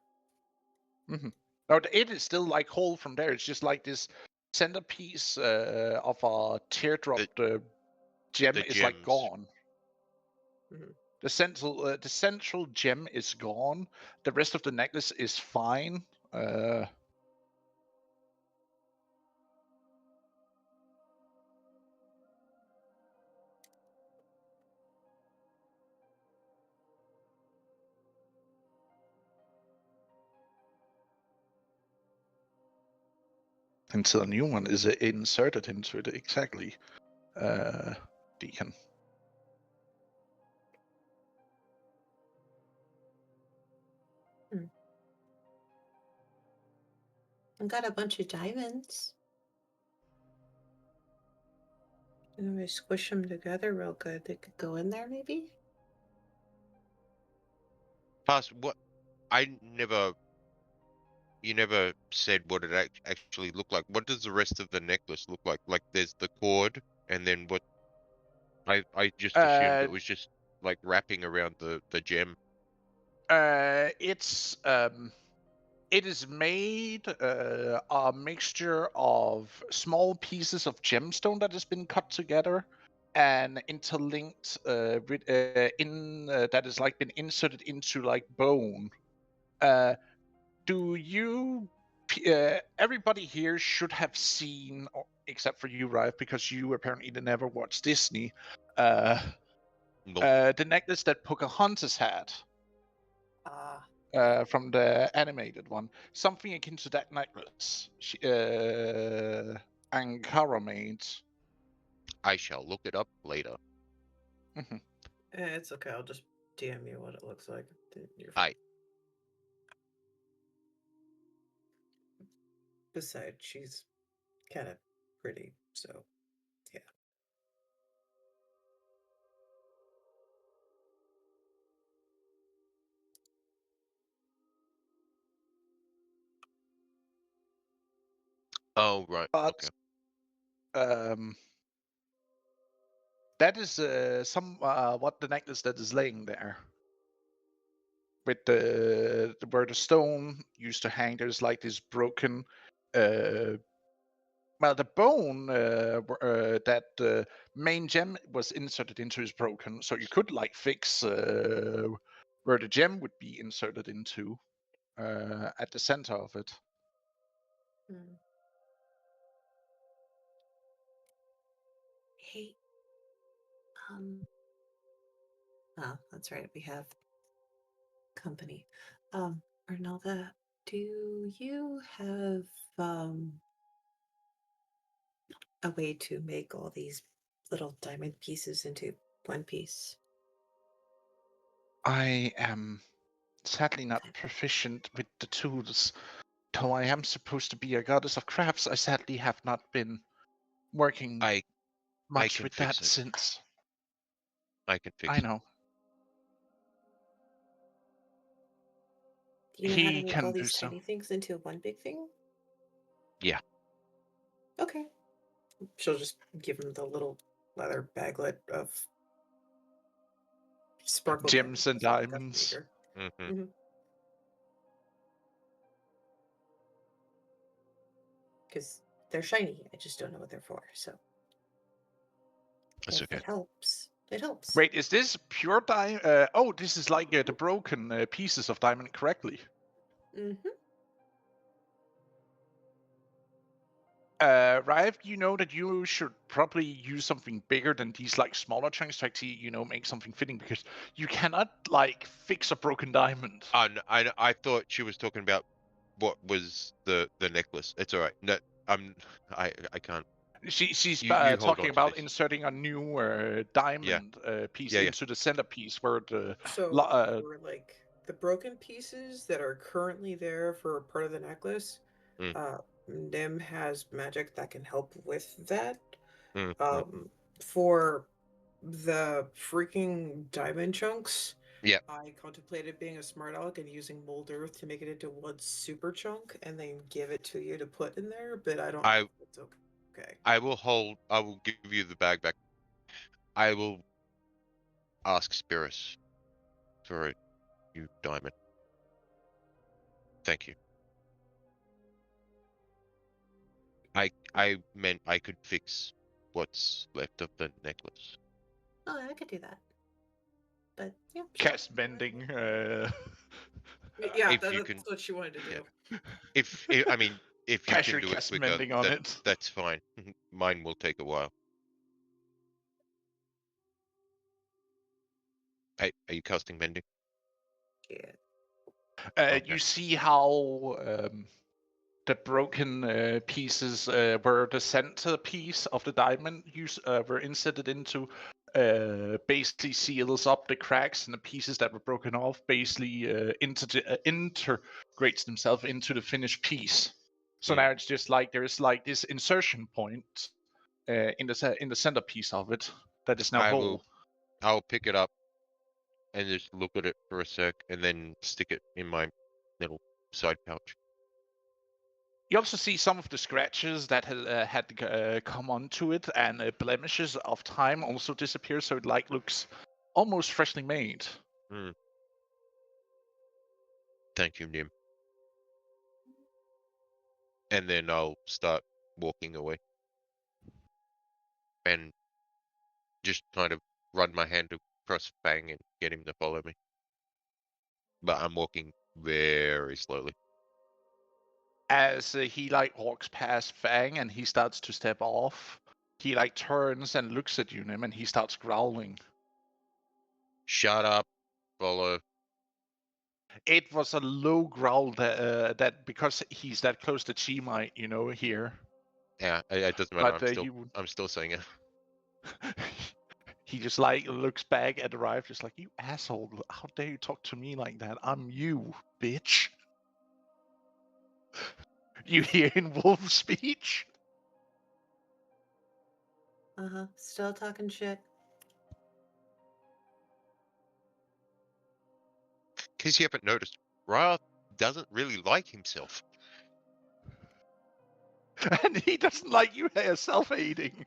Mm-hmm. Now it is still like whole from there. It's just like this centerpiece of a teardrop gem the is like gems. gone. Mhm. The central gem is gone. The rest of the necklace is fine. Until a new one is inserted into it. Exactly, Deacon. I got a bunch of diamonds. And we squish them together real good. They could go in there, maybe. Plus, what you never said what it actually looked like. What does the rest of the necklace look like? Like there's the cord, and then what? I just assumed it was just like wrapping around the gem. It is made a mixture of small pieces of gemstone that has been cut together and interlinked that has like been inserted into like bone. Do you everybody here should have seen, except for you, Rife, because you apparently never watched Disney, Nope. the necklace that Pocahontas had Ah. from the animated one. Something akin to that necklace. Ankara made. I shall look it up later. It's okay. I'll just DM you what it looks like. You're fine. Besides, she's kind of pretty, so yeah. Oh right. But Okay. that is what the necklace that is laying there. With where the stone used to hang, there's like this broken well, the bone that the main gem was inserted into is broken, so you could like fix where the gem would be inserted into at the center of it. Hey, oh, that's right. We have company. Arnalda, do you have a way to make all these little diamond pieces into one piece? I am sadly not proficient with the tools. Though I am supposed to be a goddess of crafts, I sadly have not been working I much can with fix that it. since. I can fix I it. know. Do you know how to He make all can do these so. tiny things into one big thing? Yeah. Okay. She'll just give him the little leather baglet of sparkle Gems and diamonds. Mm-hmm. Because they're shiny. I just don't know what they're for. So That's if okay. it helps, it helps. Wait, is this pure diamond? Oh, this is like the broken pieces of diamond correctly. Mm-hmm. Rive, you know that you should probably use something bigger than these like smaller chunks to actually, make something fitting, because you cannot like fix a broken diamond. No, I thought she was talking about what was the necklace. It's all right. No, I can't. She's You hold on talking to about this. inserting a new Yeah. diamond piece Yeah. into the centerpiece where the So for like the broken pieces that are currently there for part of the necklace, Mm. Nim has magic that can help with that. Mm. For the freaking diamond chunks, Yeah. I contemplated being a smart aleck and using mold earth to make it into one super chunk and then give it to you to put in there, but I don't know if it's okay. I will give you the bag back. I will ask Spirus for a new diamond. Thank you. I meant I could fix what's left of the necklace. Oh, I could do that. But yeah, cast mending. Yeah, If you that's can, what she wanted to do. yeah. If I mean, if you Casual can do it cast quicker, mending on it. that's fine. Mine will take a while. Hey, are you casting mending? Yeah. Okay. You see how the broken pieces where the center piece of the diamond were inserted into basically seals up the cracks, and the pieces that were broken off basically integrates themselves into the finished piece. So now it's just like there's like this insertion point in the centerpiece of it that is now whole. I'll pick it up and just look at it for a sec, and then stick it in my little side pouch. You also see some of the scratches that had come onto it, and blemishes of time also disappear, so it like looks almost freshly made. Thank you, Nim. And then I'll start walking away, and just kind of run my hand across Fang and get him to follow me. But I'm walking very slowly. As he like walks past Fang and he starts to step off, he like turns and looks at you, Nim, and he starts growling. Shut up, follow. It was a low growl that because he's that close that she might, hear. Yeah, it doesn't matter. But I'm still saying it. he just like looks back at the Rive, just like, you asshole! How dare you talk to me like that? I'm you, bitch. You hear in wolf speech? Still talking shit. Cause you haven't noticed, Ryle doesn't really like himself. And he doesn't like you self-hating,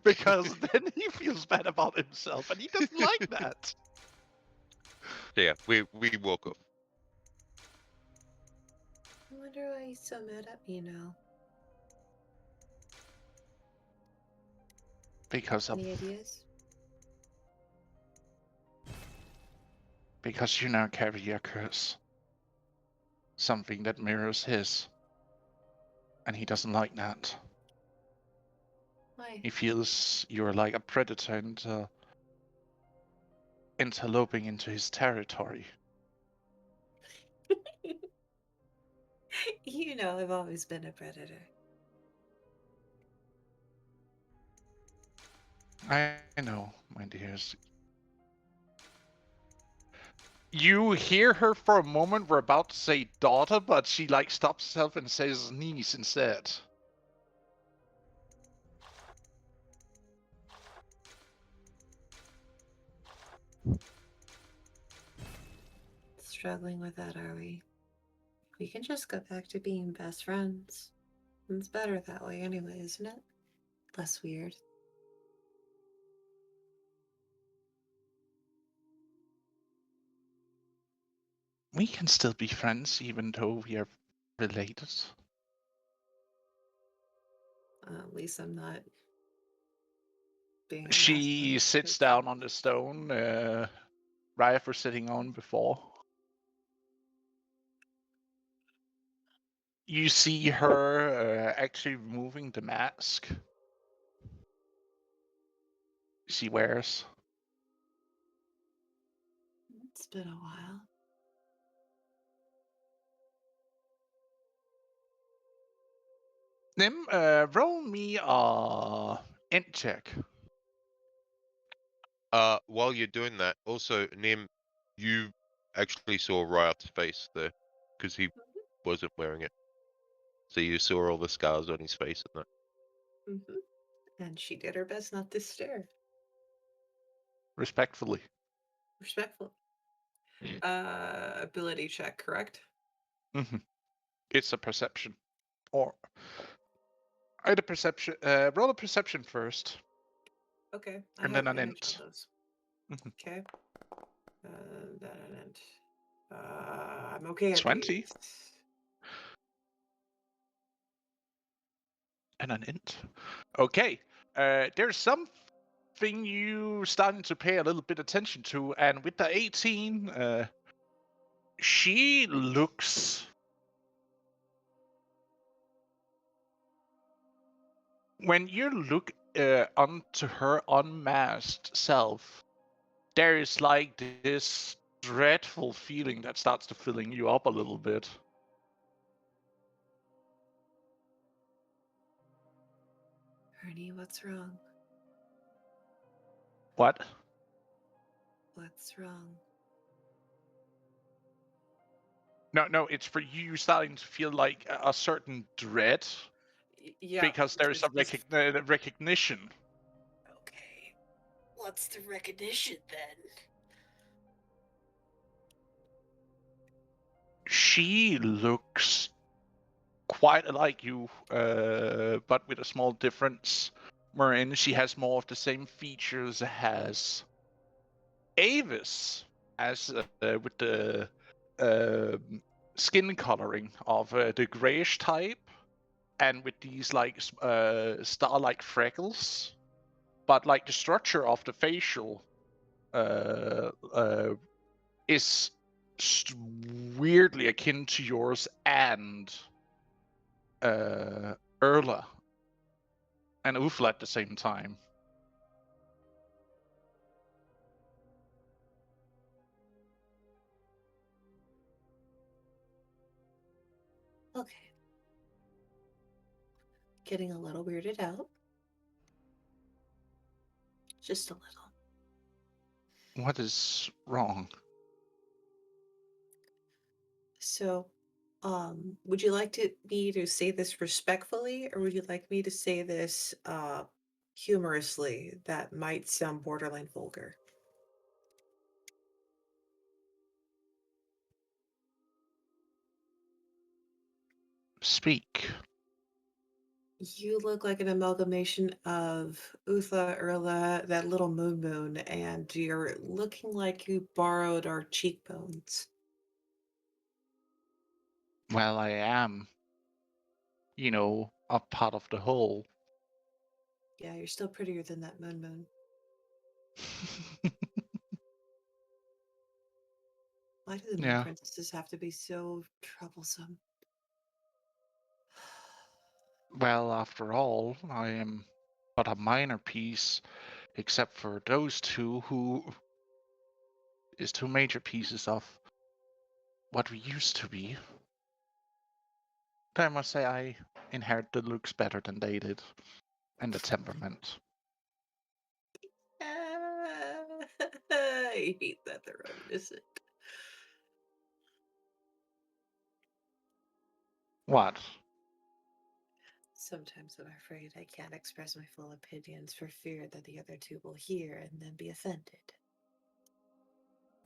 because then he feels bad about himself, and he doesn't like that. So yeah, we walk off. I wonder why he's so mad at me now. Because Any ideas? Because you now carry a curse. Something that mirrors his. And he doesn't like that. Why? He feels you're like a predator and interloping into his territory. You know, I've always been a predator. I know, my dears. You hear her for a moment. We're about to say daughter, but she like stops herself and says niece instead. Struggling with that, are we? We can just go back to being best friends. It's better that way anyway, isn't it? Less weird. We can still be friends even though we are related. At least I'm not being She sits down on the stone Riot was sitting on before. You see her actually removing the mask she wears. It's been a while. Nim, roll me a int check. While you're doing that, also, Nim, you actually saw Riot's face there, because he wasn't wearing it. So you saw all the scars on his face and that. Mm-hmm. And she did her best not to stare. Respectfully. Respectful. Ability check, correct? Mm-hmm. It's a perception. Or either perception. Roll a perception first. Okay. I And have then an advantage int. on those. Mhm. Okay. Then an int. I'm okay at 20. these. And an int. Okay. There's something you starting to pay a little bit attention to, and with the 18, she looks. When you look onto her unmasked self, there is like this dreadful feeling that starts to filling you up a little bit. Ernie, what's wrong? What? What's wrong? No, it's for you starting to feel like a certain dread Yeah. because there is a recognition. Okay. What's the recognition then? She looks quite like you, but with a small difference. Wherein she has more of the same features as Avis, as with the skin coloring of the grayish type, and with these like star-like freckles. But like the structure of the facial is weirdly akin to yours and Erla and Ufla at the same time. Okay. Getting a little weirded out. Just a little. What is wrong? So, would you like me to say this respectfully, or would you like me to say this humorously? That might sound borderline vulgar. Speak. You look like an amalgamation of Utha, Erla, that little moon, and you're looking like you borrowed our cheekbones. Well, I am, a part of the whole. Yeah, you're still prettier than that moon. Why do the moon Yeah. princesses have to be so troublesome? Well, after all, I am but a minor piece, except for those two who is two major pieces of what we used to be. But I must say I inherit the looks better than they did, and the temperament. I hate that they're reminiscent. What? Sometimes I'm afraid I can't express my full opinions for fear that the other two will hear and then be offended.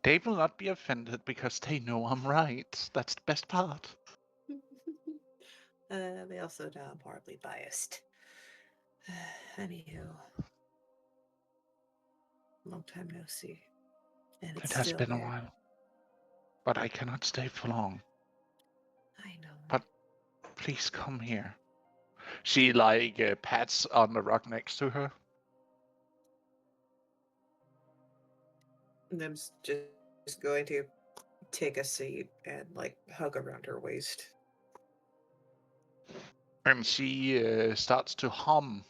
They will not be offended because they know I'm right. That's the best part. They also know I'm horribly biased. Anywho, long time no see. And it's It has still been a weird. while. But I cannot stay for long. I know. But please come here. She like pats on the rock next to her. And I'm just going to take a seat and like hug around her waist. And she starts to hum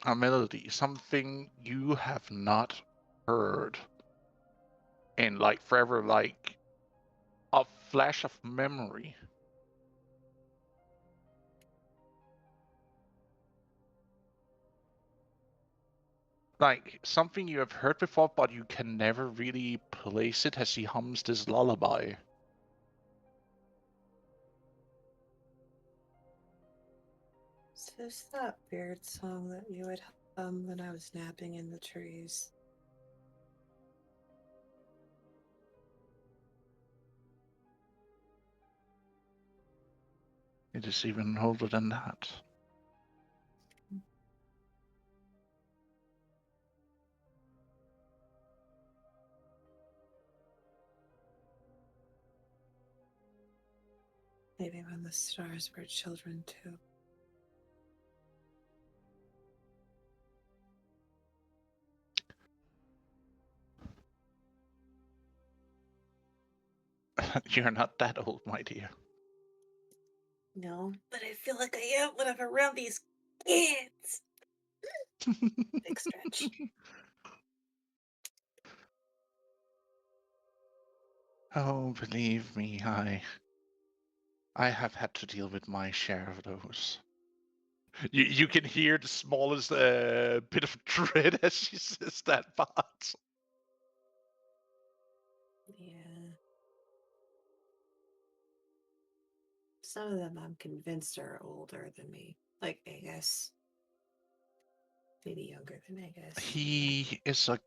a melody, something you have not heard in like forever, like a flash of memory. Like something you have heard before, but you can never really place it as she hums this lullaby. Is this that weird song that you would hum when I was napping in the trees? It is even older than that. Maybe when the stars were children too. You're not that old, my dear. No, but I feel like I am when I'm around these kids. Big stretch. Oh, believe me, I have had to deal with my share of those. You can hear the smallest bit of dread as she says that part. Yeah. Some of them I'm convinced are older than me. Like Agus. Maybe younger than Agus. He is a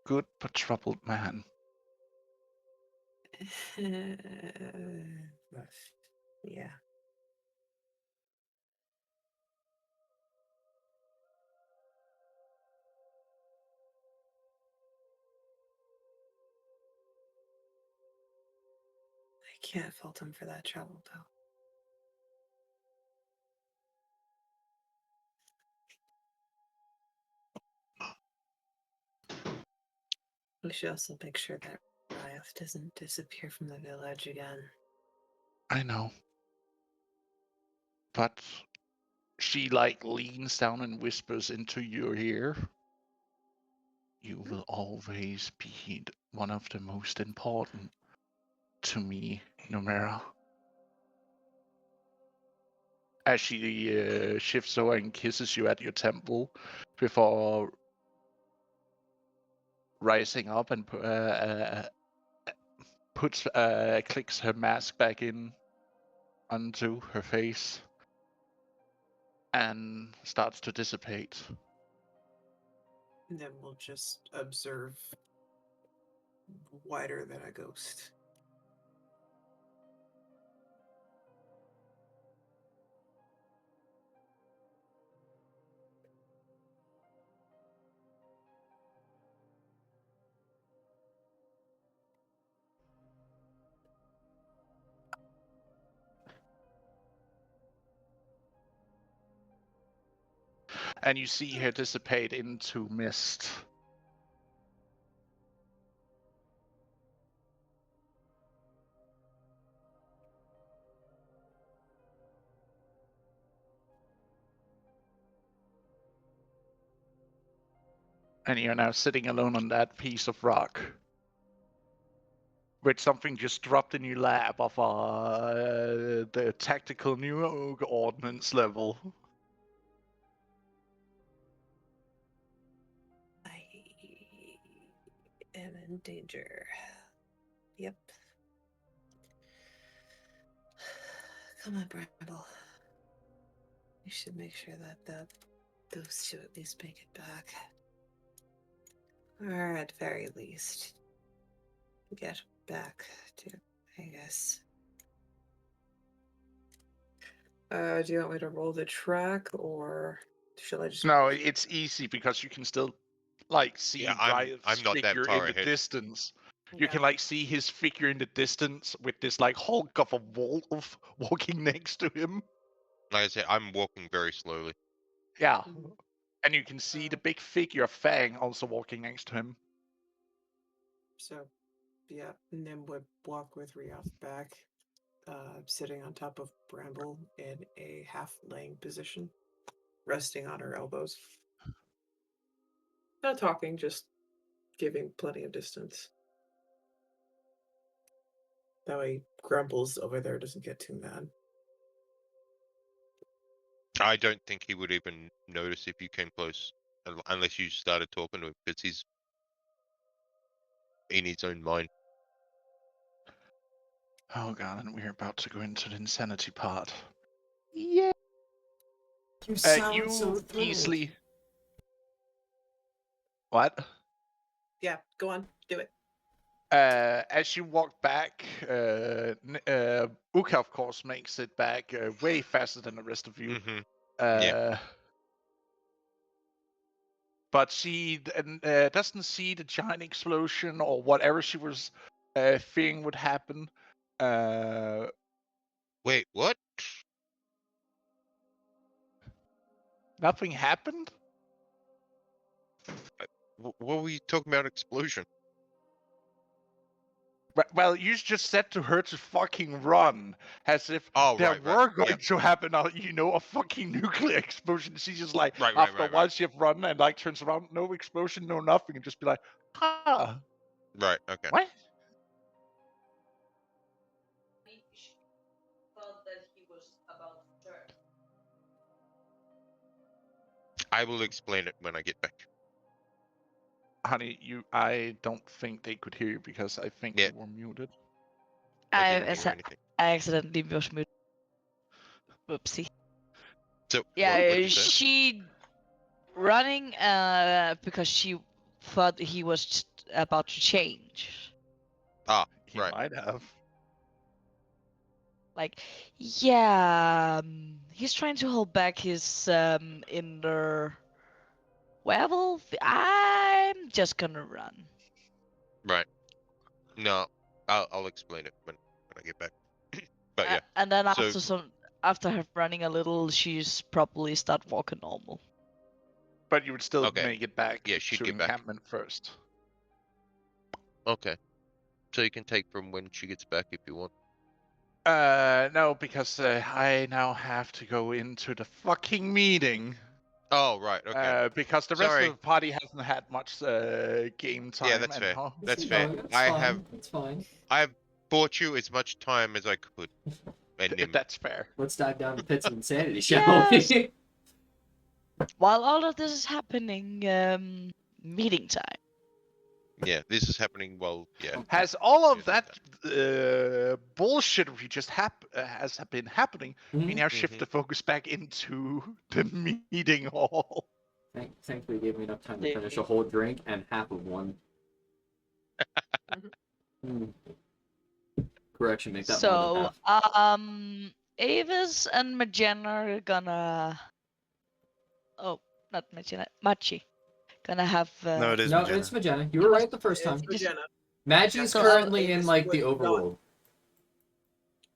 good but troubled man. Yeah. I can't fault him for that trouble, though. We should also make sure that Ryoth doesn't disappear from the village again. I know. But she like leans down and whispers into your ear. You will always be one of the most important to me, Numera. As she shifts over and kisses you at your temple before rising up and clicks her mask back in onto her face and starts to dissipate. And then we'll just observe wider than a ghost. And you see her dissipate into mist. And you're now sitting alone on that piece of rock. With something just dropped in your lap of the tactical new ordnance level. I am in danger. Yep. Come on, Bramble. You should make sure that those two at least make it back. Or at very least, get back to Vegas. Do you want me to roll the track, or shall I just? No, it's easy because you can still like see Yeah, Riot's I'm not that figure far in the ahead. distance. You Yeah. can like see his figure in the distance with this like hulk of a wolf walking next to him. Like I said, I'm walking very slowly. Yeah. And you can see the big figure of Fang also walking next to him. So, yeah, and then would walk with Rioth back, sitting on top of Bramble in a half-laying position, resting on her elbows. Not talking, just giving plenty of distance. That way, Grumbles over there doesn't get too mad. I don't think he would even notice if you came close, unless you started talking to him, because he's in his own mind. Oh god, and we're about to go into the insanity part. Yeah. You sound You so thrilled. easily. What? Yeah, go on, do it. As you walk back, Uka, of course, makes it back way faster than the rest of you. Mm-hmm. Uh, But she doesn't see the giant explosion or whatever she was fearing would happen. Wait, what? Nothing happened? What were you talking about? Explosion? Well, you just said to her to fucking run, as if Oh, there right, were right. going Yep. to happen, a fucking nuclear explosion. She's just like, Right, after a while, she have run and like turns around, no explosion, no nothing, and just be like, huh, Right, okay. what? I will explain it when I get back. Honey, I don't think they could hear you because I think Yeah. you were muted. I didn't hear anything. I accidentally was muted. Whoopsie. So, Yeah, what'd you say? she running because she thought he was about to change. Ah, He right. might have. Like, yeah, he's trying to hold back his inner werewolf. I'm just gonna run. Right. No, I'll explain it when I get back. But yeah. And then So- after her running a little, she's probably start walking normal. But you would still Okay. make it back Yeah, she'd to get back. encampment first. Okay. So you can take from when she gets back if you want. No, because I now have to go into the fucking meeting. Oh, right, okay. Because the rest Sorry. of the party hasn't had much game time. Yeah, that's fair. anyhow. That's fair. It's fine. I've bought you as much time as I could. And him. That's fair. Let's dive down the pits of insanity, shall we? Yes. While all of this is happening, meeting time. Yeah, this is happening while, yeah. Has all of Usually that bullshit we just has been happening, we Mhm. now shift the focus back into the meeting hall. Thankfully, gave me enough time to finish a whole drink and half of one. Correction, make that more So, than half. Avis and Magena are gonna. Oh, not Magena, Machi. Gonna have. No, it is No, Magenta. it's Magenta. You were right the first time. It's Magena. Magi's So, currently in Avis like would the not- overworld.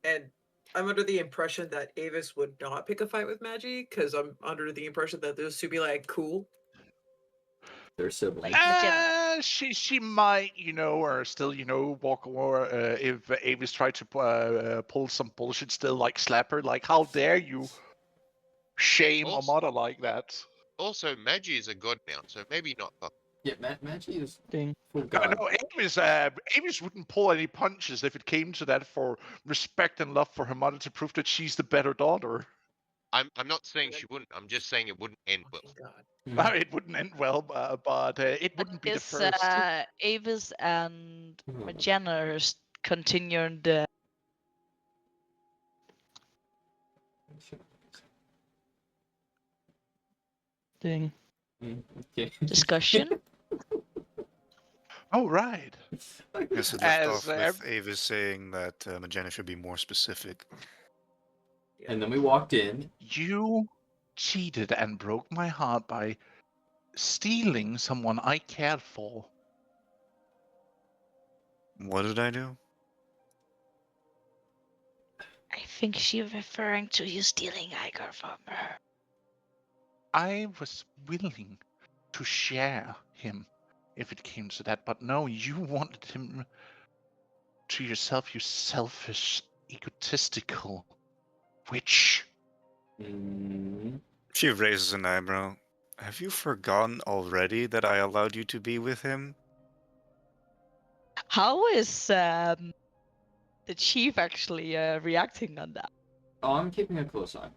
And I'm under the impression that Avis would not pick a fight with Magi, because I'm under the impression that those two be like, cool. They're siblings. Like Magenta. She might, or still, walk or if Avis tried to pull some bullshit, still like slap her, like how dare you shame a Also- mother like that? Also, Magi is a god now, so maybe not fuck. Yeah, Magi is Ding. full No, god. Avis wouldn't pull any punches if it came to that for respect and love for her mother to prove that she's the better daughter. I'm not saying she wouldn't. I'm just saying it wouldn't end well. Fucking God. Mhm. It wouldn't end well, but it wouldn't be the Is first. Avis and Mhm. Magena continuing the Ding. Okay. Discussion? Oh, right. Yes, it left As off with Avis saying that Magenta should be more specific. And then we walked in. you cheated and broke my heart by stealing someone I cared for. What did I do? I think she's referring to you stealing Iger from her. I was willing to share him if it came to that, but no, you wanted him to yourself, you selfish, egotistical witch. Mm, She raises an eyebrow. Have you forgotten already that I allowed you to be with him? How is the chief actually reacting on that? oh, I'm keeping a close eye.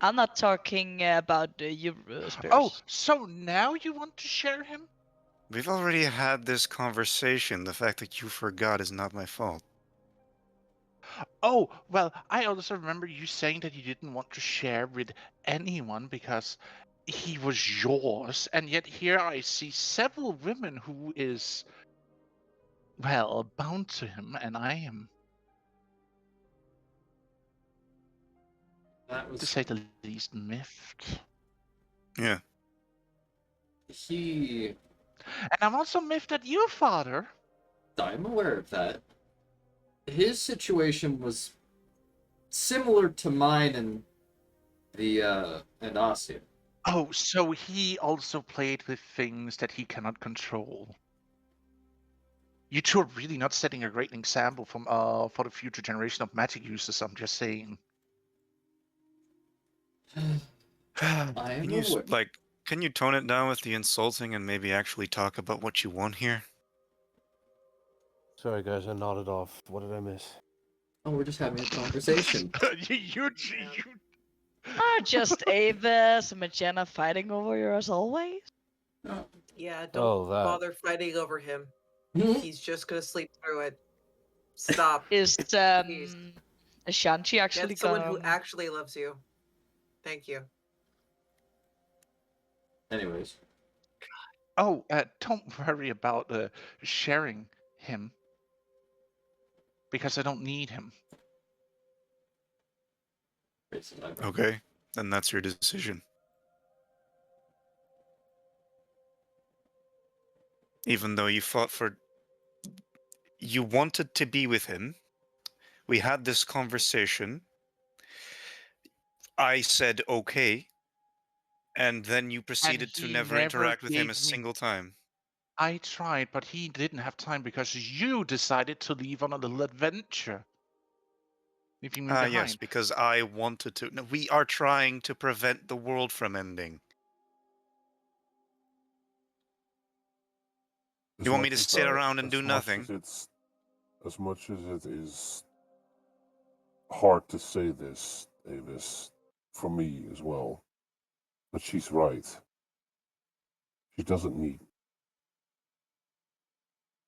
I'm not talking about you, Oh, Spears. so now you want to share him? We've already had this conversation. The fact that you forgot is not my fault. Oh, well, I also remember you saying that you didn't want to share with anyone because he was yours, and yet here I see several women who is, well, bound to him, and I am, That to was say the least, miffed. Yeah. he. And I'm also miffed at you, father. I'm aware of that. His situation was similar to mine and the and Asya. Oh, so he also played with things that he cannot control. You two are really not setting a great example for the future generation of magic users, I'm just saying. I Can am you aware. can you tone it down with the insulting and maybe actually talk about what you want here? Sorry, guys, I nodded off. What did I miss? Oh, we're just having a conversation. you Just Avis and Magenta fighting over you as always. Yeah, don't Oh, that. bother fighting over him. Hmm? He's just gonna sleep through it. Stop. Is Please. Shanti actually Get someone who gonna? actually loves you. Thank you. Anyways, Oh, don't worry about sharing him because I don't need him. Okay, then that's your decision. Even though you fought for. You wanted to be with him. We had this conversation. I said okay. And then you And proceeded to he never never interact with him a gave me. single time. I tried, but he didn't have time because you decided to leave on a little adventure, leaving me Yes, behind. because I wanted to. No, we are trying to prevent the world from ending. You want me to sit around and do nothing? As much as it is hard to say this, Avis, for me as well, but she's right. She doesn't need me.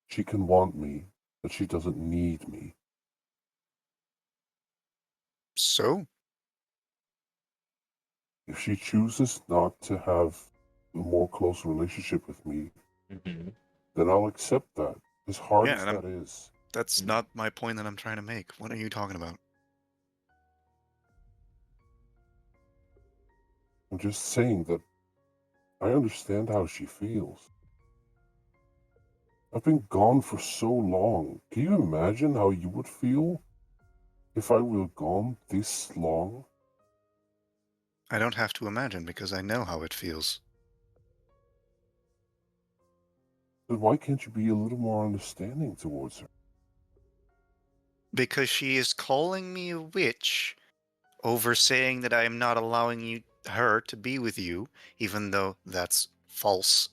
She can want me, but she doesn't need me. So? If she chooses not to have a more close relationship with me, mm-hmm. then I'll accept that. As hard Yeah, as and that is. that's not my point that I'm trying to make. What are you talking about? I'm just saying that I understand how she feels. I've been gone for so long. Can you imagine how you would feel if I were gone this long? I don't have to imagine because I know how it feels. Then why can't you be a little more understanding towards her? Because she is calling me a witch over saying that I am not allowing her to be with you, even though that's false.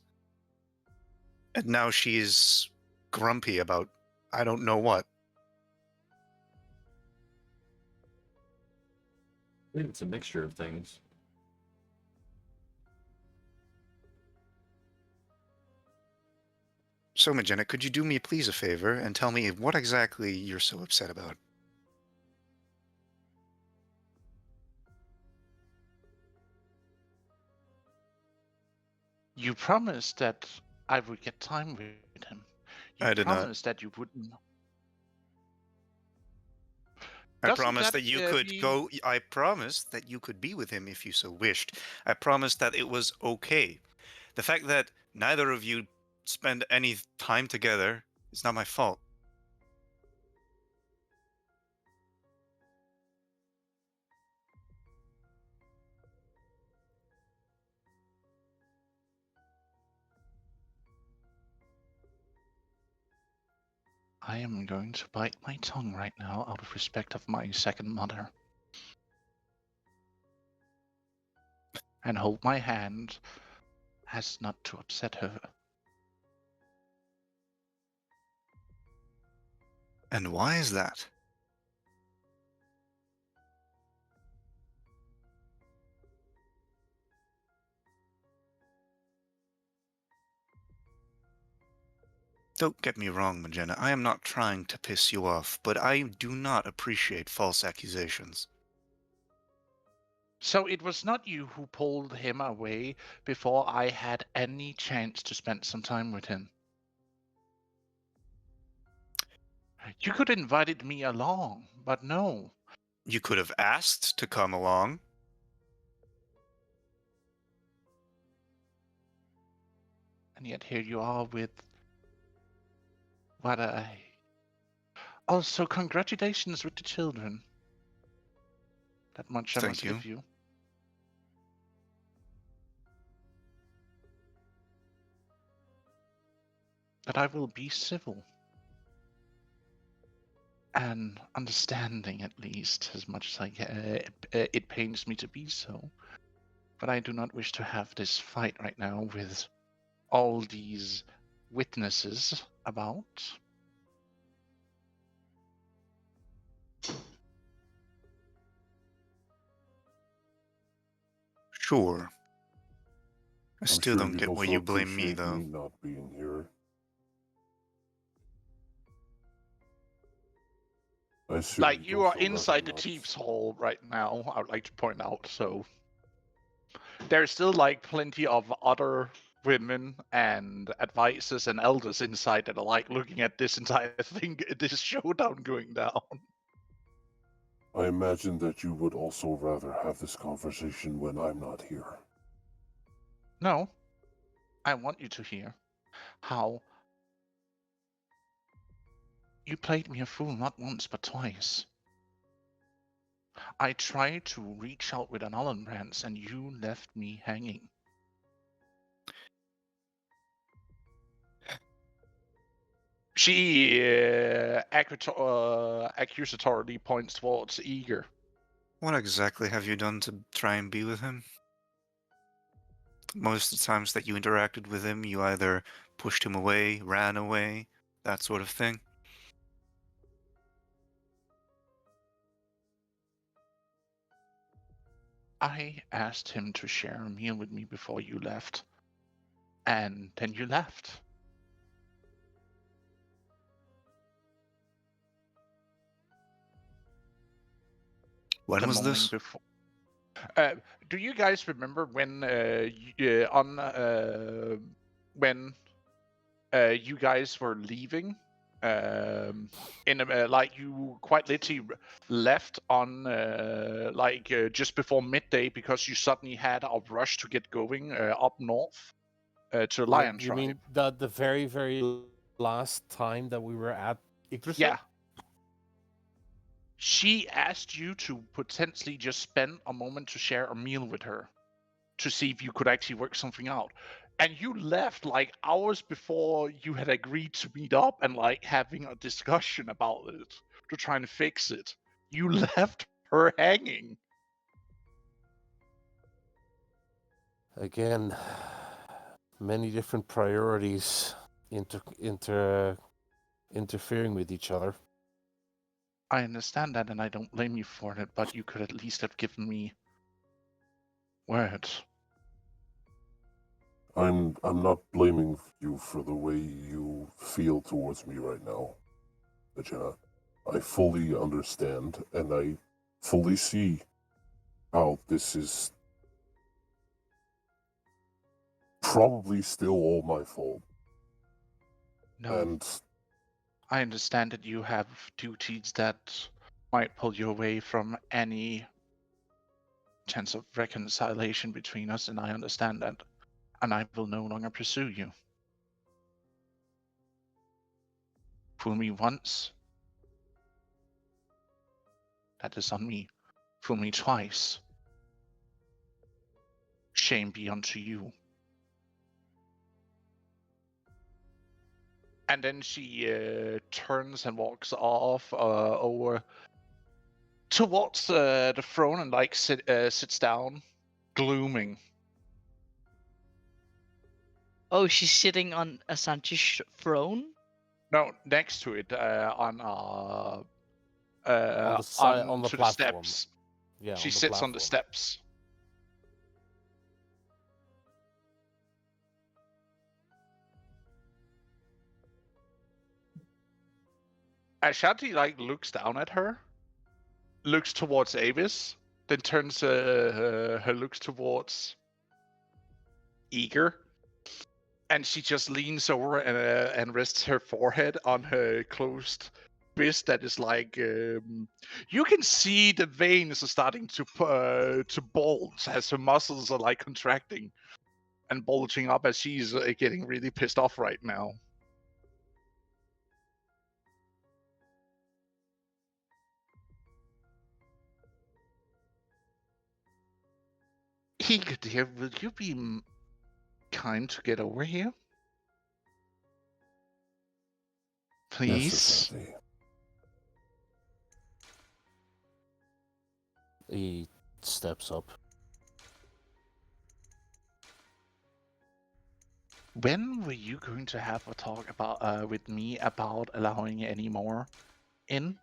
And now she is grumpy about I don't know what. I believe it's a mixture of things. So, Magenta, could you do me please a favor and tell me what exactly you're so upset about? You promised that I would get time with him. You I did not. promised that you wouldn't. I Doesn't promised that that you could be? go. I promised that you could be with him if you so wished. I promised that it was okay. The fact that neither of you spend any time together is not my fault. I am going to bite my tongue right now out of respect of my second mother. And hold my hand as not to upset her. And why is that? Don't get me wrong, Magena. I am not trying to piss you off, but I do not appreciate false accusations. So it was not you who pulled him away before I had any chance to spend some time with him. You could have invited me along, but no. You could have asked to come along. And yet here you are with what I. Also, congratulations with the children. That much I Thank must you. give you. That I will be civil. And understanding, at least, as much as it pains me to be so. But I do not wish to have this fight right now with all these witnesses about. Sure. I I'm still sure don't you'd get why also you blame me, appreciate though. me not being here. I assume Like, you'd you are also rather inside the not. Chief's Hall right now, I would like to point out, so. There's still, like, plenty of other women and advisors and elders inside that are, like, looking at this entire thing, this showdown going down. I imagine that you would also rather have this conversation when I'm not here. No. I want you to hear how you played me a fool not once but twice. I tried to reach out with an olive branch and you left me hanging. She accusatorily points towards Eager. What exactly have you done to try and be with him? Most of the times that you interacted with him, you either pushed him away, ran away, that sort of thing. I asked him to share a meal with me before you left. And then you left. When The was morning this? before. Do you guys remember when when you guys were leaving? Like you quite literally left on just before midday because you suddenly had a rush to get going up north to Lion You Tribe. mean the very last time that we were at Yggdrasil? Yeah. She asked you to potentially just spend a moment to share a meal with her to see if you could actually work something out. And you left like hours before you had agreed to meet up and like having a discussion about it to try and fix it. You left her hanging. Again, many different priorities interfering with each other. I understand that and I don't blame you for it, but you could at least have given me words. I'm not blaming you for the way you feel towards me right now, Jenna. I fully understand and I fully see how this is probably still all my fault. No, And I understand that you have duties that might pull you away from any chance of reconciliation between us, and I understand that. And I will no longer pursue you. Fool me once, that is on me. Fool me twice, shame be unto you. And then she turns and walks off over towards the throne and like sits down, glooming. Oh, she's sitting on a Santish throne? No, next to it on On the side, on the to the platform. steps. Yeah, She on the sits on the platform. steps. Ashanti like looks down at her, looks towards Avis, then turns her looks towards Eager, and she just leans over and rests her forehead on her closed fist. That is like you can see the veins are starting to bulge as her muscles are like contracting and bulging up as she's getting really pissed off right now. Eager, dear, will you be kind to get over here? Please? yes, Ashanti. He steps up. When were you going to have a talk about with me about allowing any more in?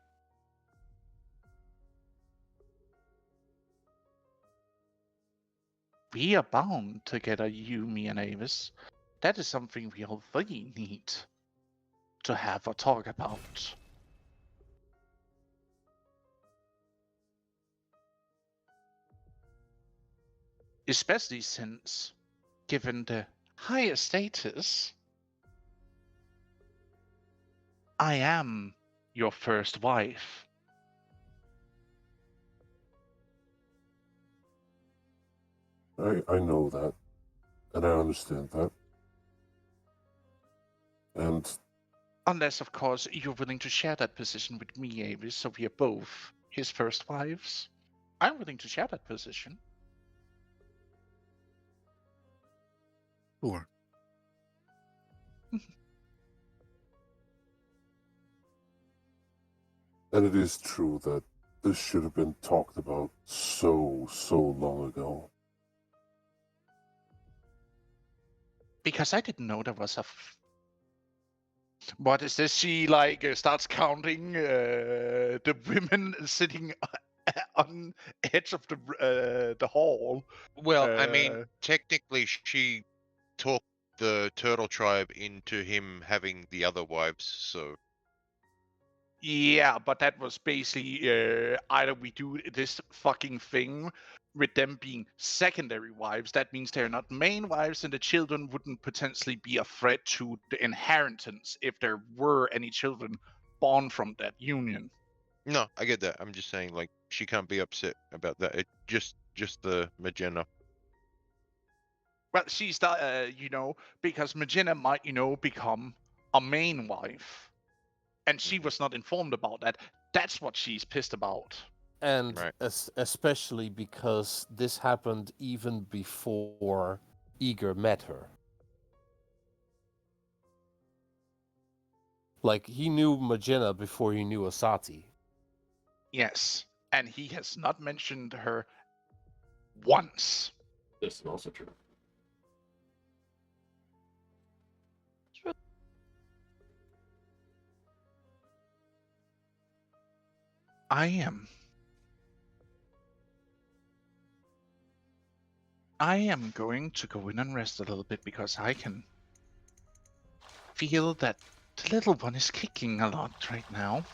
We are bound together, you, me, and Avis. That is something we all really need to have a talk about. Especially since, given the higher status, I am your first wife. I know that, and I understand that. And Unless, of course, you're willing to share that position with me, Avis, so we are both his first wives. I'm willing to share that position. Sure. and it is true that this should have been talked about so long ago. Because I didn't know there was a. What is this? She like starts counting the women sitting on edge of the hall. Well, I mean, Uh, technically, she talked the turtle tribe into him having the other wives, so Yeah, but that was basically either we do this fucking thing with them being secondary wives. That means they're not main wives, and the children wouldn't potentially be a threat to the inheritance if there were any children born from that union. no, I get that. I'm just saying, like, she can't be upset about that. It just the Magenta. Well, she's because Magina might, become a main wife, and she was not informed about that. That's what she's pissed about. And Right. especially because this happened even before Eager met her. Like, he knew Magina before he knew Asati. Yes, and he has not mentioned her once. This is also true. I am going to go in and rest a little bit because I can feel that the little one is kicking a lot right now.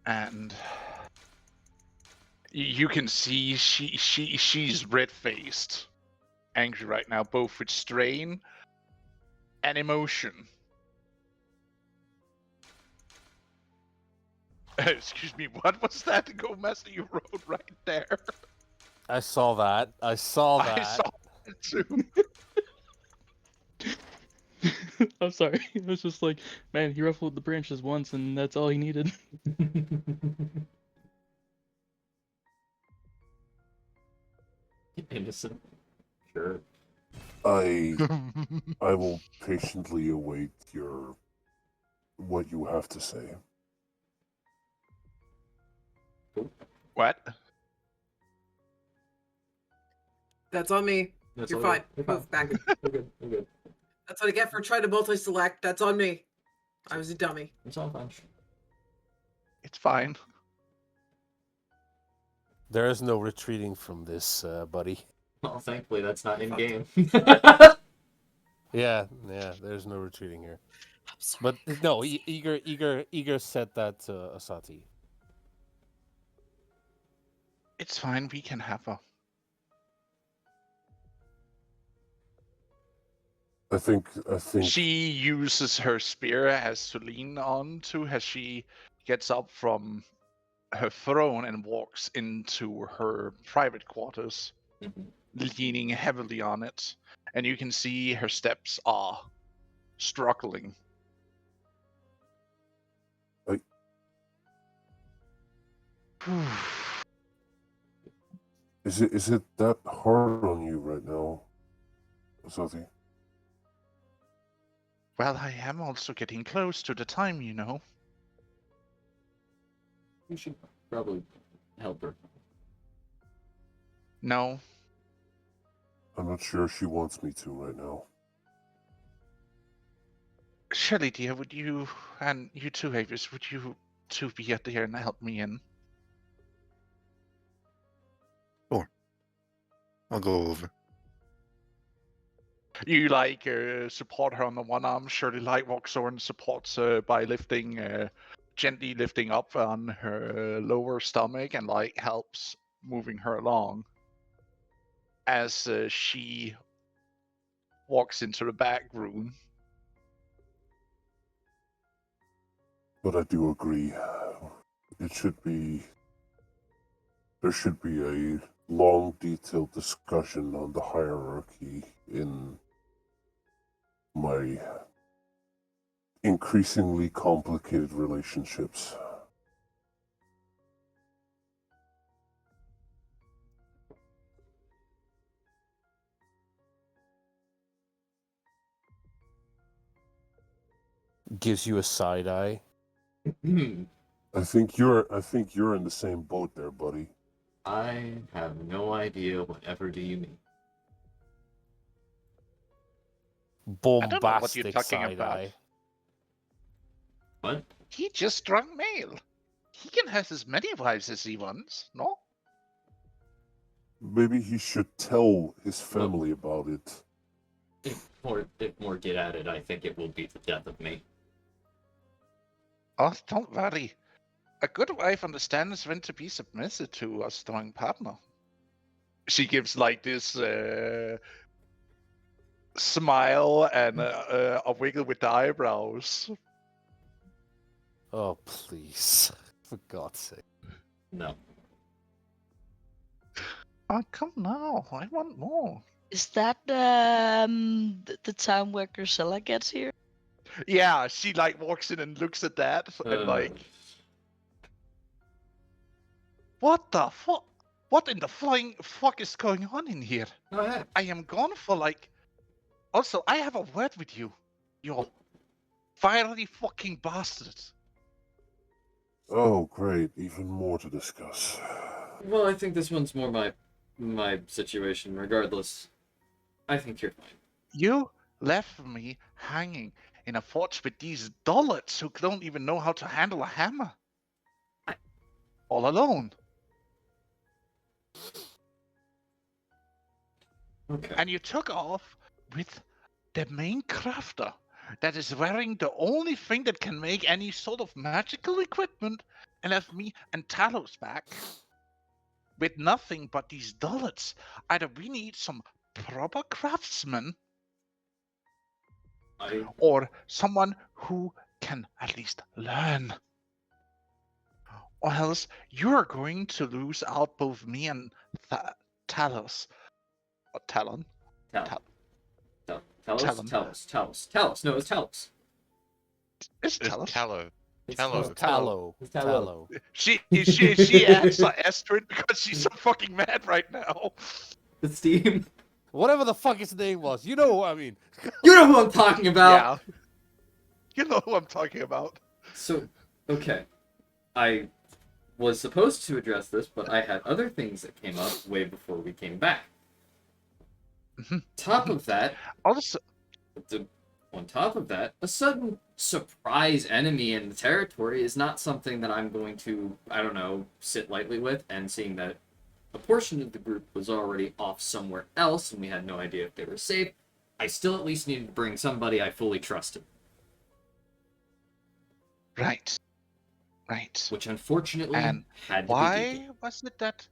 And you can see she's red-faced. angry right now, both with strain and emotion. Excuse me, what was that Go Master you wrote right there? I saw that. I saw that. I saw it too. I'm sorry. It was just like, man, he ruffled the branches once, and that's all he needed. Innocent. Sure. I will patiently await what you have to say. What? That's on me. That's You're all fine. good. You're Move back. We're good. We're good. That's what I get for trying to multi-select. That's on me. I was a dummy. It's all fine. It's fine. There is no retreating from this, buddy. Well, thankfully that's not in Fuck. game. Yeah, there's no retreating here. I'm sorry. But no, Eager said that to Asati. It's fine, we can have her. I think She uses her spear as to lean on to as she gets up from her throne and walks into her private quarters, leaning heavily on it. And you can see her steps are struggling. is it that hard on you right now, Asati? Well, I am also getting close to the time, you know. You should probably help her. No, I'm not sure she wants me to right now. Shelley, dear, would you, and you too, Avis, would you two be out there and help me in? I'll go over. You support her on the one arm. Shirley walks over and supports her by gently lifting up on her lower stomach and helps moving her along as she walks into the back room. But I do agree. There should be a long, detailed discussion on the hierarchy in my increasingly complicated relationships. Gives you a side eye. I think you're in the same boat there, buddy. I have no idea whatever do you mean. I don't know what you're Bombastic talking side about. eye. What? He just strong male. He can have as many wives as he wants, no? Maybe he should tell his family about it. If more get at it, I think it will be the death of me. Oh, don't worry. A good wife understands when to be submissive to a strong partner. She gives this smile and a wiggle with the eyebrows. Oh, please. For God's sake. No. Oh, come now. I want more. Is that the time where Grisella gets here? Yeah, she walks in and looks at that and what the fuck? What in the flying fuck is going on in here? Go ahead. I am gone for Also, I have a word with you. You fiery fucking bastards. Oh, great. Even more to discuss. Well, I think this one's more my situation. Regardless, I think you're fine. You left me hanging in a forge with these dullards who don't even know how to handle a hammer. All alone. Okay. And you took off with the main crafter that is wearing the only thing that can make any sort of magical equipment and left me and Talos back with nothing but these dullards. Either we need some proper craftsman I or someone who can at least learn. Or else you're going to lose out both me and Talos. Or Talon. tell Tal- tell us Talon. tell us tell us tell us. No, it's tell us. It's It's Talos. tallow. It's Tallow. Tallow. It's tallow. Tallow. She adds an S to it because she's so fucking mad right now. The Steam. Whatever the fuck his name was. You know what I mean. You know who I'm talking about. Yeah. You know who I'm talking about. So, okay. I was supposed to address this, but I had other things that came up way before we came back. Top of that, Also, on top of that, a sudden surprise enemy in the territory is not something that I'm going to, I don't know, sit lightly with, and seeing that a portion of the group was already off somewhere else and we had no idea if they were safe, I still at least needed to bring somebody I fully trusted. right. Right. Which unfortunately And had to be Deacon. why was it that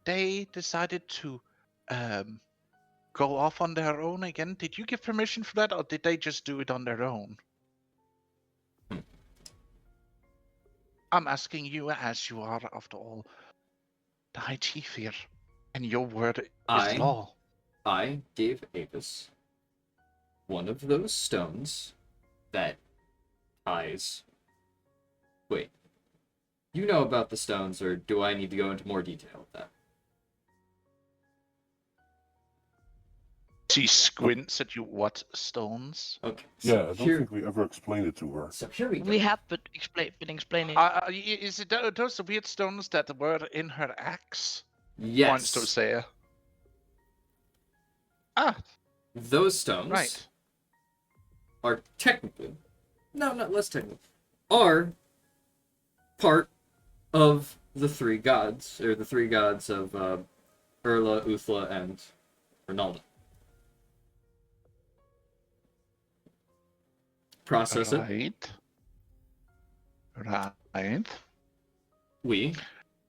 they decided to go off on their own again? Did you give permission for that, or did they just do it on their own? I'm asking you, as you are, after all, the High Chief here, and your word is law. I gave Avis one of those stones that ties. Wait. You know about the stones, or do I need to go into more detail with that? She squints at you. What stones? Okay. Yeah, I So don't here, think we ever explained it to her. so here we go. We have been explaining. Is it those weird stones that were in her axe? Points to Yes. Saya. Ah, Those stones right. are technically, no, not less technically, are part of the three gods, or the three gods of Urla, Uthla, and Ronaldo. Process it. Right. We.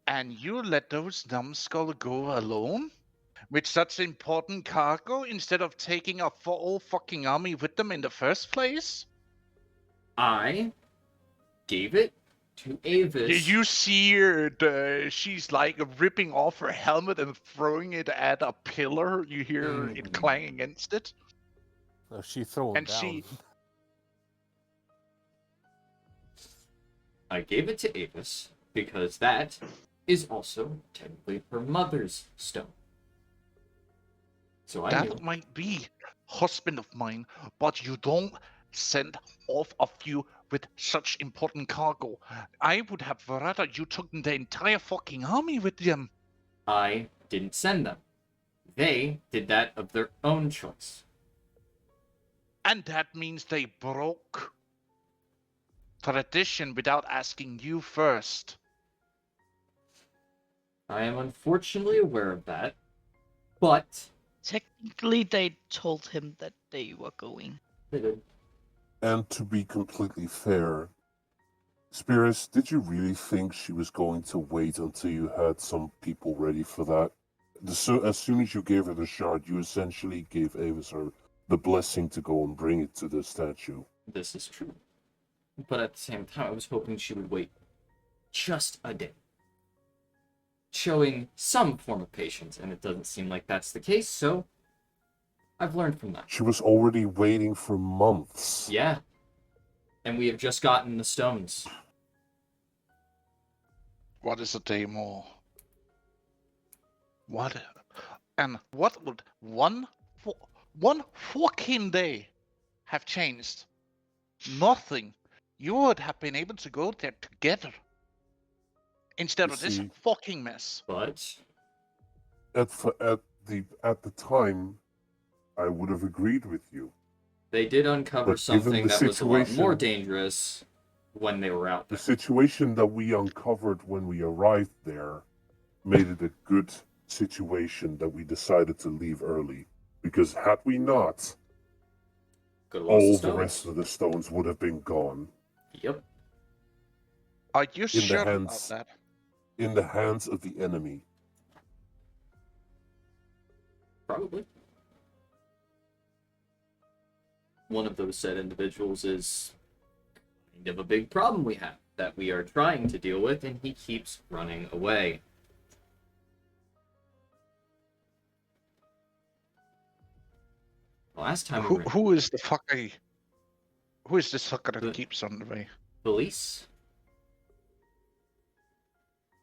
And you let those numbskull go alone? With such important cargo instead of taking a whole fucking army with them in the first place? I gave it to Avis. You see her, she's like ripping off her helmet and throwing it at a pillar. You hear it clang against it. She thrown And down. I gave it to Avis because that is also technically her mother's stone. So I knew. That might be husband of mine, but you don't send off a few with such important cargo. I would have rather you took the entire fucking army with them. I didn't send them. They did that of their own choice. And that means they broke tradition without asking you first. I am unfortunately aware of that, but Technically, they told him that they were going. they did. And to be completely fair, Spirits, did you really think she was going to wait until you had some people ready for that? As soon as you gave her the shard, you essentially gave Avis her the blessing to go and bring it to the statue. This is true. But at the same time, I was hoping she would wait just a day, showing some form of patience, and it doesn't seem like that's the case, so I've learned from that. She was already waiting for months. Yeah. And we have just gotten the stones. What is a day more? What? And what would one fucking day have changed? Nothing. You would have been able to go there together instead You of this see- fucking mess. But At the time, I would have agreed with you. they did uncover But given something the that was a lot more situation- dangerous when they were out The there. situation that we uncovered when we arrived there made it a good situation that we decided to leave early. Because had we not, Could've lost all the stones. rest of the stones would have been gone. Yep. Are you the sure about hands- that? In the hands of the enemy. Probably. one of those said individuals is kind of a big problem we have that we are trying to deal with, and he keeps running away. Last time we were in Who is the fucker? Who is this fucker that The- keeps on the way? police,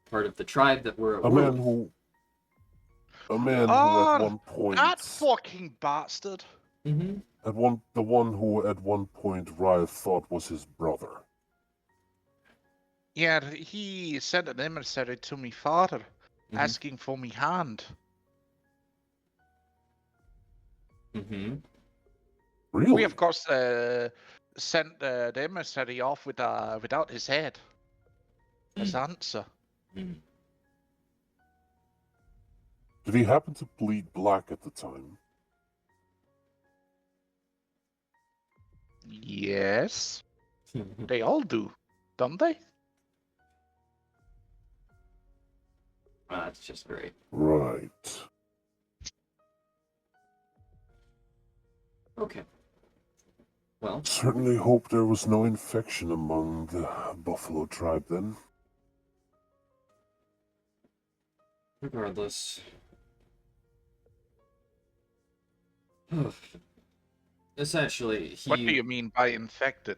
part of the tribe that we're at A war man with. who. A man who Oh, at one point. that fucking bastard! Mm-hmm. The one who at one point Riot thought was his brother. Yeah, he sent an emissary to me father, asking for me hand. Mm-hmm. Really? We of course sent the emissary off without his head as answer. Mm-hmm. Did he happen to bleed black at the time? Yes, they all do, don't they? That's just great. Right. Okay. Well, Certainly hope there was no infection among the Buffalo tribe then. regardless. Essentially, he... What do you mean by infected?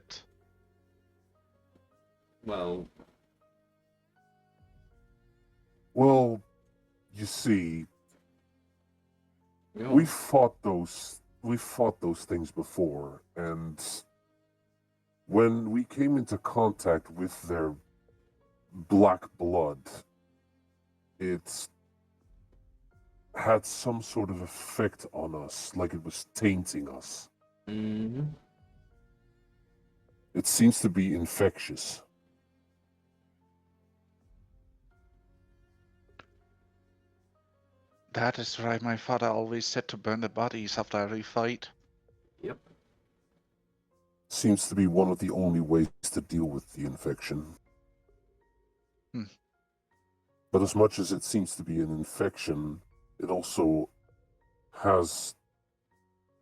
Well... Well, you see, You know, we fought those things before, and when we came into contact with their black blood, it had some sort of effect on us, like it was tainting us. Mm-hmm. It seems to be infectious. That is why my father always said to burn the bodies after every fight. Yep. Seems to be one of the only ways to deal with the infection. But as much as it seems to be an infection, it also has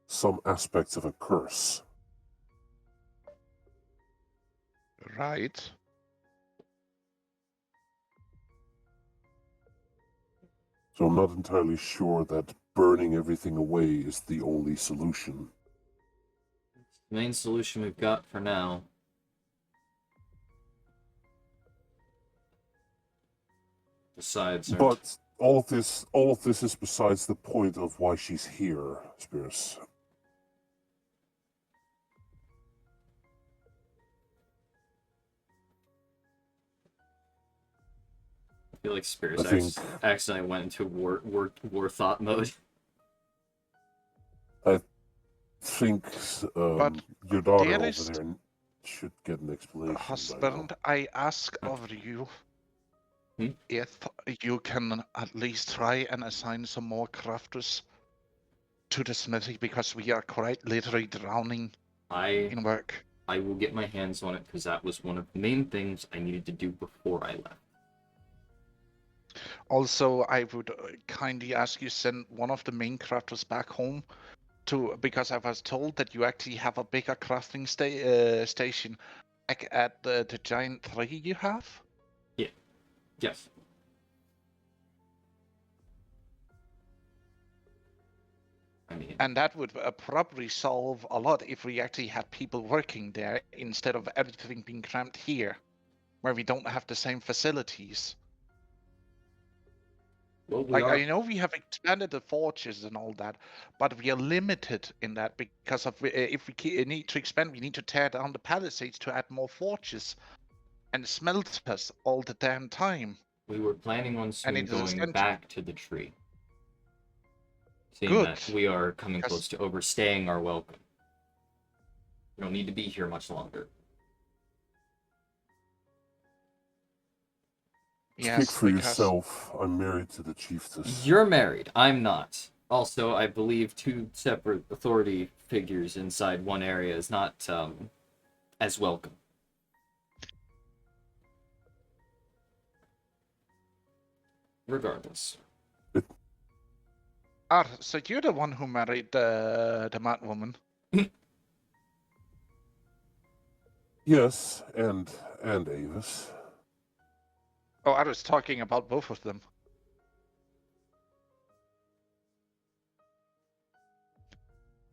some aspects of a curse. Right. So I'm not entirely sure that burning everything away is the only solution. The main solution we've got for now. Besides, But all of this is besides the point of why she's here, Spears. I feel like Spears I think- accidentally went into war thought mode. I think But your daughter over dearest there should get an explanation. by now. husband, I ask of you if you can at least try and assign some more crafters to the smithy, because we are quite literally drowning in work. I will get my hands on it because that was one of the main things I needed to do before I left. Also, I would kindly ask you send one of the main crafters back home because I was told that you actually have a bigger crafting station at the giant tree you have. Yes. I mean, And that would probably solve a lot if we actually had people working there instead of everything being cramped here, where we don't have the same facilities. well, Like, I know we have expanded the forges and all that, but we are limited in that because of if we need to expand, we need to tear down the palisades to add more forges and smelters all the damn time. we were planning on soon it is going essential. back to the tree. Seeing Good, that we are coming because- close to overstaying our welcome. We don't need to be here much longer. Speak for yourself. I'm married to the chiefess. You're married. I'm not. Also, I believe two separate authority figures inside one area is not as welcome. Regardless. So you're the one who married the mad woman. Yes, and Avis. Oh, I was talking about both of them.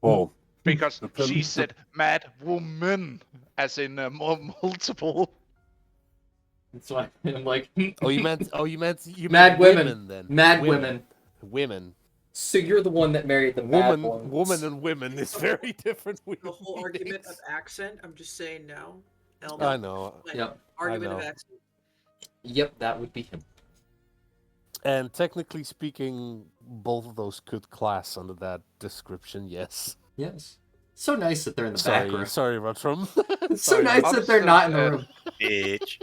Well, Because Depend- she said mad woman, as in multiple. That's why I'm like, You meant Mad women. women then. Mad women. Women. So you're the one that married the mad ones. Woman and women is very different. The whole argument of accent. I'm just saying now. I know. Like, Yep. argument I of know. accent. Yep, that would be him. And technically speaking, both of those could class under that description, yes. Yes. So nice that they're in the back row. Sorry, Rotrum. It's so nice that they're not in the room. Bitch.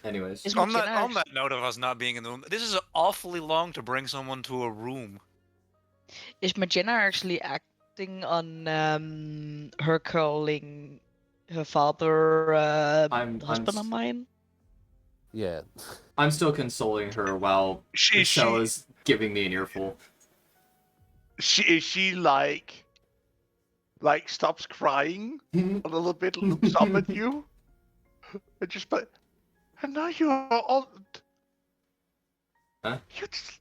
Anyways. Is On Magenta that note of us not being in the room, this is awfully long to bring someone to a room. Is Magenta actually acting on her calling her father husband of mine? Yeah. I'm still consoling her while Michelle giving me an earful. She like stops crying a little bit, looks up at you, and just but. And now you are all. Huh? You just...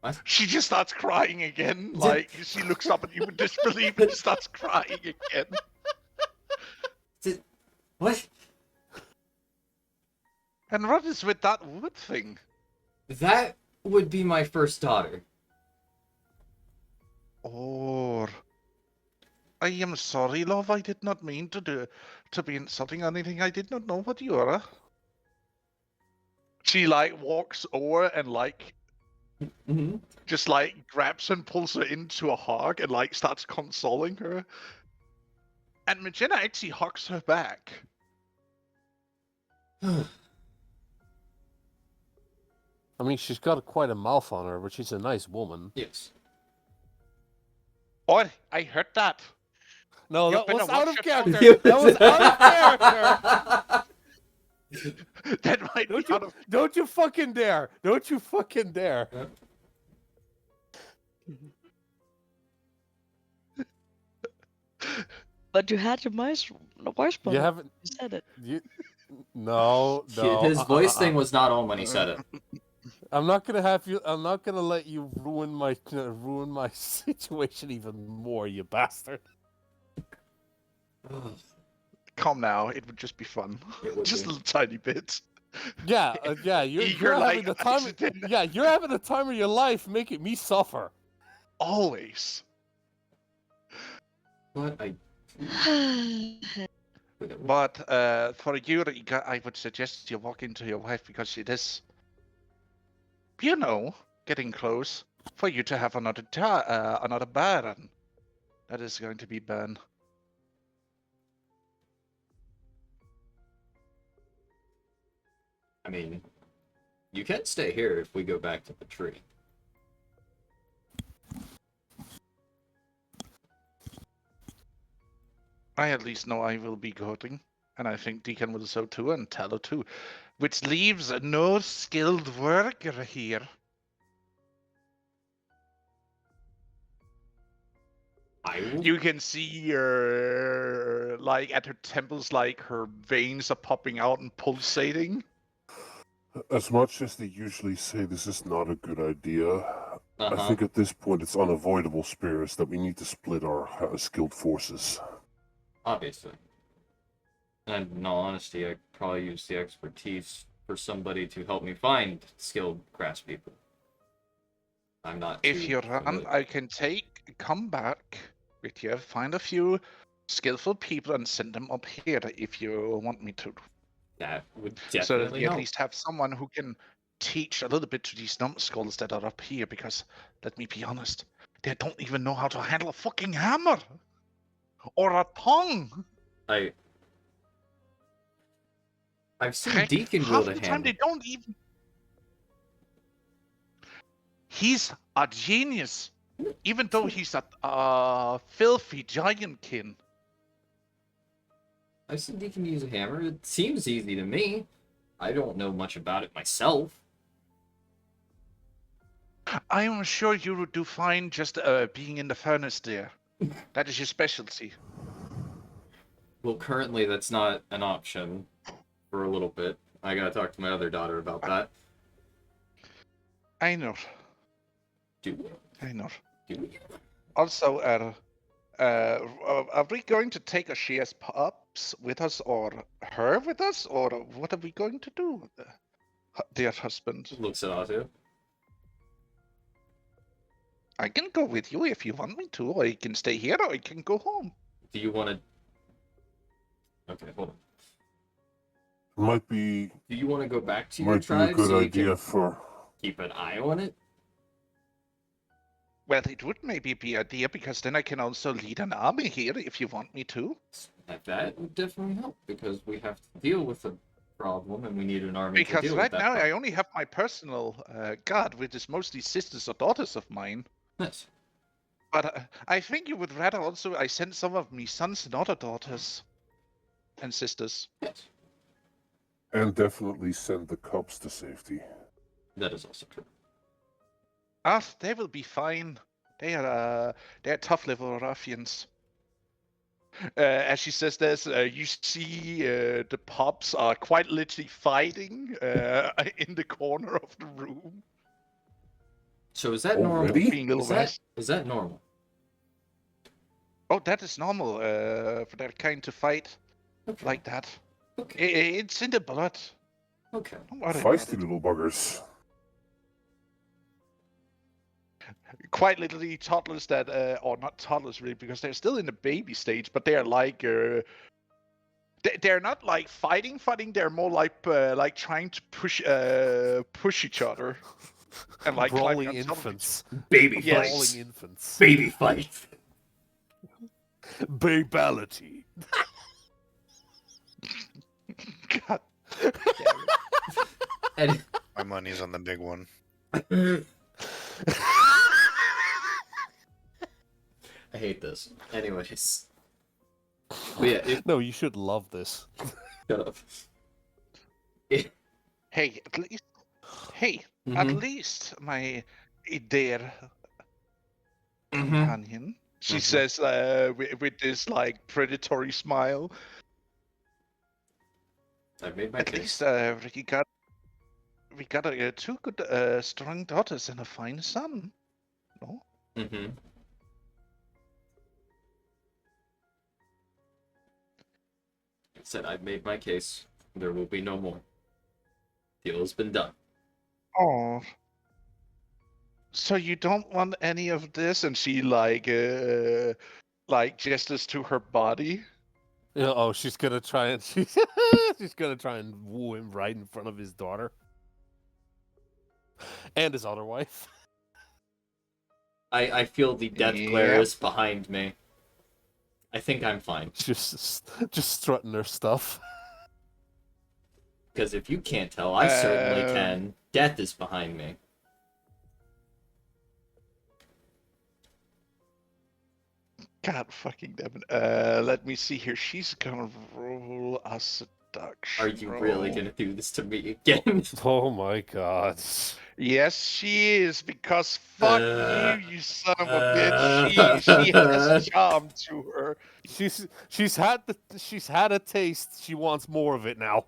What? She just starts crying again. Like she looks up at you with disbelief and starts crying again. What? And what is with that wood thing? That would be my first daughter. Or I am sorry, love. I did not mean to be insulting or anything. I did not know what you are. She like walks over and like just like grabs and pulls her into a hug and like starts consoling her. And Magenta actually hugs her back. I mean, she's got quite a mouth on her, but she's a nice woman. Yes. Oh, I heard that. No, You that was better out watch of your character. That was out of character. That might be out of... Don't you fucking dare! Don't you fucking dare! But you had your voice button. You haven't. You said it. No. His voice thing was not on when he said it. I'm not gonna have you. I'm not gonna let you ruin my situation even more, you bastard. Come now, it would just be fun. Just a little tiny bit. Yeah, you're having the time. Yeah, you're having the time of your life, making me suffer. Always. What But for you, I would suggest you walk into your wife because it is, getting close for you to have another baron. That is going to be Ben. I mean, you can stay here if we go back to the tree. I at least know I will be goading, and I think Deacon will so too, and Tallow too, which leaves no skilled worker here. You can see her, like, at her temples, like, her veins are popping out and pulsating. As much as they usually say this is not a good idea, I think at this point it's unavoidable, Spirits, that we need to split our skilled forces. Obviously. And in all honesty, I probably use the expertise for somebody to help me find skilled craftspeople. I'm not. If you run, I can come back with you, find a few skillful people and send them up here if you want me to. That would definitely so that we help. at least have someone who can teach a little bit to these numbskulls that are up here, because let me be honest, they don't even know how to handle a fucking hammer or a tongue. I've seen Deacon wield a hammer. Time they don't even. He's a genius, even though he's a filthy giantkin. I've seen Deacon use a hammer. It seems easy to me. I don't know much about it myself. I am sure you would do fine just being in the furnace there. That is your specialty. Well, currently that's not an option for a little bit. I gotta talk to my other daughter about that. I know. Do I know. do Also, are we going to take Ashia's pups with us, or her with us, or what are we going to do, dear husband? looks at Ozzy. I can go with you if you want me to, or I can stay here, or I can go home. Do you want to? Okay, hold on. Might be Do you want to go back to your might be a tribe good so you idea can for. keep an eye on it? Well, it would maybe be an idea, because then I can also lead an army here if you want me to. That would definitely help because we have to deal with a problem and we need an army to Because deal right with that now I problem. only have my personal guard, which is mostly sisters or daughters of mine. Yes. But I think you would rather also I send some of my sons and other daughters and sisters. Yes. And definitely send the cubs to safety. That is also true. Ah, they will be fine. They're tough little ruffians. As she says this, you see the pups are quite literally fighting in the corner of the room. So is that normal? Already? Being little Is that normal? Oh, that is normal for that kind to fight Okay. like that. Okay. It's in the blood. Okay. Don't worry about Feisty it. little buggers. Quite literally toddlers that, or not toddlers really, because they're still in the baby stage, but they are like, they're not like fighting. They're more like trying to push each other, and like climbing Brawling on top of each- infants. Baby Yes. Brawling infants. Baby fights. Babality. God. And My money's on the big one. I hate this. Anyways. But yeah, No, you should love this. shut up. Hey, at least, at least my dear companion, she says with this like predatory smile. I've made my At case. least we got two good strong daughters and a fine son. No? Mm-hmm. I said I've made my case. There will be no more. Deal has been done. Oh. So you don't want any of this? And she like gestures to her body. Yeah, oh, she's gonna try and she's gonna try and woo him right in front of his daughter and his other wife. I feel the death glare Yep. is behind me. I think I'm fine. Just strutting her stuff. Because if you can't tell, I certainly Um, can. Death is behind me. God fucking damn it. Let me see here. She's gonna roll a seduction. Are you really roll. gonna do this to me again? Oh my god. Yes, she is, because fuck you son of a bitch. She Uh. has charm to her. She's had a taste. She wants more of it now.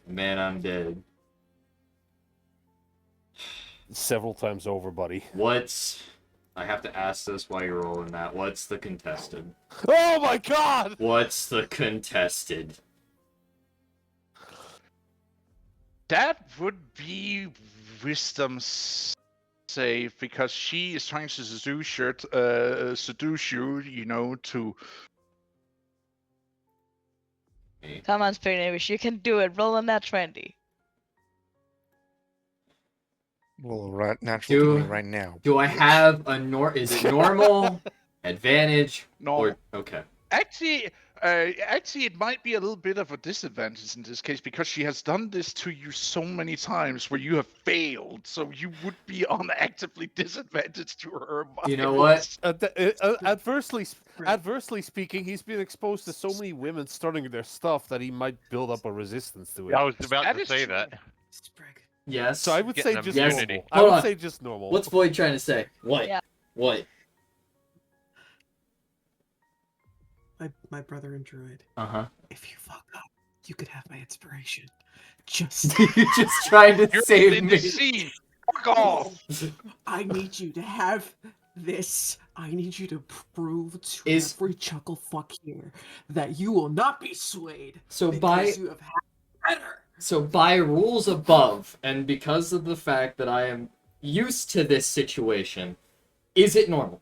Man, I'm dead. Several times over, buddy. I have to ask this while you're rolling that. What's the contested? Oh my god! What's the contested? That would be wisdom save, because she is trying to seduce you, you know, to... Come on, Spinach, you can do it. Roll on that 20. Well, right, natural 20 Do- right now. Do I have a is it normal? Advantage? No. Or okay. Actually, it might be a little bit of a disadvantage in this case, because she has done this to you so many times where you have failed, so you would be on actively disadvantaged to her. You know what? Adversely speaking, he's been exposed to so many women starting their stuff that he might build up a resistance to it. Yeah, I was about That to is say true. that. Sprig. Yes. So I would Getting say an just immunity. normal. I Hold would on. say just normal. What's Void trying to say? What? Yeah. What? my brother and Druid. Uh-huh. If you fuck up, you could have my inspiration. Just You're just trying to You're save in me. the sea. Fuck off. I need you to have this. I need you to prove to Is- every chuckle fuck here that you will not be swayed. So because you have had better. So by rules above, and because of the fact that I am used to this situation, is it normal?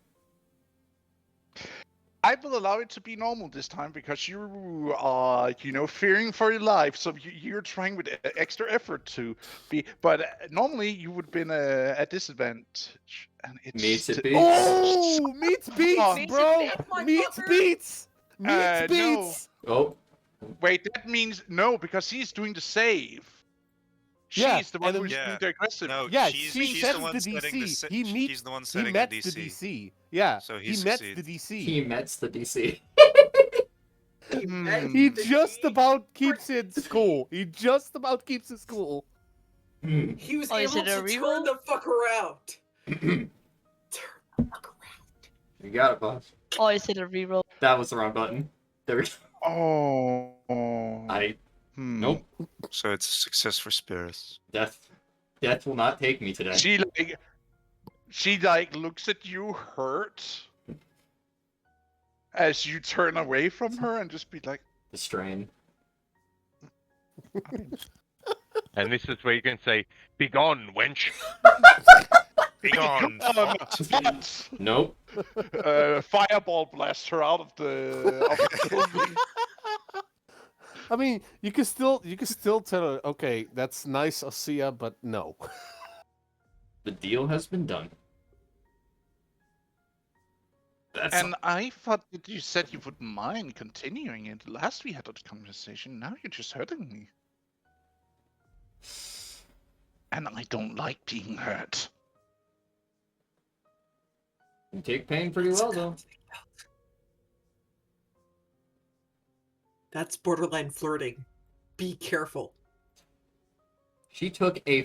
I will allow it to be normal this time because you are, fearing for your life. So you're trying with extra effort to be. But normally you would have been at disadvantage. And it's Meets it beats. Oh, meets beats, on. bro. my Meets fucker. beats. Meets No. beats. Oh, Wait, that means no, because he's doing the save. She's Yeah, the one and who's then- doing the aggressive. No, Yeah, she's she the sets one the setting the DC. se- He meets. He's the one He setting met the the DC. DC. Yeah, So he he met succeeds. the DC. he mets the DC. Hmm. He The just D- about keeps it cool. He just about keeps it cool. Hmm. He was Oh, is able it a to turn reroll? the fuck around. Turn the fuck around. You got it, boss. Or is it a reroll? That was the wrong button. There we Oh. Nope. So it's a success for spirits. Death will not take me today. She looks at you hurt as you turn away from her and just be like, The strain. And this is where you can say, "Begone, wench." Begone. "But," Nope. fireball blasts her out of the building. I mean, you can still tell her, okay, that's nice, I'll see ya, but no. The deal has been done. That's And I thought that you said you wouldn't mind continuing it. Last we had that conversation, now you're just hurting me. And I don't like being hurt. you take pain pretty well, though. That's borderline flirting. Be careful. She took a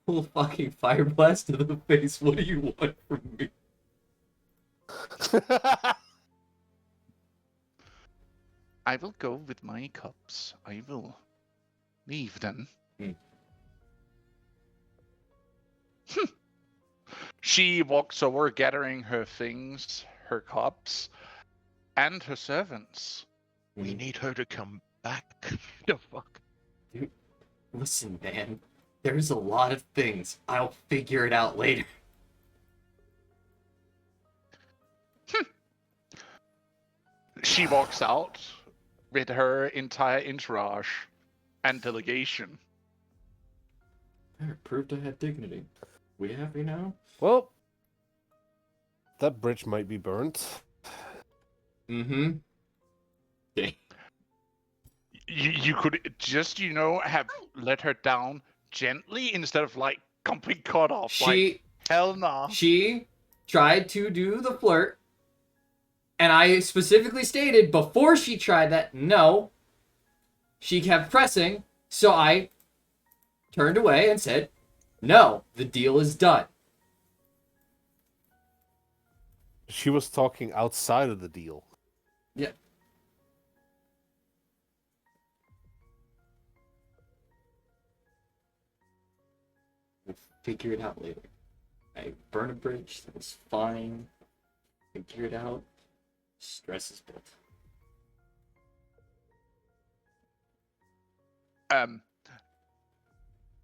full fucking fire blast to the face. What do you want from me? I will go with my cups. I will leave then. Hmm. She walks over, gathering her things, her cups, and her servants. We need her to come back. The fuck? Listen, man. There's a lot of things. I'll figure it out later. She walks out with her entire entourage and delegation. There, proved I had dignity. We happy now? Well, that bridge might be burnt. Mm-hmm. Okay. You could just, have let her down gently instead of complete cut off. Hell nah. She tried to do the flirt, and I specifically stated before she tried that, no. She kept pressing, so I turned away and said, no, the deal is done. She was talking outside of the deal. Yeah. We'll figure it out later. I burn a bridge, that was fine. Figure it out. Stress is built.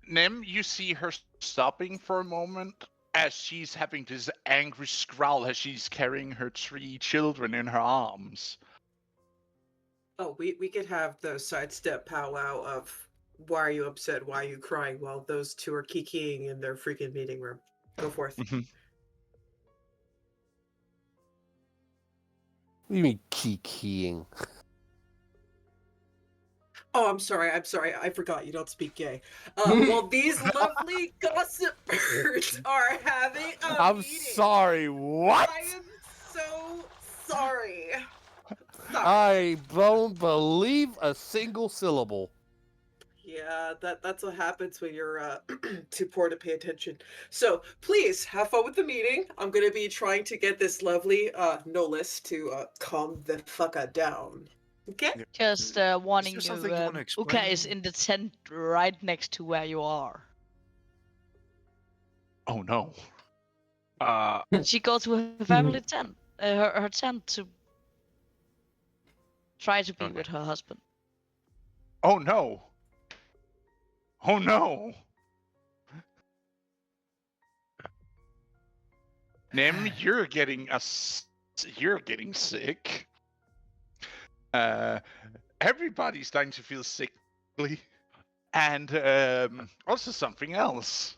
Nem, you see her stopping for a moment as she's having this angry scowl as she's carrying her 3 children in her arms. Oh, we could have the sidestep powwow of why are you upset, why are you crying while those two are kikiing in their freaking meeting room. Go forth. What do you mean keying? Oh, I'm sorry. I forgot you don't speak gay. Well, these lovely gossipers are having a I'm meeting. sorry, what? I am so sorry. I don't believe a single syllable. Yeah, that's what happens when you're too poor to pay attention. So please have fun with the meeting. I'm gonna be trying to get this lovely Nolis to calm the fucker down. Okay? Yeah. Just Is warning there you, something you want to Uka explain? is in the tent right next to where you are. Oh no. She goes to her family tent, her tent to try to be Okay. with her husband. Oh no. Oh no. Nim, you're getting you're getting sick. Everybody's starting to feel sickly. And also something else.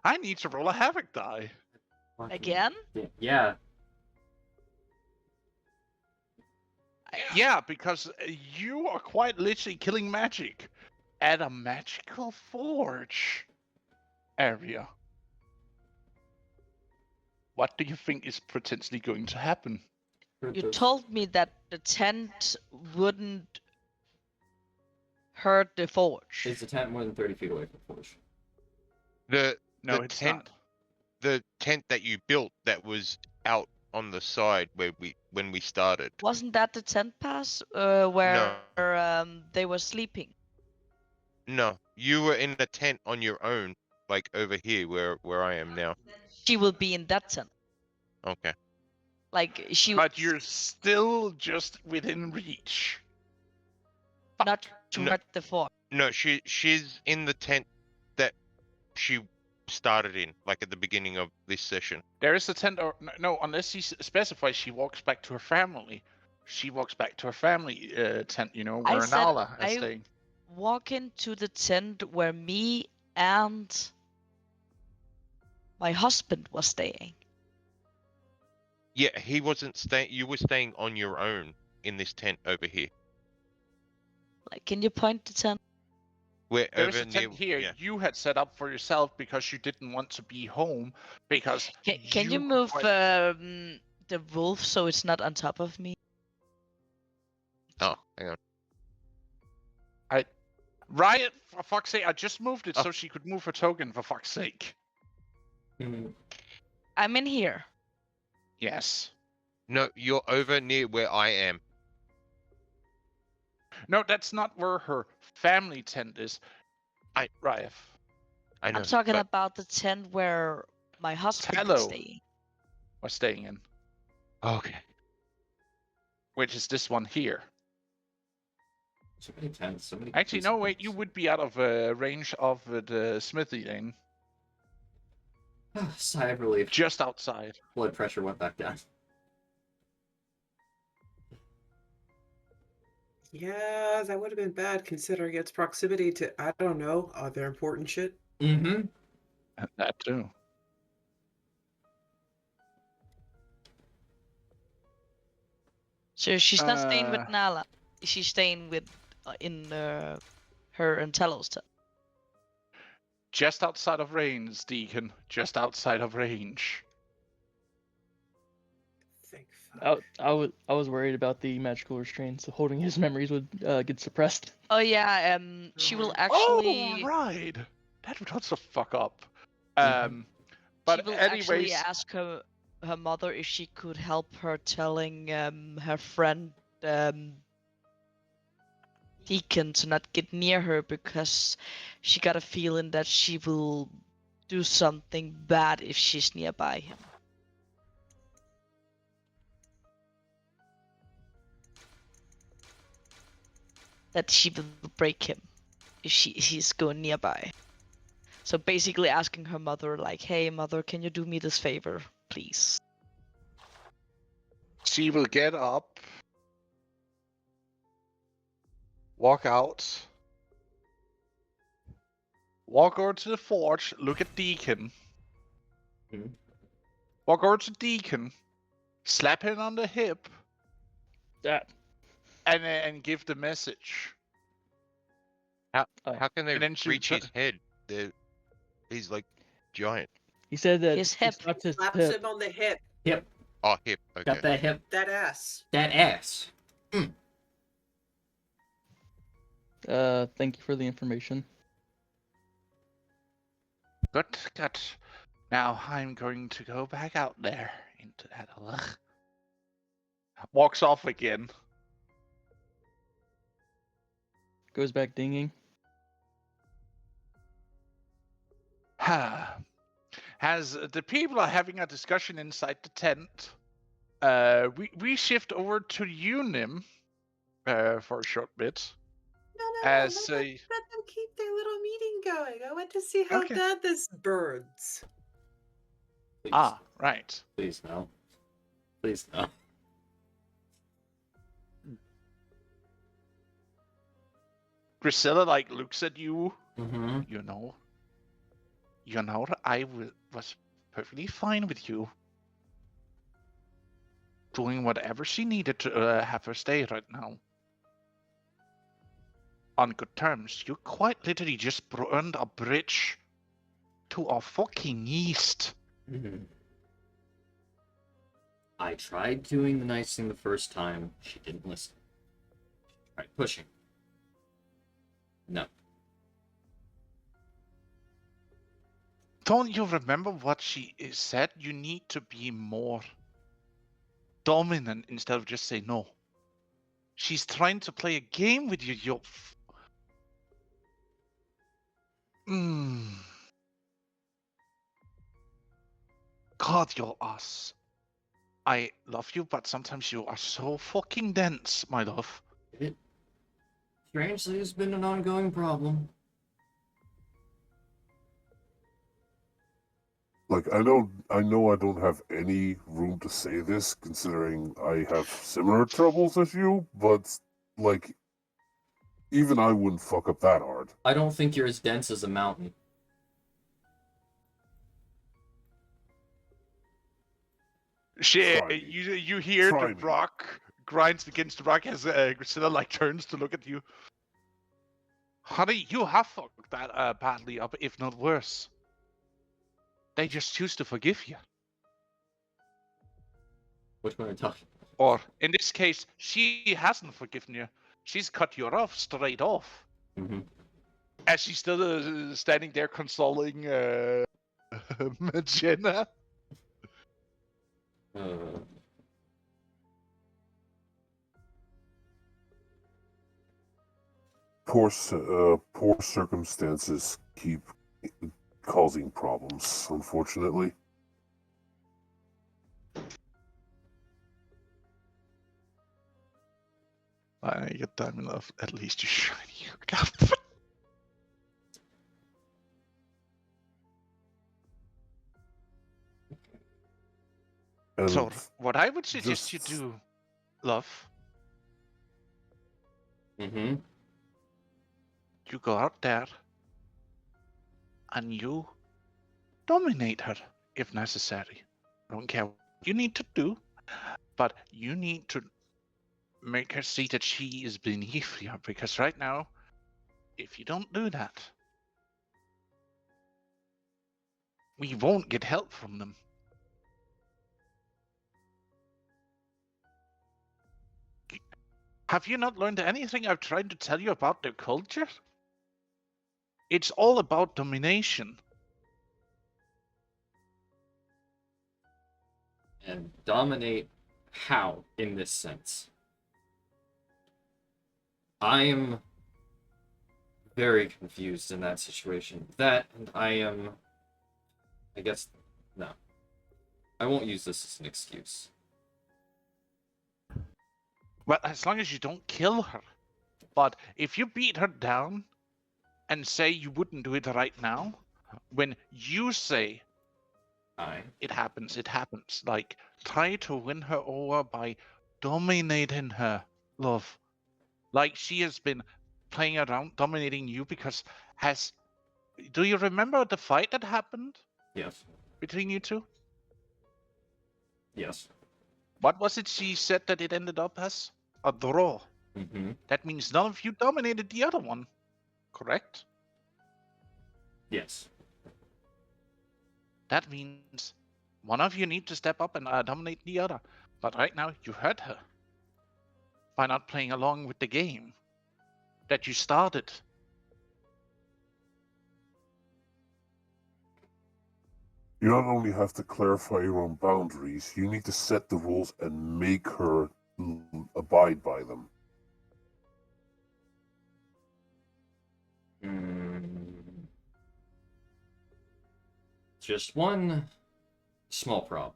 I need to roll a havoc die. Fucking- Again? Yeah. Yeah, because you are quite literally killing magic at a magical forge area. What do you think is potentially going to happen? You told me that the tent wouldn't hurt the forge. Is the tent more than 30 feet away from the forge? No, The it's tent, not. the tent that you built that was out on the side when we started. Wasn't that the tent pass where they were sleeping? No, you were in a tent on your own, like over here where I am now. She will be in that tent. Okay. Like she But you're still just within reach. not to No. hurt the forge. No, she's in the tent that she started in, like at the beginning of this session. There is a tent, or no, unless she specifies she walks back to her family. She walks back to her family tent, you know, I where said Nala is I staying. walk into the tent where me and my husband was staying. Yeah, he wasn't staying. You were staying on your own in this tent over here. Like, can you point the tent? We're There is over a near. tent here Yeah. you had set up for yourself because you didn't want to be home because Can you could move quite- the wolf so it's not on top of me? Oh, hang on. Riot, for fuck's sake, I just moved it Oh. so she could move her token, for fuck's sake. Mhm. I'm in here. Yes. No, you're over near where I am. No, that's not where her family tent is. Riot. I know. I'm talking but about the tent where my husband Hello. is staying. Was staying in, Okay. which is this one here. So many tents, so many. Actually, no, wait, you tents. would be out of range of the smithy then. Sigh of relief. Just outside. Blood pressure went back down. Yeah, that would have been bad considering its proximity to, I don't know, other important shit. Mm-hmm. That too. So she's not staying with Nala. She's staying with in her and Talos tent. Just outside of range, Deacon. Just outside of range. Thank fuck. I was worried about the magical restraints. Holding his memories would get suppressed. Oh yeah, she will actually. Oh, right. That would also fuck up. Mhm. But She will actually anyways, ask her mother if she could help her telling her friend Deacon to not get near her because she got a feeling that she will do something bad if she's nearby him. That she will break him if he's going nearby. So basically asking her mother like, hey mother, can you do me this favor, please? she will get up, walk out, walk over to the forge, look at Deacon, Mhm. walk over to Deacon, slap him on the hip, That and give the message. How can they And then she reach would his head? He's like giant. he said that His it's hip. not his Slaps hip. him on the hip. Hip. Oh, hip. Okay. Got that hip. That ass. That ass. Thank you for the information. Good, good. Now I'm going to go back out there into that. Ugh. Walks off again. Goes back dinging. As the people are having a discussion inside the tent, we shift over to you, Nim, for a short bit. No. As Let them keep their little meeting going. I want to see how Okay. bad this burns. Please, right. please no. Please no. Priscilla like looks at you. Mm-hmm. You know, I was perfectly fine with you doing whatever she needed to have her stay right now. On good terms. You quite literally just burned a bridge to our fucking east. Mm-hmm. I tried doing the nice thing the first time. She didn't listen. She tried pushing. No. Don't you remember what she said? You need to be more dominant instead of just say no. She's trying to play a game with you, you. God, you're us. I love you, but sometimes you are so fucking dense, my love. It strangely has been an ongoing problem. Like, I know I don't have any room to say this, considering I have similar troubles as you, but, like, even I wouldn't fuck up that hard. I don't think you're as dense as a mountain. Shit, Try me. you hear Try the me. rock grinds against the rock as Priscilla like turns to look at you. Honey, you have fucked that badly up, if not worse. They just choose to forgive you. Which one are you talking about? Or, in this case, she hasn't forgiven you. She's cut you off straight off. Mm-hmm. As she's still standing there consoling Magena. Poor circumstances keep causing problems, unfortunately. I get time enough. At least you shiny. And So, what I would suggest just- you do, love, Mm-hmm. you go out there and you dominate her if necessary. I don't care what you need to do, but you need to make her see that she is beneath you. Because right now, if you don't do that, we won't get help from them. Have you not learned anything I've tried to tell you about their culture? It's all about domination. And dominate how in this sense? I am very confused in that situation. That, and I guess, no. I won't use this as an excuse. Well, as long as you don't kill her. But if you beat her down and say you wouldn't do it right now, when you say it happens, it happens. Like, try to win her over by dominating her, love. Like she has been playing around, dominating you because do you remember the fight that happened? Yes. Between you two? Yes. What was it she said that it ended up as? A draw. Mm-hmm. That means none of you dominated the other one, correct? Yes. That means one of you need to step up and dominate the other. But right now, you hurt her by not playing along with the game. that you started. You not only have to clarify your own boundaries, you need to set the rules and make her abide by them. Just one small problem.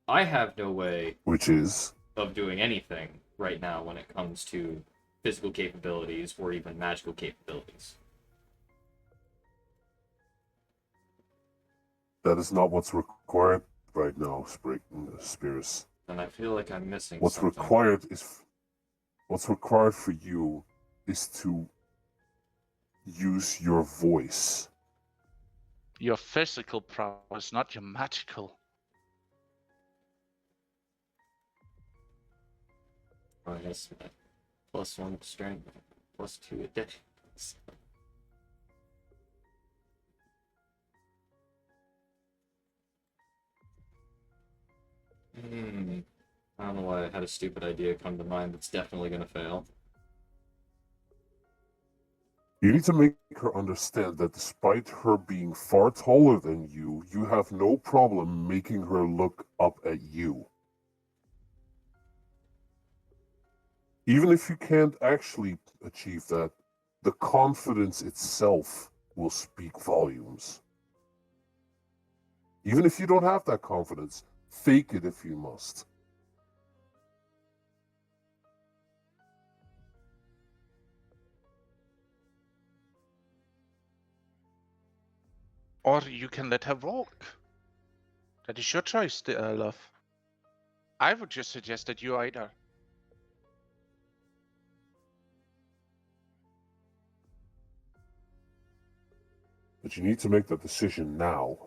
I have no way Which is? of doing anything right now when it comes to physical capabilities or even magical capabilities. That is not what's required right now, Spears. And I feel like I'm missing What's something. what's required for you is to use your voice. Your physical prowess, not your magical. I guess +1 strength, +2 addictions. I don't know why I had a stupid idea come to mind that's definitely gonna fail. You need to make her understand that despite her being far taller than you, you have no problem making her look up at you. Even if you can't actually achieve that, the confidence itself will speak volumes. Even if you don't have that confidence, fake it if you must. Or you can let her walk. That is your choice, love. I would just suggest that you either But you need to make that decision now,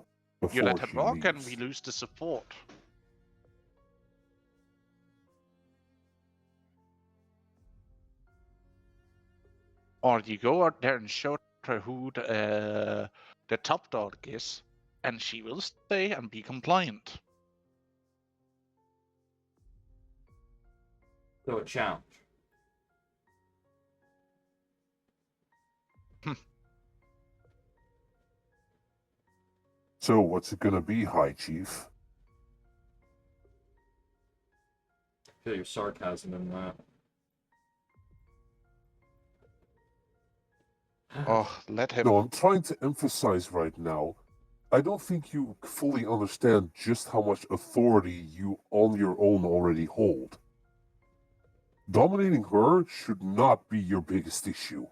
before you let her she walk leaves. and we lose the support. Or you go out there and show her who the top dog is, and she will stay and be compliant. So a challenge. So what's it gonna be, High Chief? Feel your sarcasm in that. Oh, let him. No, I'm trying to emphasize right now, I don't think you fully understand just how much authority you on your own already hold. Dominating her should not be your biggest issue.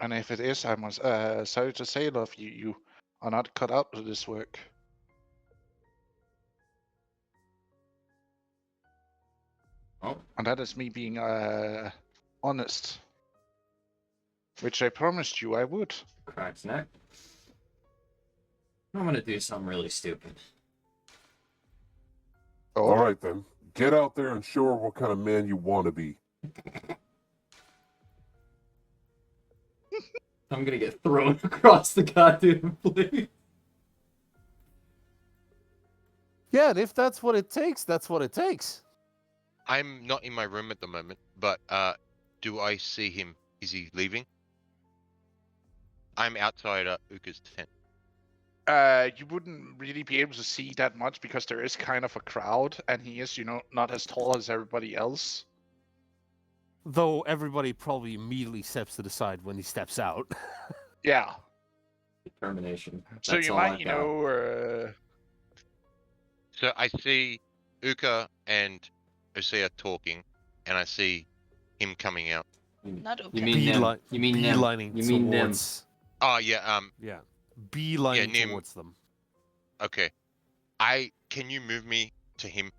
And if it is, I must sorry to say, love, you are not cut out for this work. Oh, And that is me being honest. Which I promised you I would. cracked neck. I'm gonna do something really stupid. Oh, Alright then, get out there and show her what kind of man you want to be. I'm gonna get thrown across the goddamn place. Yeah, and if that's what it takes, that's what it takes. I'm not in my room at the moment, but do I see him? Is he leaving? I'm outside Uka's tent. you wouldn't really be able to see that much because there is kind of a crowd, and he is, not as tall as everybody else. Though everybody probably immediately steps to the side when he steps out. Yeah. Determination. So That's you all might, I've got. So I see Uka and Osea talking, and I see him coming out. Not okay. You mean Nim. You mean Nim. beelining You mean Nim. towards. Oh yeah, Yeah, beelining Nim. towards them. Okay. Can you move me to him?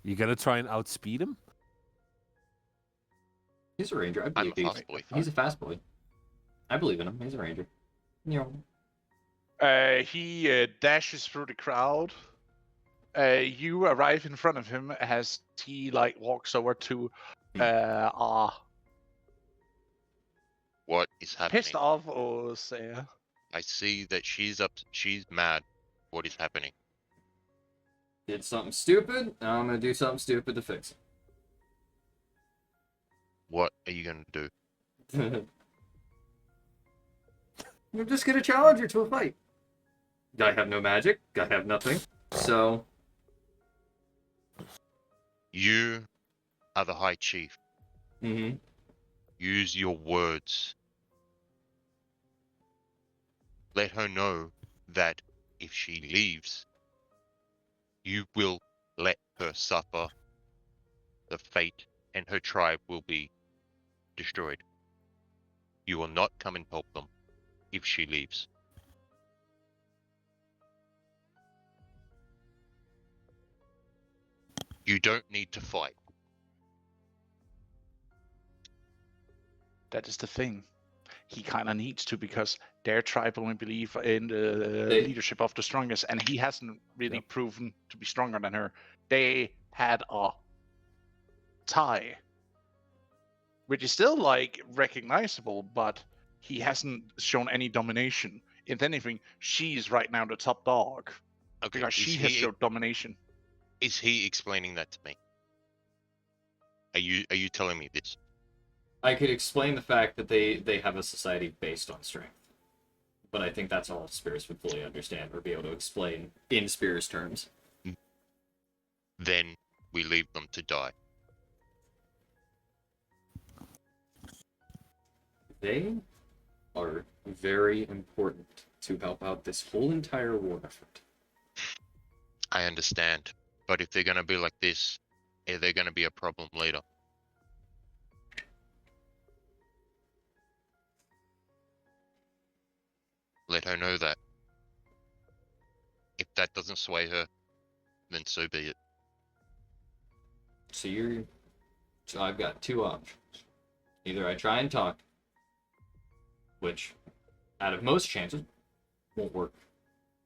You gonna try and outspeed him? He's a ranger. I'm a fast boy. He's a fast boy. I believe in him. He's a ranger. You Uh, he dashes through the crowd. You arrive in front of him as he walks over to What is happening? pissed off Osea. I see that she's mad. What is happening? Did something stupid, and I'm gonna do something stupid to fix What are you gonna do? it. I'm just gonna challenge her to a fight. I have no magic. I have nothing. So You are the High Chief. mm-hmm. Use your words. Let her know that if she leaves, you will let her suffer the fate, and her tribe will be destroyed. You will not come and help them if she leaves. You don't need to fight. That is the thing. He kind of needs to, because their tribe only believe in the leadership of the strongest, and he hasn't really proven to be stronger than her. They had a tie, which is still like recognizable, but he hasn't shown any domination. If anything, she's right now the top dog Okay, because she has showed domination. Is he explaining that to me? Are you telling me this? I could explain the fact that they have a society based on strength, but I think that's all Spears would fully understand or be able to explain in Spears terms. Then we leave them to die. They are very important to help out this whole entire war effort. I understand, but if they're gonna be like this, they're gonna be a problem later. Let her know that. If that doesn't sway her, then so be it. So I've got two options. Either I try and talk, which, out of most chances, won't work,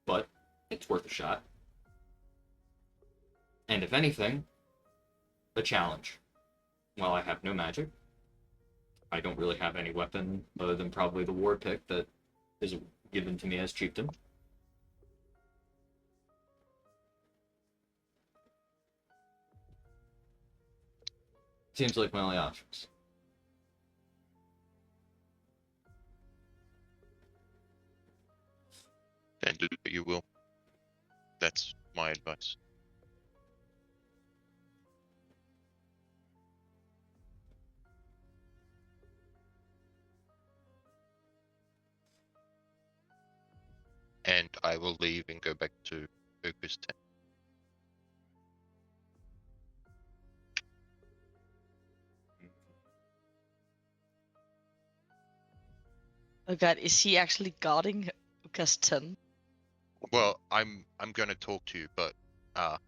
but it's worth a shot. And if anything, a challenge. While I have no magic, I don't really have any weapon other than probably the war pick that is given to me as chieftain. Seems like my only options. Then do what you will. That's my advice. And I will leave and go back to Uthmar's tent. Oh god, is he actually guarding Uka's tent? Well, I'm gonna talk to you, but I'll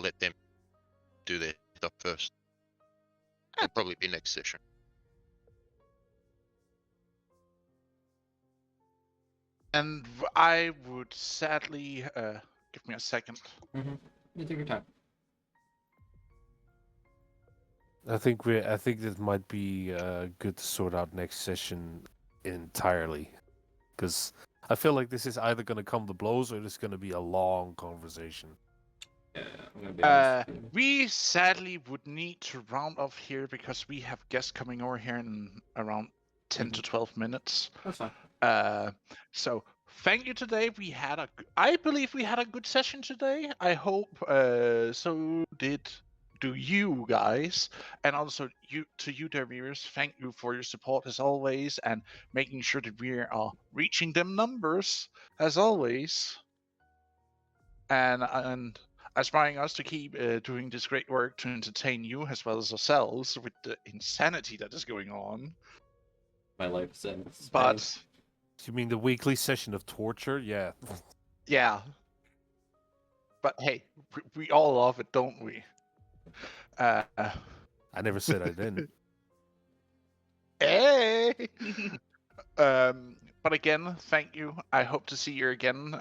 let them do their stuff first. It'll probably be next session. And I would sadly give me a second. Mm-hmm. You take your time. I think this might be good to sort out next session entirely, because I feel like this is either going to come to blows or it's going to be a long conversation. Yeah, I'm gonna be honest. We sadly would need to round off here because we have guests coming over here in around 10 to 12 minutes. That's fine. So thank you today. I believe we had a good session today. I hope so do you guys, and also you, dear viewers. Thank you for your support as always, and making sure that we are reaching them numbers as always, and aspiring us to keep doing this great work to entertain you as well as ourselves with the insanity that is going on. My life is in Spain. But You mean the weekly session of torture? Yeah. yeah. But hey, we all love it, don't we? I never said I didn't. Hey! But again, thank you. I hope to see you again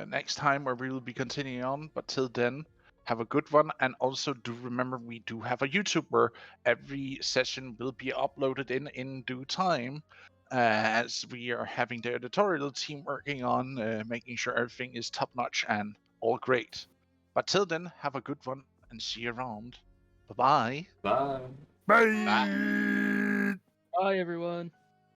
next time where we will be continuing on. But till then, have a good one. And also do remember we do have a YouTube where every session will be uploaded in due time. as we are having the editorial team working on making sure everything is top notch and all great. But till then, have a good one and see you around. Bye bye. Bye. Bye. Bye. Bye, everyone.